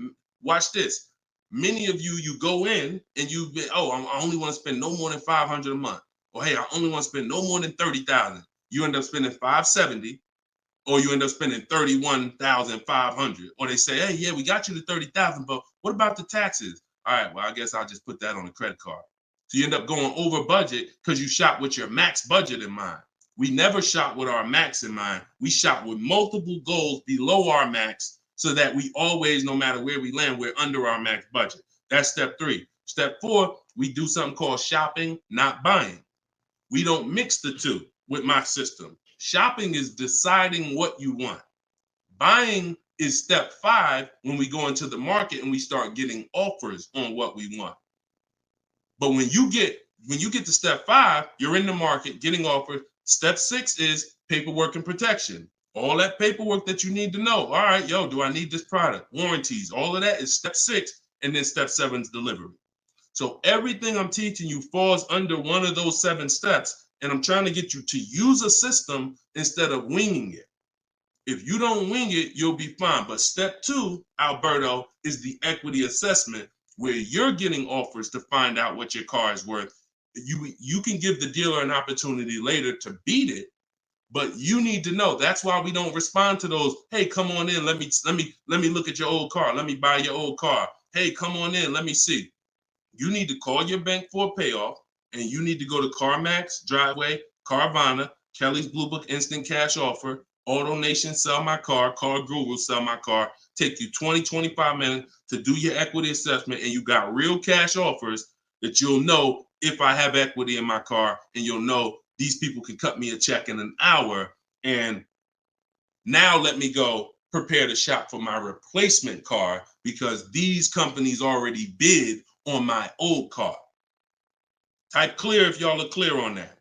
Watch this. Many of you go in and I only want to spend no more than $500 a month. Or hey, I only want to spend no more than $30,000. You end up spending $570, or you end up spending $31,500. Or they say, hey, yeah, we got you to $30,000, but what about the taxes? All right, well, I guess I'll just put that on a credit card. So you end up going over budget because you shop with your max budget in mind. We never shop with our max in mind. We shop with multiple goals below our max so that we always, no matter where we land, we're under our max budget. That's step 3. Step 4, we do something called shopping, not buying. We don't mix the two with my system. Shopping is deciding what you want. Buying is step 5 when we go into the market and we start getting offers on what we want. But when you get to step 5, you're in the market getting offers. Step 6 is paperwork and protection. All that paperwork that you need to know. All right, do I need this product? Warranties, all of that is step 6. And then step 7 is delivery. So everything I'm teaching you falls under one of those 7 steps. And I'm trying to get you to use a system instead of winging it. If you don't wing it, you'll be fine. But step 2, Alberto, is the equity assessment, where you're getting offers to find out what your car is worth. You can give the dealer an opportunity later to beat it, but you need to know. That's why we don't respond to those. Hey, come on in. Let me look at your old car. Let me buy your old car. Hey, come on in. Let me see. You need to call your bank for a payoff, and you need to go to CarMax, Driveway, Carvana, Kelly's Blue Book Instant Cash Offer, AutoNation, Sell My Car, Car Guru, Sell My Car. Take you 20, 25 minutes to do your equity assessment, and you got real cash offers that you'll know if I have equity in my car, and you'll know these people can cut me a check in an hour. And now let me go prepare to shop for my replacement car because these companies already bid on my old car. Type clear if y'all are clear on that.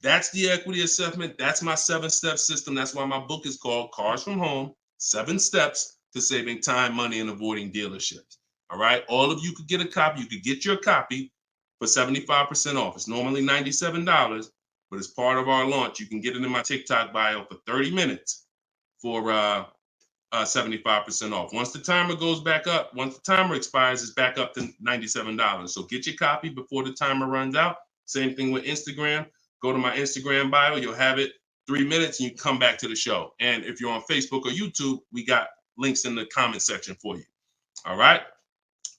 That's the equity assessment. That's my 7-step system. That's why my book is called Cars from Home, 7 Steps to Saving Time, Money, and Avoiding Dealerships. All right. All of you could get a copy. You could get your copy for 75% off. It's normally $97, but as part of our launch, you can get it in my TikTok bio for 30 minutes for 75% off. Once the timer goes back up, once the timer expires, it's back up to $97. So get your copy before the timer runs out. Same thing with Instagram. Go to my Instagram bio. You'll have it 3 minutes and you come back to the show. And if you're on Facebook or YouTube, we got links in the comment section for you. All right.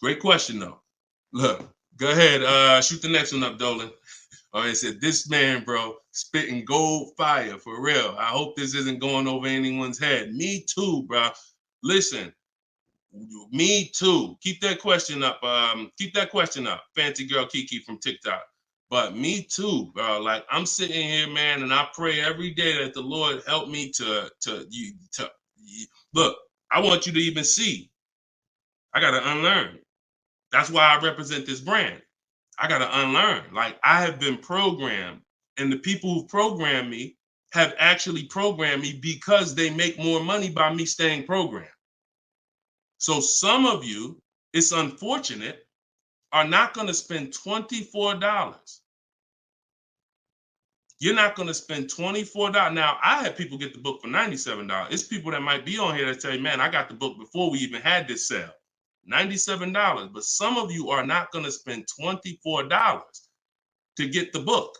Great question, though. Look, go ahead. Shoot the next one up, Dolan. Oh, it said, this man, bro, spitting gold fire for real. I hope this isn't going over anyone's head. Me too, bro. Listen, me too. Keep that question up. Fancy girl Kiki from TikTok. But me too, bro. Like, I'm sitting here, man, and I pray every day that the Lord help me to look. I want you to even see. I got to unlearn. That's why I represent this brand. I got to unlearn. Like, I have been programmed, and the people who programmed me have actually programmed me because they make more money by me staying programmed. So some of you, it's unfortunate, are not going to spend $24. You're not going to spend $24. Now, I had people get the book for $97. It's people that might be on here that tell you, man, I got the book before we even had this sale. $97. But some of you are not going to spend $24 to get the book.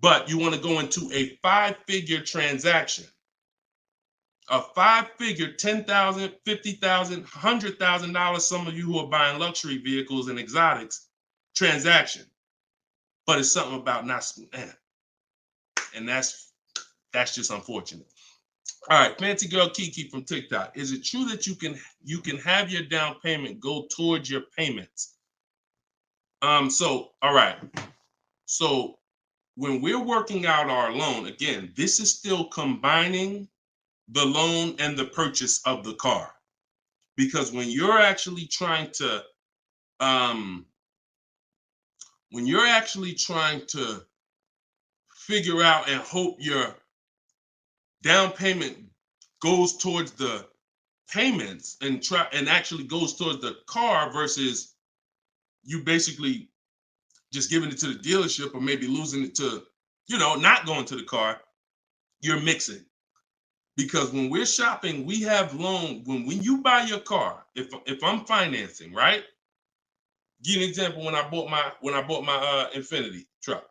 But you want to go into a 5-figure transaction. A 5-figure, $10,000, $50,000, $100,000, some of you who are buying luxury vehicles and exotics transaction. But it's something about not, and that's just unfortunate. All right, Fancy Girl Kiki from TikTok. Is it true that you can have your down payment go towards your payments? So, all right. So when we're working out our loan, again, this is still combining the loan and the purchase of the car. Because when you're actually trying to figure out and hope your down payment goes towards the payments and actually goes towards the car versus you basically just giving it to the dealership or maybe losing it to, not going to the car, you're mixing. Because when we're shopping, we have loan. When you buy your car, if I'm financing, right? Give you an example. When I bought my Infiniti truck,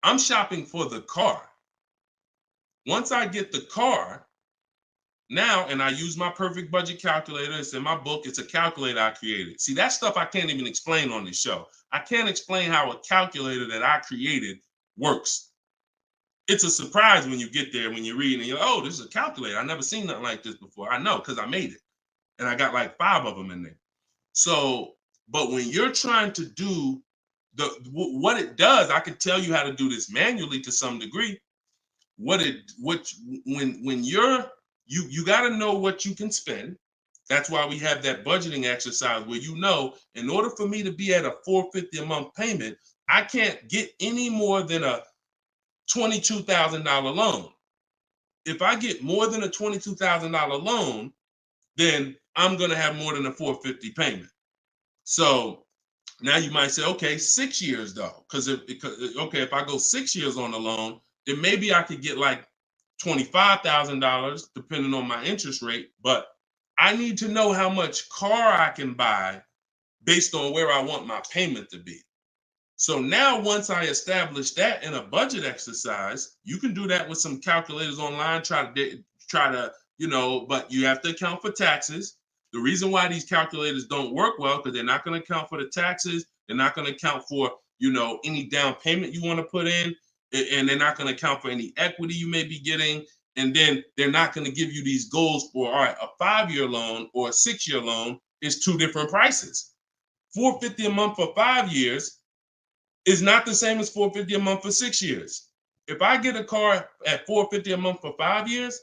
I'm shopping for the car. Once I get the car, now, and I use my perfect budget calculator. It's in my book. It's a calculator I created. See, that stuff I can't even explain on this show. I can't explain how a calculator that I created works. It's a surprise when you get there, when you read and you're like, oh, this is a calculator. I've never seen nothing like this before. I know, because I made it. And I got like 5 of them in there. So, but when you're trying to do what it does, I can tell you how to do this manually to some degree. When you got to know what you can spend. That's why we have that budgeting exercise where in order for me to be at a $450 a month payment, I can't get any more than a $22,000 loan. If I get more than a $22,000 loan, then I'm going to have more than a $450 payment. So now you might say, okay, 6 years though, because if I go 6 years on the loan, then maybe I could get like $25,000 depending on my interest rate. But I need to know how much car I can buy based on where I want my payment to be. So now once I establish that in a budget exercise, you can do that with some calculators online, try to, but you have to account for taxes. The reason why these calculators don't work well, because they're not going to account for the taxes. They're not going to account for, any down payment you want to put in, and they're not going to account for any equity you may be getting. And then they're not going to give you these goals for, all right, a 5-year loan or a 6-year loan is 2 different prices. $450 a month for 5 years is not the same as $450 a month for 6 years. If I get a car at $450 a month for 5 years,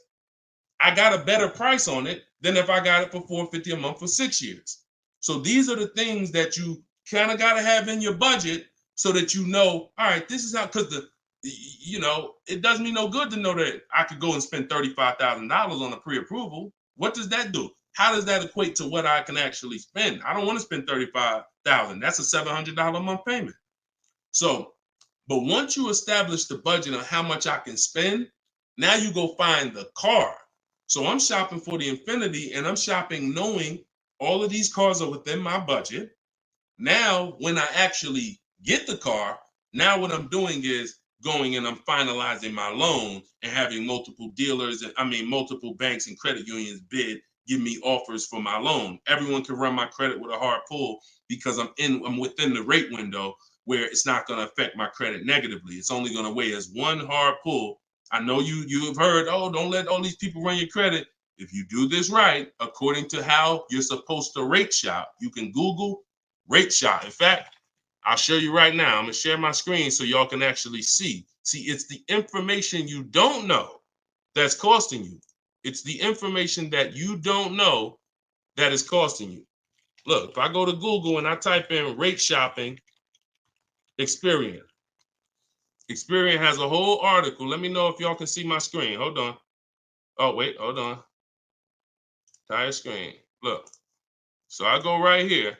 I got a better price on it than if I got it for $450 a month for 6 years. So these are the things that you kind of got to have in your budget so that all right, this is how, because it does me no good to know that I could go and spend $35,000 on a pre-approval. What does that do? How does that equate to what I can actually spend? I don't want to spend $35,000. That's a $700 a month payment. So, but once you establish the budget on how much I can spend, now you go find the car. So I'm shopping for the Infiniti, and I'm shopping knowing all of these cars are within my budget. Now, when I actually get the car, now what I'm doing is going and I'm finalizing my loan and having multiple dealers, multiple banks and credit unions give me offers for my loan. Everyone can run my credit with a hard pull because I'm within the rate window where it's not going to affect my credit negatively. It's only going to weigh as one hard pull. I know you have heard, don't let all these people run your credit. If you do this right, according to how you're supposed to rate shop, you can Google rate shop. In fact, I'll show you right now. I'm going to share my screen so y'all can actually see. See, it's the information you don't know that's costing you. It's the information that you don't know that is costing you. Look, if I go to Google and I type in rate shopping, Experian. Experian has a whole article. Let me know if y'all can see my screen. Hold on. Oh, wait, hold on. Entire screen. Look. So I go right here.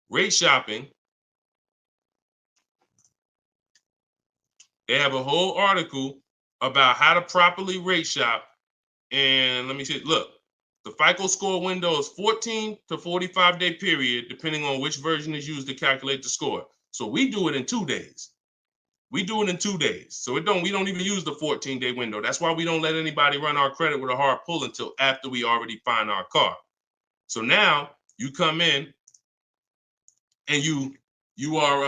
Rate shopping. They have a whole article about how to properly rate shop. And let me see. Look, the FICO score window is 14 to 45 day period, depending on which version is used to calculate the score. So we do it in 2 days. We do it in 2 days. So we don't even use the 14-day window. That's why we don't let anybody run our credit with a hard pull until after we already find our car. So now you come in and you are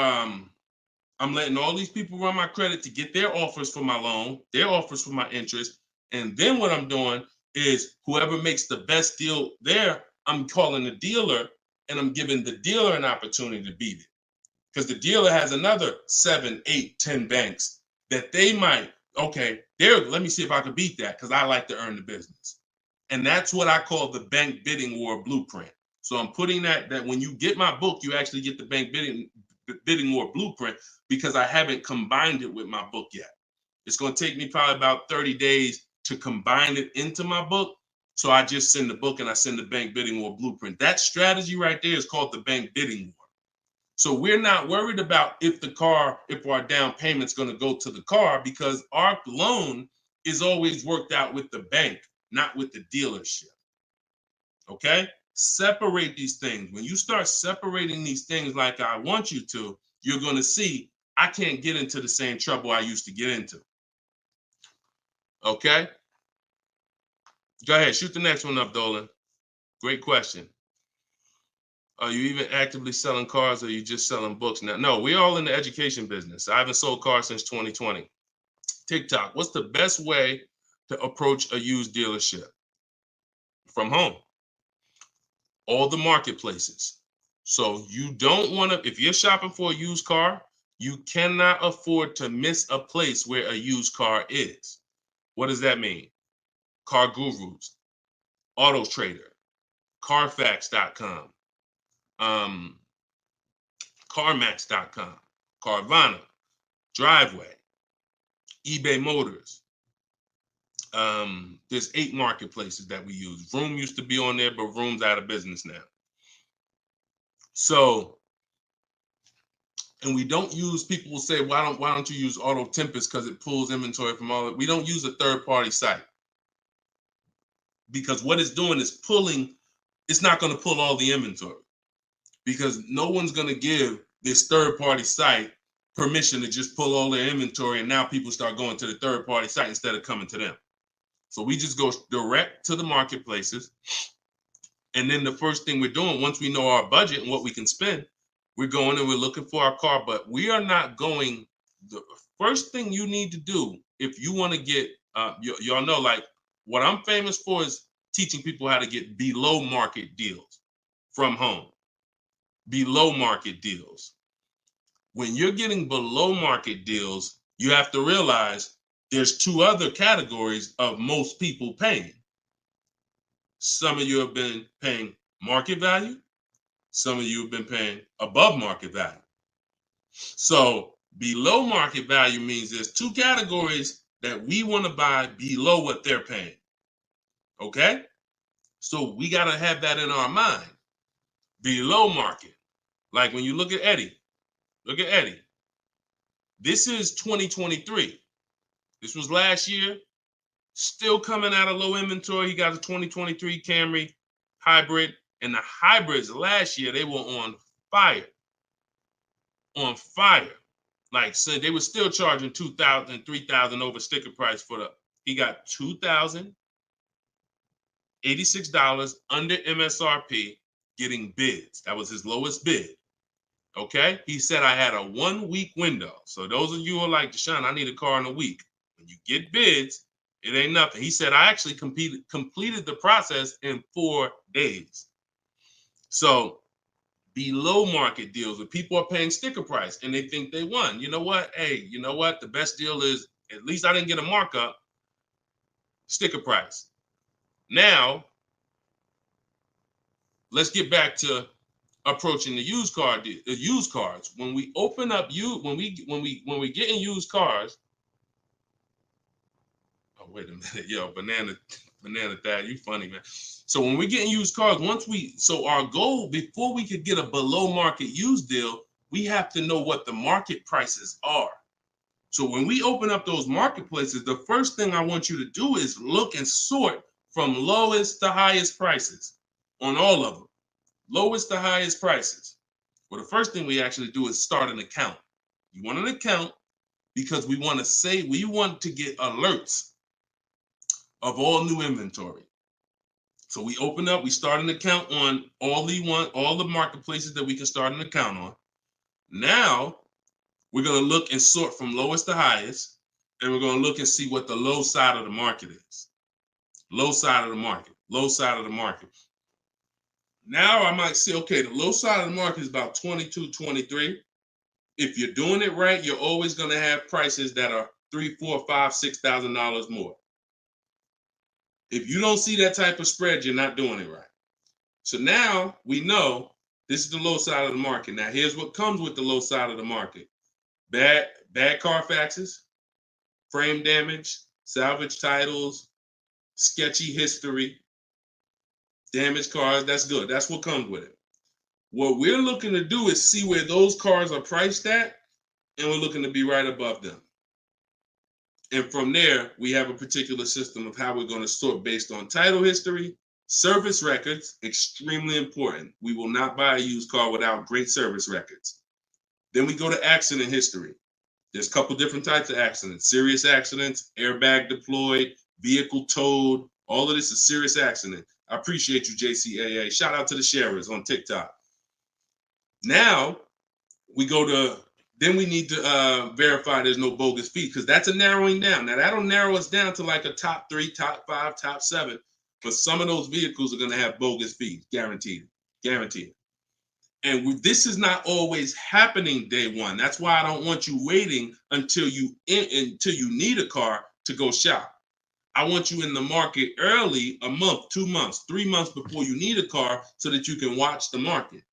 I'm letting all these people run my credit to get their offers for my loan, their offers for my interest. And then what I'm doing is whoever makes the best deal there, I'm calling the dealer and I'm giving the dealer an opportunity to beat it. Because the dealer has another 7, 8, 10 banks that they might, let me see if I can beat that because I like to earn the business. And that's what I call the bank bidding war blueprint. So I'm putting that when you get my book, you actually get the bank bidding war blueprint because I haven't combined it with my book yet. It's going to take me probably about 30 days to combine it into my book. So I just send the book and I send the bank bidding war blueprint. That strategy right there is called the bank bidding war. So we're not worried about if our down payment's going to go to the car, because our loan is always worked out with the bank, not with the dealership. Okay? Separate these things. When you start separating these things like I want you to, you're going to see I can't get into the same trouble I used to get into. Okay? Go ahead. Shoot the next one up, Dolan. Great question. Are you even actively selling cars, or are you just selling books now? No, we're all in the education business. I haven't sold cars since 2020. TikTok, what's the best way to approach a used dealership? From home. All the marketplaces. So you don't want to, if you're shopping for a used car, you cannot afford to miss a place where a used car is. What does that mean? Car Gurus, Auto Trader, Carfax.com, CarMax.com, Carvana, Driveway, eBay Motors. There's 8 marketplaces that we use. Vroom used to be on there, but Vroom's out of business now. So, and we don't use, people will say, why don't you use Auto Tempest because it pulls inventory from all of it. We don't use a third-party site, because what it's doing is pulling, it's not going to pull all the inventory, because no one's going to give this third-party site permission to just pull all their inventory, and now people start going to the third-party site instead of coming to them. So we just go direct to the marketplaces. And then the first thing we're doing, once we know our budget and what we can spend, we're going and we're looking for our car. But we are not going, the first thing you need to do if you want to get, y'all know, like, what I'm famous for is teaching people how to get below market deals from home. Below market deals. When you're getting below market deals, you have to realize there's 2 other categories of most people paying. Some of you have been paying market value. Some of you have been paying above market value. So below market value means there's 2 categories that we want to buy below what they're paying. Okay? So we got to have that in our mind. Below market. Like when you look at Eddie. Look at Eddie. This is 2023. This was last year. Still coming out of low inventory. He got a 2023 Camry hybrid. And the hybrids last year, they were on fire. On fire. Like, so they were still charging $2,000, $3,000 over sticker price for the, he got $2,086 under MSRP getting bids. That was his lowest bid. Okay? He said I had a 1-week window. So those of you who are like, Deshone, I need a car in a week. When you get bids, it ain't nothing. He said I actually completed the process in 4 days. So below market deals where people are paying sticker price and they think they won. You know what? Hey, you know what? The best deal is, at least I didn't get a markup, sticker price. Now, let's get back to approaching the used cars. When we open up when we get in used cars. Oh, wait a minute, yo, banana Thad, you funny, man. So when we get in used cars, so our goal before we could get a below market used deal, we have to know what the market prices are. So when we open up those marketplaces, the first thing I want you to do is look and sort from lowest to highest prices on all of them. Lowest to highest prices. Well, the first thing we actually do is start an account. You want an account because we want to get alerts of all new inventory. So we start an account on all the marketplaces that we can start an account on. Now we're going to look and sort from lowest to highest, and we're going to look and see what the low side of the market is. Low side of the market, low side of the market. Now I might say, okay, the low side of the market is about 22, 23. If you're doing it right, you're always going to have prices that are $3,000, $4,000, $5,000, $6,000 more. If you don't see that type of spread, you're not doing it right. So now we know this is the low side of the market. Now here's what comes with the low side of the market. Bad Carfaxes, frame damage, salvage titles, sketchy history, Damaged cars, that's good. That's what comes with it. What we're looking to do is see where those cars are priced at, and we're looking to be right above them. And from there, we have a particular system of how we're going to sort based on title history, service records, extremely important. We will not buy a used car without great service records. Then we go to accident history. There's a couple different types of accidents: serious accidents, airbag deployed, vehicle towed. All of this is serious accident. I appreciate you, JCAA. Shout out to the sharers on TikTok. Now we go to, then we need to verify there's no bogus fees, because that's a narrowing down. Now that'll narrow us down to like a top 3, top 5, top 7. But some of those vehicles are going to have bogus fees, guaranteed. And this is not always happening day one. That's why I don't want you waiting until you need a car to go shop. I want you in the market early, a month, 2 months, 3 months before you need a car, so that you can watch the market.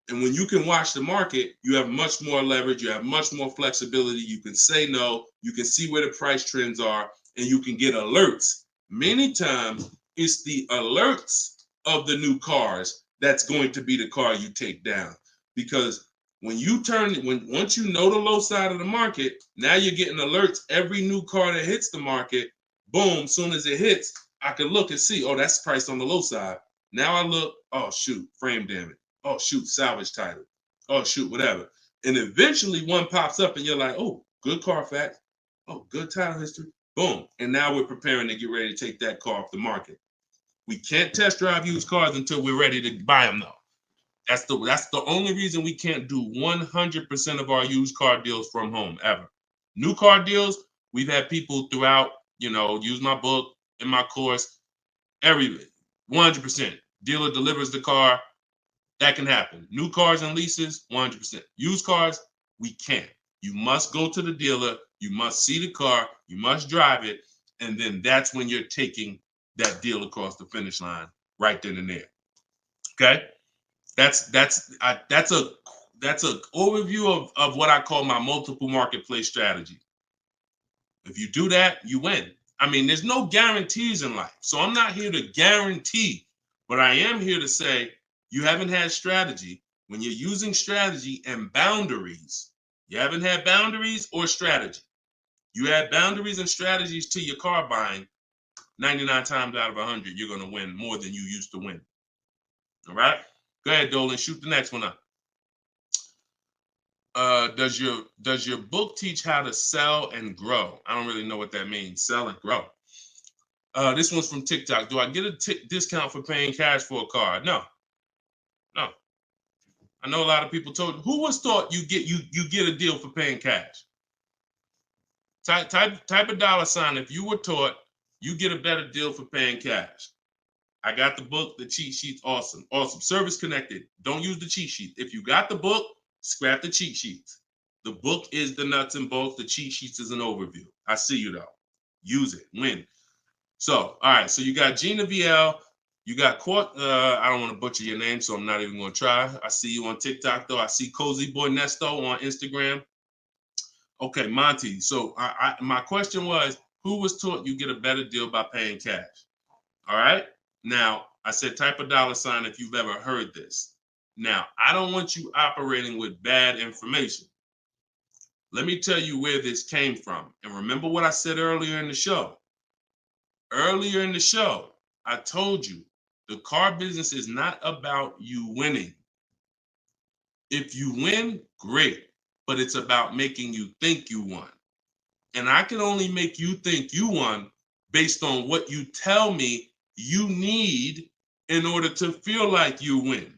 And when you can watch the market, you have much more leverage. You have much more flexibility. You can say no. You can see where the price trends are, and you can get alerts. Many times, it's the alerts of the new cars that's going to be the car you take down. Because once you know the low side of the market, now you're getting alerts. Every new car that hits the market, boom, soon as it hits, I can look and see, oh, that's priced on the low side. Now I look, oh, shoot, frame damage. Oh, shoot, salvage title. Oh, shoot, whatever. And eventually one pops up and you're like, oh, good Carfax. Oh, good title history. Boom. And now we're preparing to get ready to take that car off the market. We can't test drive used cars until we're ready to buy them, though. That's the only reason we can't do 100% of our used car deals from home, ever. New car deals, we've had people throughout, use my book, in my course, 100%. Dealer delivers the car. That can happen. New cars and leases, 100%. Used cars, we can't. You must go to the dealer. You must see the car. You must drive it. And then that's when you're taking that deal across the finish line right then and there. Okay? That's a overview of what I call my multiple marketplace strategy. If you do that, you win. I mean, there's no guarantees in life. So I'm not here to guarantee, but I am here to say, you haven't had strategy. When you're using strategy and boundaries, you haven't had boundaries or strategy. You add boundaries and strategies to your car buying, 99 times out of 100, you're going to win more than you used to win. All right? Go ahead, Dolan. Shoot the next one up. Does your book teach how to sell and grow? I don't really know what that means. Sell and grow. This one's from TikTok. Do I get a discount for paying cash for a car? No. I know a lot of people told you. Who was thought you get a deal for paying cash? Type a dollar sign if you were taught you get a better deal for paying cash. I got the book, the cheat sheets, awesome. Service connected. Don't use the cheat sheet. If you got the book, scrap the cheat sheets. The book is the nuts and bolts. The cheat sheets is an overview. I see you though. Use it. Win. So, all right. So you got Gina VL. You got I don't want to butcher your name, so I'm not even going to try. I see you on TikTok, though. I see Cozy Boy Nesto on Instagram. Okay, Monty. So my question was, who was taught you get a better deal by paying cash? All right. Now, I said type a dollar sign if you've ever heard this. Now, I don't want you operating with bad information. Let me tell you where this came from. And remember what I said earlier in the show. Earlier in the show, I told you, the car business is not about you winning. If you win, great, but it's about making you think you won. And I can only make you think you won based on what you tell me you need in order to feel like you win.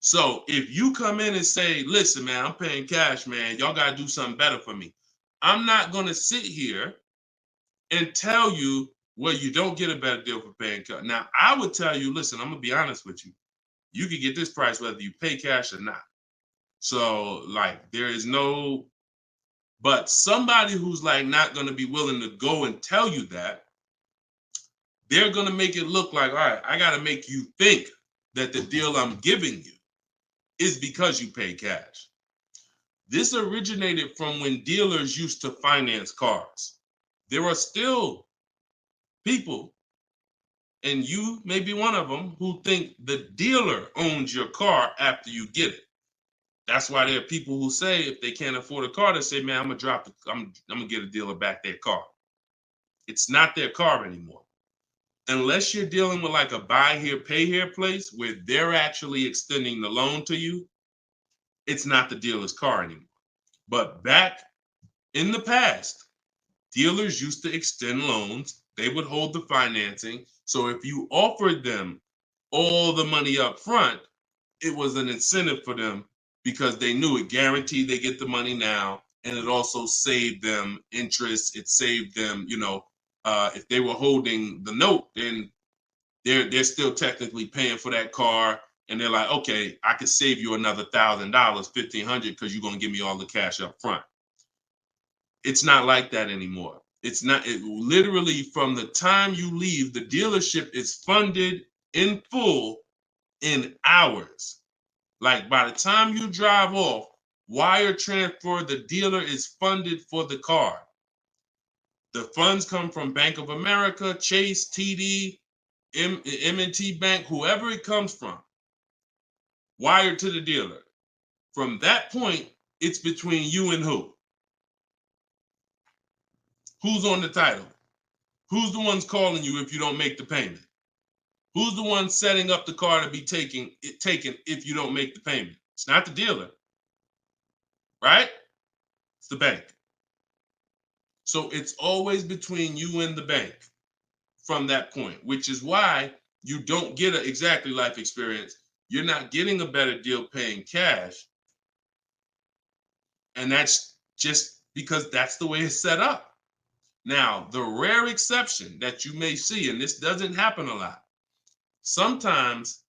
So if you come in and say, listen, man, I'm paying cash, man, y'all got to do something better for me. I'm not going to sit here and tell you, well, you don't get a better deal for paying cash. Now, I would tell you, listen, I'm going to be honest with you. You can get this price whether you pay cash or not. So, like, there is no, but somebody who's like not going to be willing to go and tell you that, they're going to make it look like, all right, I got to make you think that the deal I'm giving you is because you pay cash. This originated from when dealers used to finance cars. There are still people And you may be one of them who think the dealer owns your car after you get it. That's why there are people who say if they can't afford a car, they say, man, I'm gonna get a dealer back their car. It's not their car anymore. Unless you're dealing with like a buy here, pay here place where they're actually extending the loan to you, it's not the dealer's car anymore. But back in the past, dealers used to extend loans. They would hold the financing. So if you offered them all the money up front, it was an incentive for them because they knew it guaranteed they get the money now. And it also saved them interest. It saved them, if they were holding the note, then they're still technically paying for that car. And they're like, okay, I could save you another $1,000, $1,500, because you're going to give me all the cash up front. It's not like that anymore. It's not. Literally from the time you leave, the dealership is funded in full in hours. Like by the time you drive off, wire transfer, the dealer is funded for the car. The funds come from Bank of America, Chase, TD, M&T Bank, whoever it comes from, wired to the dealer. From that point, it's between you and who? Who's on the title? Who's the ones calling you if you don't make the payment? Who's the one setting up the car to be taken if you don't make the payment? It's not the dealer, right? It's the bank. So it's always between you and the bank from that point, which is why you don't get an exactly life experience. You're not getting a better deal paying cash. And that's just because that's the way it's set up. Now, the rare exception that you may see, and this doesn't happen a lot, sometimes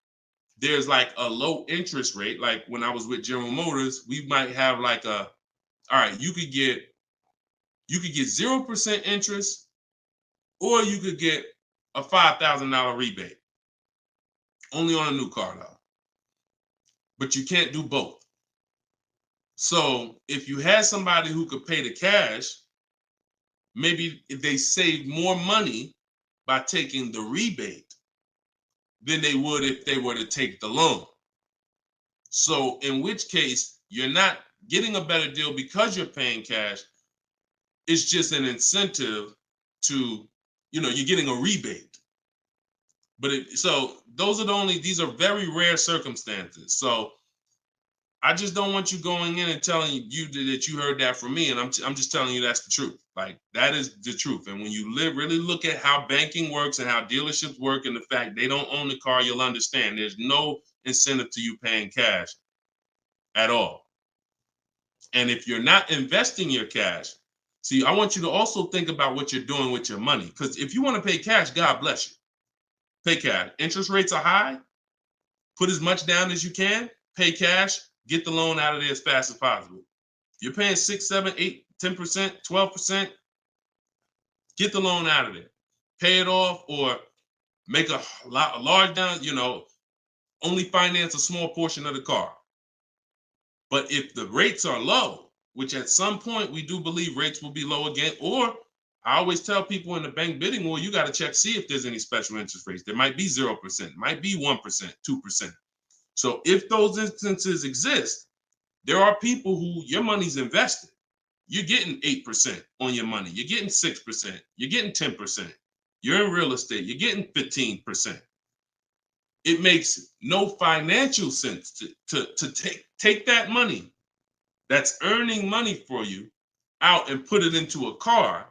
there's like a low interest rate. Like when I was with General Motors, we might have like all right, you could get 0% interest, or you could get a $5,000 rebate. Only on a new car though. But you can't do both. So if you had somebody who could pay the cash, maybe if they save more money by taking the rebate than they would if they were to take the loan. So in which case, you're not getting a better deal because you're paying cash. It's just an incentive to, you're getting a rebate. But so those are these are very rare circumstances. So I just don't want you going in and telling you that you heard that from me. And I'm just telling you that's the truth. Like that is the truth. And when you really look at how banking works and how dealerships work and the fact they don't own the car, you'll understand there's no incentive to you paying cash at all. And if you're not investing your cash, see, I want you to also think about what you're doing with your money. Because if you want to pay cash, God bless you. Pay cash. Interest rates are high. Put as much down as you can. Pay cash. Get the loan out of there as fast as possible. You're paying 6, 7, 8, 10%, 12%. Get the loan out of there. Pay it off or make a large down, only finance a small portion of the car. But if the rates are low, which at some point we do believe rates will be low again, or I always tell people in the bank bidding war, you got to check, see if there's any special interest rates. There might be 0%, might be 1%, 2%. So if those instances exist, there are people who your money's invested. You're getting 8% on your money. You're getting 6%. You're getting 10%. You're in real estate. You're getting 15%. It makes no financial sense to take that money that's earning money for you out and put it into a car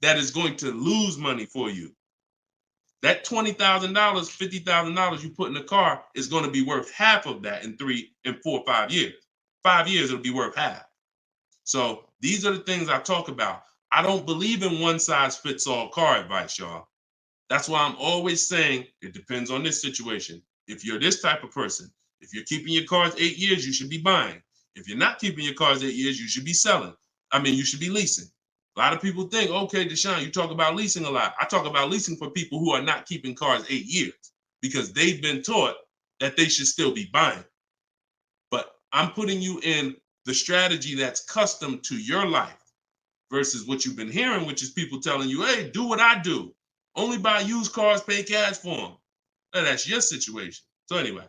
that is going to lose money for you. That $20,000, $50,000 you put in the car is going to be worth half of that in 3 and 4, 5 years. 5 years, it'll be worth half. So these are the things I talk about. I don't believe in one size fits all car advice, y'all. That's why I'm always saying it depends on this situation. If you're this type of person, if you're keeping your cars 8 years, you should be buying. If you're not keeping your cars 8 years, you should be selling. You should be leasing. A lot of people think, okay, Deshone, you talk about leasing a lot. I talk about leasing for people who are not keeping cars 8 years because they've been taught that they should still be buying. But I'm putting you in the strategy that's custom to your life versus what you've been hearing, which is people telling you, hey, do what I do. Only buy used cars, pay cash for them. Now, that's your situation. So anyway,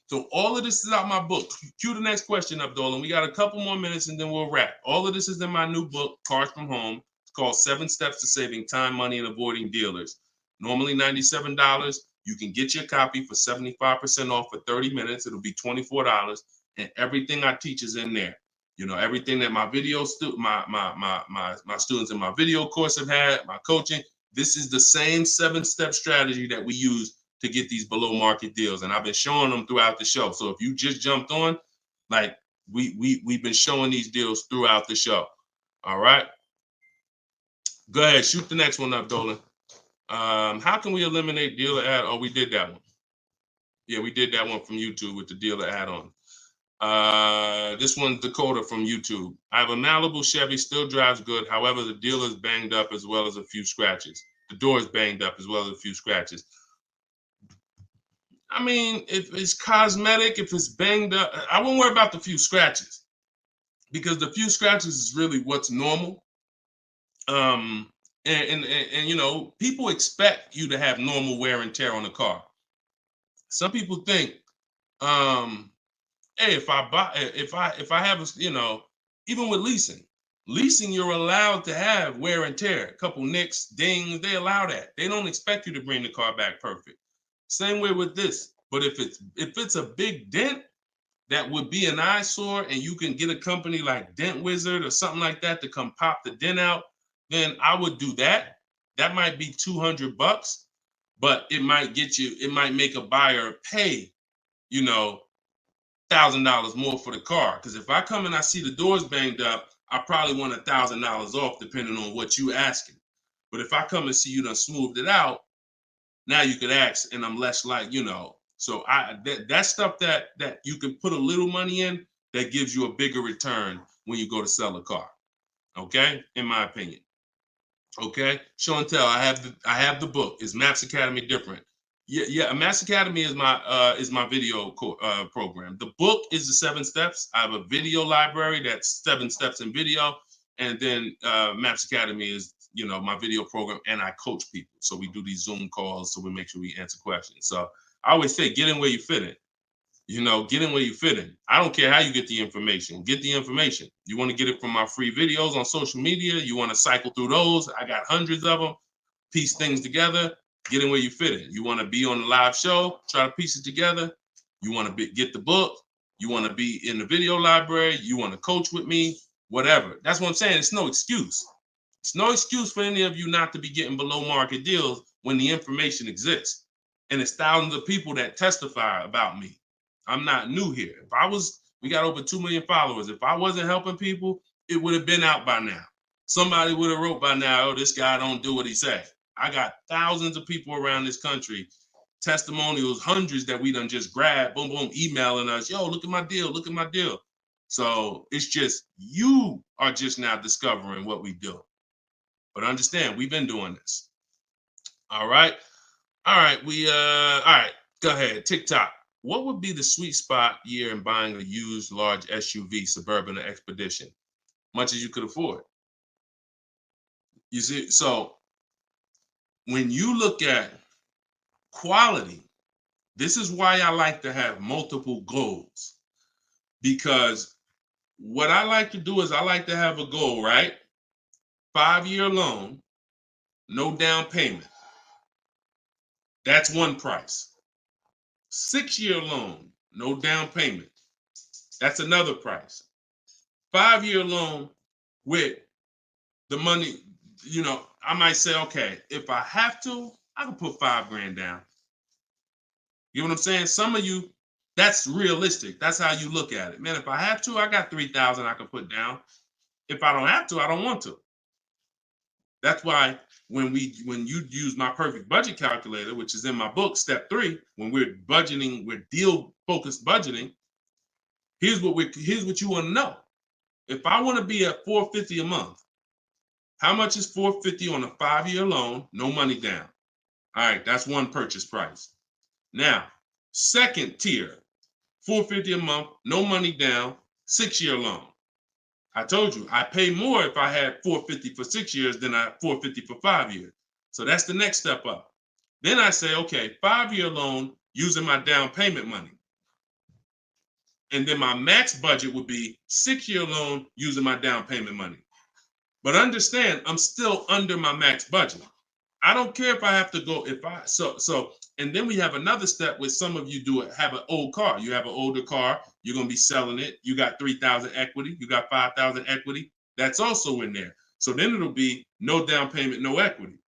so all of this is out my book. Cue the next question up, Dolan. We got a couple more minutes and then we'll wrap. All of this is in my new book, Cars from Home. It's called 7 Steps to Saving Time, Money, and Avoiding Dealers. Normally $97. You can get your copy for 75% off for 30 minutes. It'll be $24. And everything I teach is in there. You know, everything that my my students in my video course have had, my coaching. This is the same 7-step strategy that we use to get these below market deals. And I've been showing them throughout the show. So if you just jumped on, like we've been showing these deals throughout the show. All right. Go ahead, shoot the next one up, Dolan. How can we eliminate dealer ad? Oh, we did that one. Yeah, we did that one from YouTube with the dealer add-on. This one's Dakota from YouTube. I have a Malibu Chevy, still drives good. However, the dealer's banged up as well as a few scratches. The door's banged up as well as a few scratches. I mean, if it's cosmetic, if it's banged up, I won't worry about the few scratches because the few scratches is really what's normal. And you know, people expect you to have normal wear and tear on a car. Some people think, hey, if I have a, you know, even with leasing, you're allowed to have wear and tear, a couple nicks, dings, they allow that. They don't expect you to bring the car back perfect. Same way with this. But if it's a big dent, that would be an eyesore, and you can get a company like Dent Wizard or something like that to come pop the dent out, then I would do that. That might be $200, but it might make a buyer pay, you know, $1,000 more for the car. Because if I come and I see the doors banged up, I probably want $1,000 off, depending on what you asking. But if I come and see you done smoothed it out, now you could ask, and I'm less like, you know. So that stuff that you can put a little money in, that gives you a bigger return when you go to sell a car. Okay, in my opinion. Okay, show and tell. I have the book. Is Maps Academy different? Yeah. Maps Academy is my video program. The book is the 7 steps. I have a video library that's 7 steps in video, and then Maps Academy is, you know, my video program, and I coach people. So we do these Zoom calls, so we make sure we answer questions. So I always say, get in where you fit in. You know, get in where you fit in. I don't care how you get the information. Get the information. You want to get it from my free videos on social media. You want to cycle through those. I got hundreds of them. Piece things together. Get in where you fit in. You want to be on the live show. Try to piece it together. You want to get the book. You want to be in the video library. You want to coach with me. Whatever. That's what I'm saying. It's no excuse. It's no excuse for any of you not to be getting below market deals when the information exists. And it's thousands of people that testify about me. I'm not new here. We got over 2 million followers. If I wasn't helping people, it would have been out by now. Somebody would have wrote by now, oh, this guy don't do what he said. I got thousands of people around this country, testimonials, hundreds that we done just grabbed, boom, boom, emailing us, yo, look at my deal, look at my deal. So it's just, you are just now discovering what we do. But understand, we've been doing this. All right. All right. All right. Go ahead. TikTok. What would be the sweet spot year in buying a used large SUV, Suburban or Expedition? Much as you could afford. You see, so when you look at quality, this is why I like to have multiple goals. Because what I like to do is I like to have a goal, right? 5-year loan, no down payment. That's one price. 6-year loan, no down payment. That's another price. 5-year loan with the money, you know, I might say, okay, if I have to, I can put $5,000 down. You know what I'm saying? Some of you, that's realistic. That's how you look at it. Man, if I have to, I got $3,000 I can put down. If I don't have to, I don't want to. That's why when you use my perfect budget calculator, which is in my book, step 3, when we're budgeting, we're deal focused budgeting. Here's what you want to know. If I want to be at $450 a month, how much is $450 on a 5-year loan, no money down? All right, that's one purchase price. Now, second tier, $450 a month, no money down, 6-year loan. I told you, I pay more if I had $450 for 6 years than I $450 for 5 years. So that's the next step up. Then I say, okay, 5-year loan using my down payment money. And then my max budget would be 6-year loan using my down payment money. But understand, I'm still under my max budget. I don't care if I have to go, and then we have another step where some of you have an old car. You have an older car, you're going to be selling it. You got 3,000 equity, you got 5,000 equity. That's also in there. So then it'll be no down payment, no equity.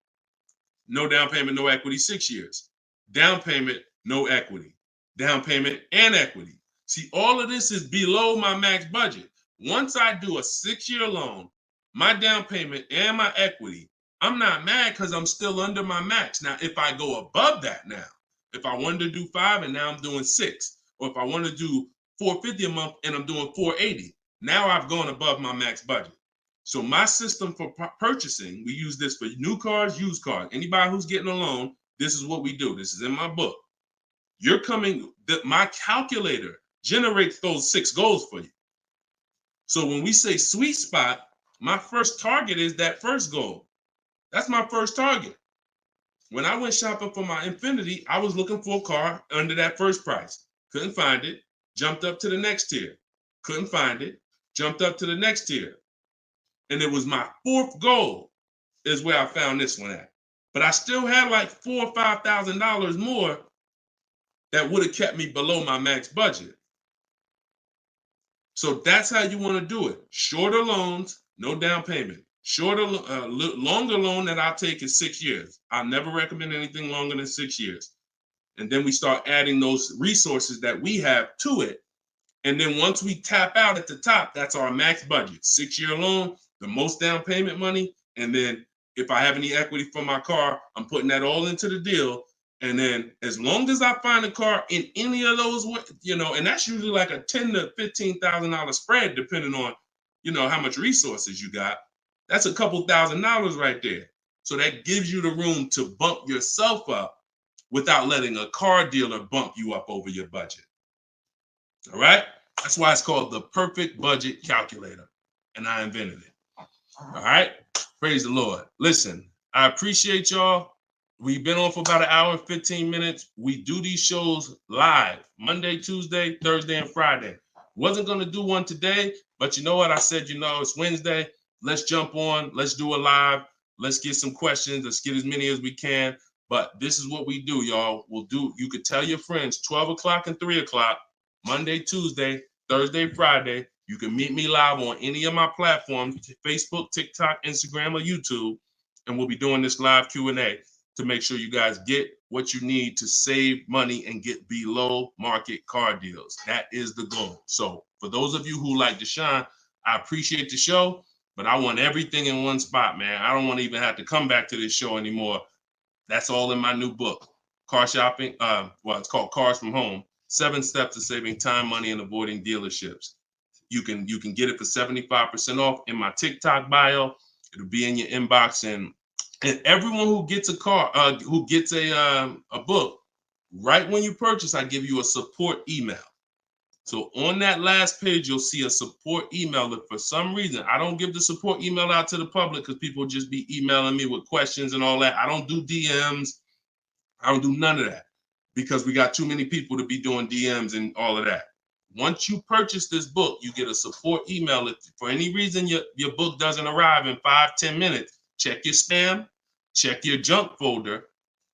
No down payment, no equity, 6 years. Down payment, no equity. Down payment and equity. See, all of this is below my max budget. Once I do a 6-year loan, my down payment and my equity, I'm not mad because I'm still under my max. Now, if I go above that now, if I wanted to do 5 and now I'm doing 6, or if I want to do $450 a month and I'm doing $480, now I've gone above my max budget. So my system for purchasing, we use this for new cars, used cars. Anybody who's getting a loan, this is what we do. This is in my book. My calculator generates those 6 goals for you. So when we say sweet spot, my first target is that first goal. That's my first target. When I went shopping for my Infiniti, I was looking for a car under that first price. Couldn't find it. Jumped up to the next tier. Couldn't find it. Jumped up to the next tier. And it was my 4th goal is where I found this one at. But I still had like $4,000 or $5,000 more that would have kept me below my max budget. So that's how you want to do it. Shorter loans, no down payment. Longer loan that I'll take is 6 years. I'll never recommend anything longer than 6 years. And then we start adding those resources that we have to it. And then once we tap out at the top, that's our max budget. 6-year loan, the most down payment money. And then if I have any equity from my car, I'm putting that all into the deal. And then as long as I find a car in any of those, and that's usually like a $10,000 to $15,000 spread, depending on, how much resources you got. That's a couple $1,000s right there. So that gives you the room to bump yourself up without letting a car dealer bump you up over your budget. All right? That's why it's called the perfect budget calculator. And I invented it. All right? Praise the Lord. Listen, I appreciate y'all. We've been on for about 1 hour and 15 minutes. We do these shows live Monday, Tuesday, Thursday, and Friday. Wasn't going to do one today, but you know what? I said, it's Wednesday. Let's jump on. Let's do a live. Let's get some questions. Let's get as many as we can. But this is what we do, y'all. You could tell your friends 12 o'clock and 3 o'clock, Monday, Tuesday, Thursday, Friday. You can meet me live on any of my platforms, Facebook, TikTok, Instagram, or YouTube. And we'll be doing this live Q&A to make sure you guys get what you need to save money and get below market car deals. That is the goal. So for those of you who like Deshone, I appreciate the show, but I want everything in one spot, man. I don't want to even have to come back to this show anymore. That's all in my new book, Car Shopping. It's called Cars from Home, 7 Steps to Saving Time, Money, and Avoiding Dealerships. You can get it for 75% off in my TikTok bio. It'll be in your inbox, and everyone who gets a car, who gets a book, right when you purchase, I give you a support email. So on that last page, you'll see a support email. If for some reason I don't give the support email out to the public because people just be emailing me with questions and all that, I don't do DMs. I don't do none of that because we got too many people to be doing DMs and all of that. Once you purchase this book, you get a support email. If for any reason your book doesn't arrive in 5-10 minutes, check your spam, check your junk folder.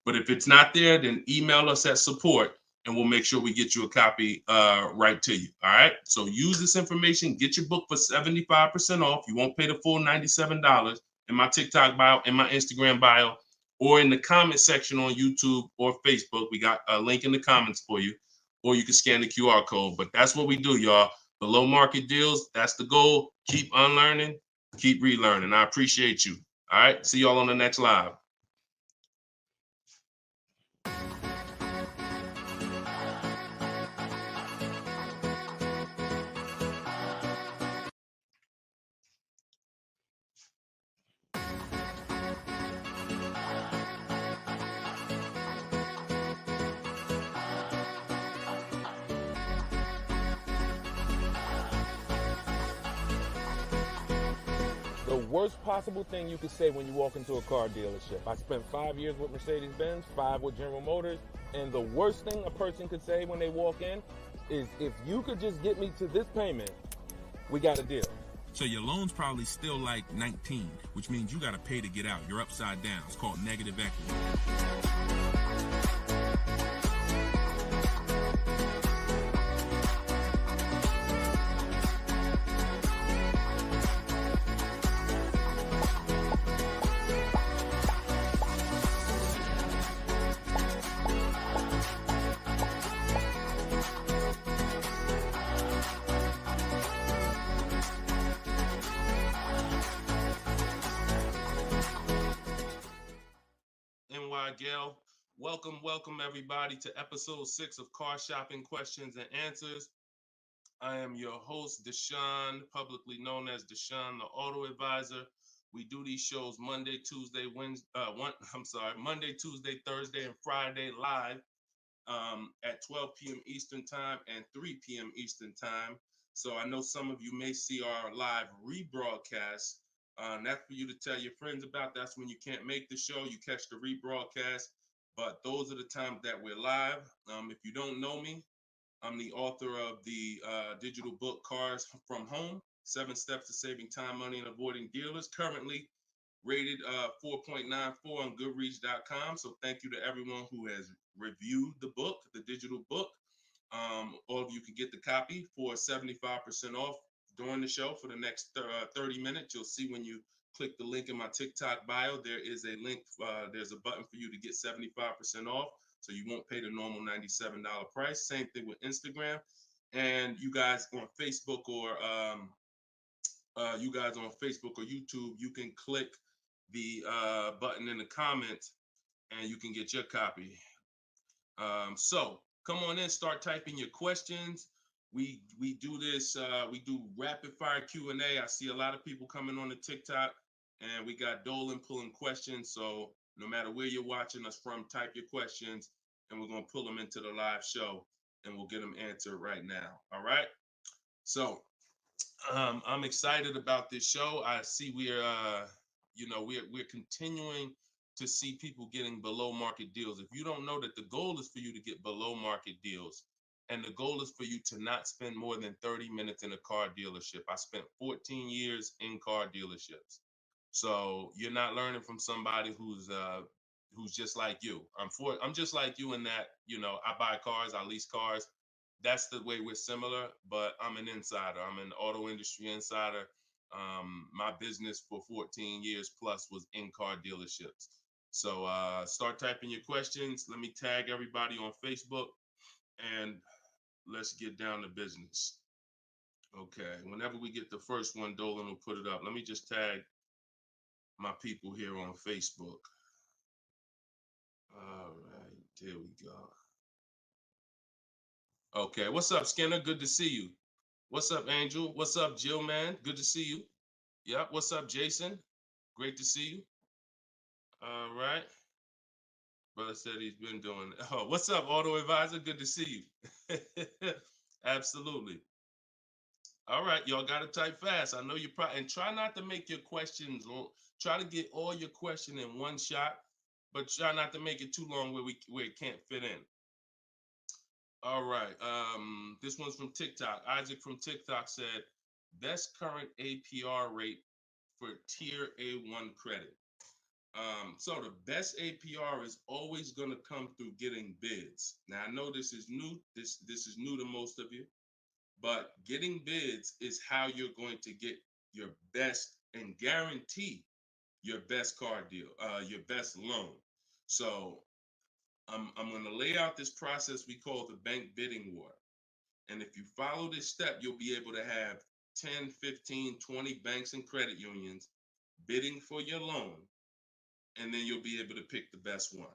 But if it's not there, then email us at support and we'll make sure we get you a copy right to you. All right. So use this information, get your book for 75% off. You won't pay the full $97 in my TikTok bio, in my Instagram bio, or in the comment section on YouTube or Facebook. We got a link in the comments for you, or you can scan the QR code. But that's what we do, y'all. Below market deals. That's the goal. Keep unlearning, keep relearning. I appreciate you. All right. See y'all on the next live. worst possible thing you could say when you walk into a car dealership. I spent 5 years with Mercedes-Benz, 5 with General Motors, and the worst thing a person could say when they walk in is, if you could just get me to this payment, we got a deal. So your loan's probably still like 19, which means you got to pay to get out. You're upside down. It's called negative equity. Gail, welcome everybody to episode 6 of Car Shopping Questions and Answers. I am your host, Deshone, publicly known as Deshone the Auto Advisor. We do these shows Monday, Tuesday, Thursday, and Friday live at 12 p.m. Eastern Time and 3 p.m. Eastern Time. So I know some of you may see our live rebroadcast. That's for you to tell your friends about. That's when you can't make the show, you catch the rebroadcast. But those are the times that we're live. If you don't know me, I'm the author of the digital book Cars from Home, 7 Steps to Saving Time, Money, and Avoiding Dealers, currently rated 4.94 on Goodreads.com. So thank you to everyone who has reviewed the book, the digital book. All of you can get the copy for 75% off during the show for the next 30 minutes. You'll see when you click the link in my TikTok bio, there is a link, there's a button for you to get 75% off. So you won't pay the normal $97 price. Same thing with Instagram. And you guys on Facebook or YouTube, you can click the button in the comments and you can get your copy. So come on in, start typing your questions. We do this, we do rapid fire Q&A. I see a lot of people coming on the TikTok, and we got Dolan pulling questions. So no matter where you're watching us from, type your questions and we're going to pull them into the live show and we'll get them answered right now. All right. So I'm excited about this show. I see we're continuing to see people getting below market deals. If you don't know that the goal is for you to get below market deals, and the goal is for you to not spend more than 30 minutes in a car dealership. I spent 14 years in car dealerships. So you're not learning from somebody who's just like you. I'm just like you in that, I buy cars, I lease cars. That's the way we're similar, but I'm an insider. I'm an auto industry insider. My business for 14 years plus was in car dealerships. So start typing your questions. Let me tag everybody on Facebook and let's get down to business. Okay, whenever we get the first one, Dolan will put it up. Let me just tag my people here on Facebook. All right, there we go. Okay, what's up, Skinner? Good to see you. What's up, Angel? What's up, Jill, man? Good to see you. Yep, what's up, Jason? Great to see you. All right. Brother said he's been doing it. Oh, what's up, Auto Advisor? Good to see you. Absolutely. All right, y'all got to type fast. I know you probably, and try not to make your questions long. Try to get all your question in one shot, but try not to make it too long where it can't fit in. All right, this one's from TikTok. Isaac from TikTok said, best current APR rate for tier A1 credit. So the best APR is always going to come through getting bids. Now I know this is new. This is new to most of you. But getting bids is how you're going to get your best and guarantee your best car deal, your best loan. So I'm going to lay out this process we call the bank bidding war. And if you follow this step, you'll be able to have 10, 15, 20 banks and credit unions bidding for your loan. And then you'll be able to pick the best one.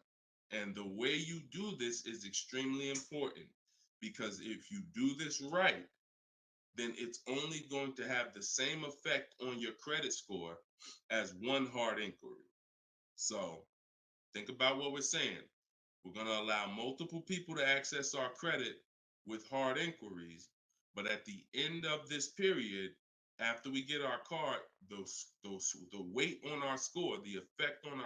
And the way you do this is extremely important, because if you do this right, then it's only going to have the same effect on your credit score as one hard inquiry. So think about what we're saying. We're going to allow multiple people to access our credit with hard inquiries, but at the end of this period, after we get our card, the weight on our score, the effect on